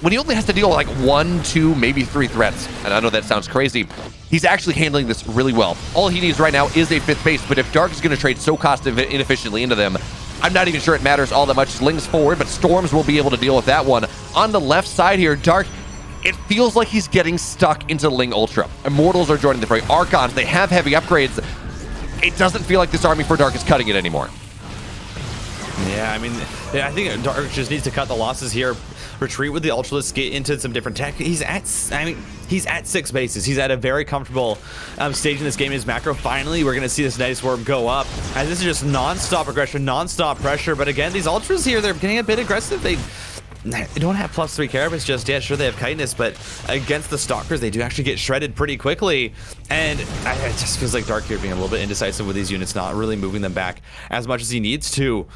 when he only has to deal with like 1, 2, maybe 3 threats, and I know that sounds crazy, he's actually handling this really well. All he needs right now is a 5th base, but if Dark is going to trade so cost inefficiently into them, I'm not even sure it matters all that much. Lings forward, but Storms will be able to deal with that one. On the left side here, Dark, it feels like he's getting stuck into Ling Ultra. Immortals are joining the fray. Archons, they have heavy upgrades. It doesn't feel like this army for Dark is cutting it anymore. Yeah, I mean, I think Dark just needs to cut the losses here, retreat with the Ultralists, get into some different tech. He's at 6 bases. He's at a very comfortable stage in this game in his macro. Finally, we're going to see this Nidus Swarm go up, and this is just non-stop aggression, non-stop pressure. But again, these Ultras here, they're getting a bit aggressive. They don't have +3 carapace just yet. Sure, they have chitinous, but against the Stalkers, they do actually get shredded pretty quickly. And it just feels like Dark here being a little bit indecisive with these units, not really moving them back as much as he needs to.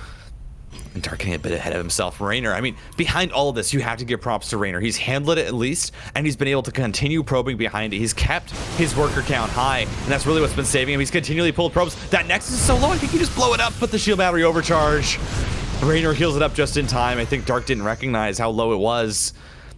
And Dark getting a bit ahead of himself. Reynor, I mean, behind all of this, you have to give props to Reynor. He's handled it at least, and he's been able to continue probing behind it. He's kept his worker count high, and that's really what's been saving him. He's continually pulled probes. That Nexus is so low, I think you just blow it up, put the shield battery overcharge. Reynor heals it up just in time. I think Dark didn't recognize how low it was.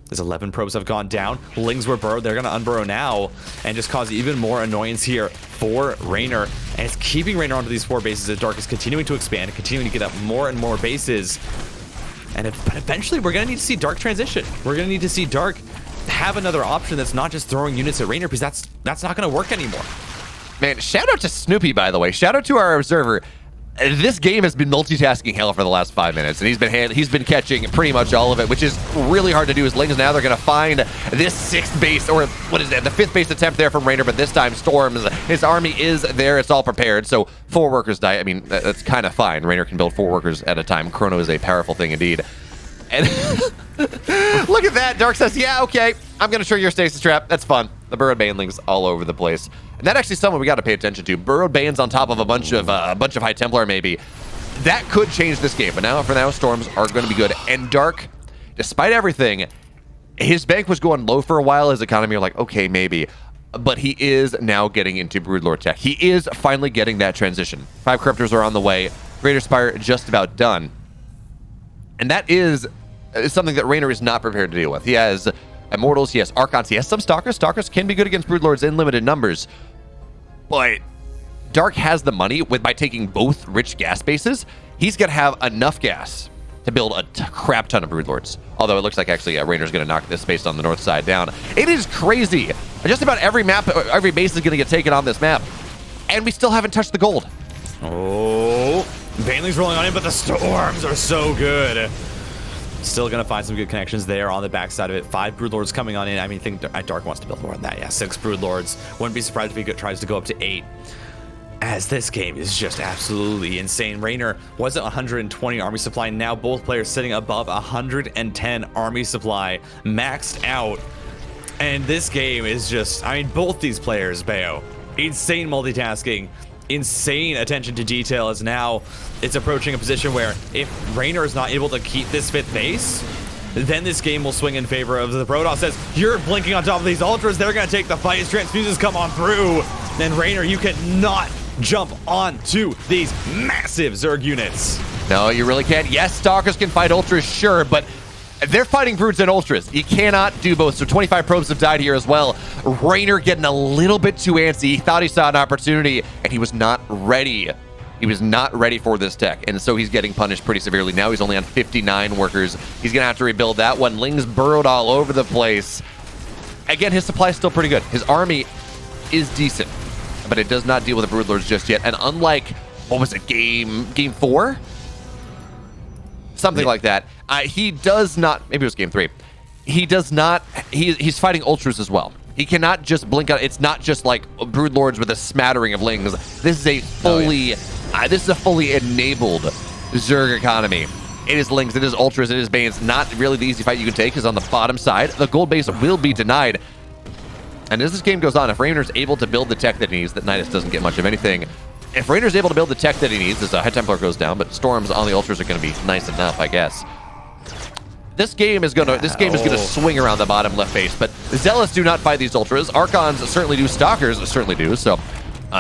As 11 probes have gone down. Lings were burrowed. They're going to unburrow now and just cause even more annoyance here for Reynor. And it's keeping Reynor onto these 4 bases as Dark is continuing to expand, continuing to get up more and more bases. But eventually, we're going to need to see Dark transition. We're going to need to see Dark have another option that's not just throwing units at Reynor, because that's not going to work anymore. Man, shout out to Snoopy, by the way. Shout out to our observer. This game has been multitasking hell for the last 5 minutes, and he's been catching pretty much all of it, which is really hard to do. As Lings now they're going to find this 6th base, or what is that, the 5th base attempt there from Reynor, but this time Storms, his army is there, it's all prepared, so 4 workers die. I mean, that's kind of fine. Reynor can build 4 workers at a time. Chrono is a powerful thing indeed. And look at that. Dark says, yeah, okay, I'm going to show your stasis trap. That's fun. The burrowed banelings all over the place. And that actually is someone we got to pay attention to. Burrowed Banes on top of a bunch of High Templar maybe. That could change this game. But for now, Storms are going to be good. And Dark, despite everything, his bank was going low for a while. His economy are like, okay, maybe. But he is now getting into Broodlord tech. He is finally getting that transition. 5 Corruptors are on the way. Greater Spire just about done. And that is something that Reynor is not prepared to deal with. He has Immortals, he has Archons, he has some Stalkers. Stalkers can be good against Broodlords in limited numbers. But Dark has the money by taking both rich gas bases. He's going to have enough gas to build a crap ton of Broodlords. Although it looks like actually Reynor's going to knock this space on the north side down. It is crazy. Just about every map, every base is going to get taken on this map. And we still haven't touched the gold. Oh, Baneling's rolling on in, but the storms are so good. Still going to find some good connections there on the backside of it. 5 Broodlords coming on in. I mean, I think Dark wants to build more than that. Yeah, 6 Broodlords. Wouldn't be surprised if he tries to go up to 8. As this game is just absolutely insane. Reynor was at 120 army supply. Now both players sitting above 110 army supply, maxed out. And this game is just, I mean, both these players, Beo, insane multitasking, insane attention to detail, as now it's approaching a position where if Reynor is not able to keep this 5th base, then this game will swing in favor of the Protoss. Says, you're blinking on top of these ultras, they're going to take the fight as transfuses come on through. Then Reynor, you cannot jump onto these massive Zerg units. No, you really can't. Yes, Stalkers can fight ultras, sure, but they're fighting brutes and ultras. You cannot do both. So 25 probes have died here as well. Reynor getting a little bit too antsy. He thought he saw an opportunity, and he was not ready. He was not ready for this tech, and so he's getting punished pretty severely. Now he's only on 59 workers. He's going to have to rebuild that one. Ling's burrowed all over the place. Again, his supply is still pretty good. His army is decent, but it does not deal with the Broodlords just yet. And unlike, what was it, game 4? Something like that. He does not, maybe it was game 3. He does not, he's fighting ultras as well. He cannot just blink out. It's not just like Broodlords with a smattering of Lings. This is a fully, this is a fully enabled Zerg economy. It is Lings, it is ultras, it is Banes. Not really the easy fight you can take is on the bottom side. The gold base will be denied. And as this game goes on, if Reynor's able to build the tech that he needs, that Nidus doesn't get much of anything. If Reynor's able to build the tech that he needs, as Head Templar goes down, but storms on the ultras are going to be nice enough, I guess. This game is gonna swing around the bottom left base, but Zealots do not fight these ultras. Archons certainly do. Stalkers certainly do. So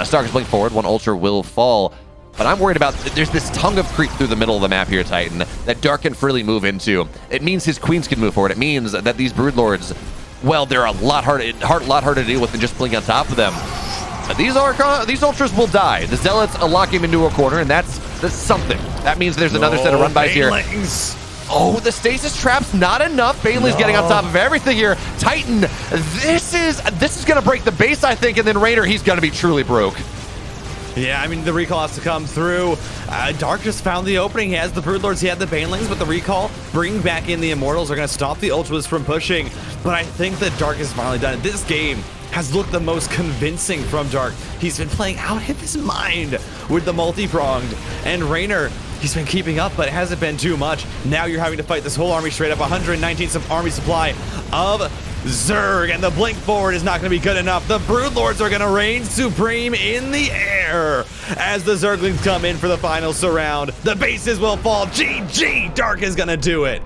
Stalkers blink forward. One ultra will fall. But I'm worried about, there's this tongue of creep through the middle of the map here, Titan, that Dark can freely move into. It means his queens can move forward. It means that these Broodlords, well, they're a lot harder to deal with than just blink on top of them. These ultras will die. The Zealots lock him into a corner, and that's something. That means there's another set of run-bys here. Oh, the stasis trap's not enough. Bailey's getting on top of everything here. Titan, this is gonna break the base, I think, and then Reynor, he's gonna be truly broke. Yeah, I mean, the recall has to come through. Dark just found the opening. He has the Broodlords, he had the Banelings, but the recall, bringing back in the Immortals, are going to stop the Ultras from pushing. But I think that Dark has finally done it. This game has looked the most convincing from Dark. He's been playing out of his mind with the multi-pronged. And Reynor, he's been keeping up, but it hasn't been too much. Now you're having to fight this whole army straight up. 119 some army supply of Zerg, and the blink forward is not going to be good enough. The Broodlords are going to reign supreme in the air as the Zerglings come in for the final surround. The bases will fall. GG! Dark is going to do it.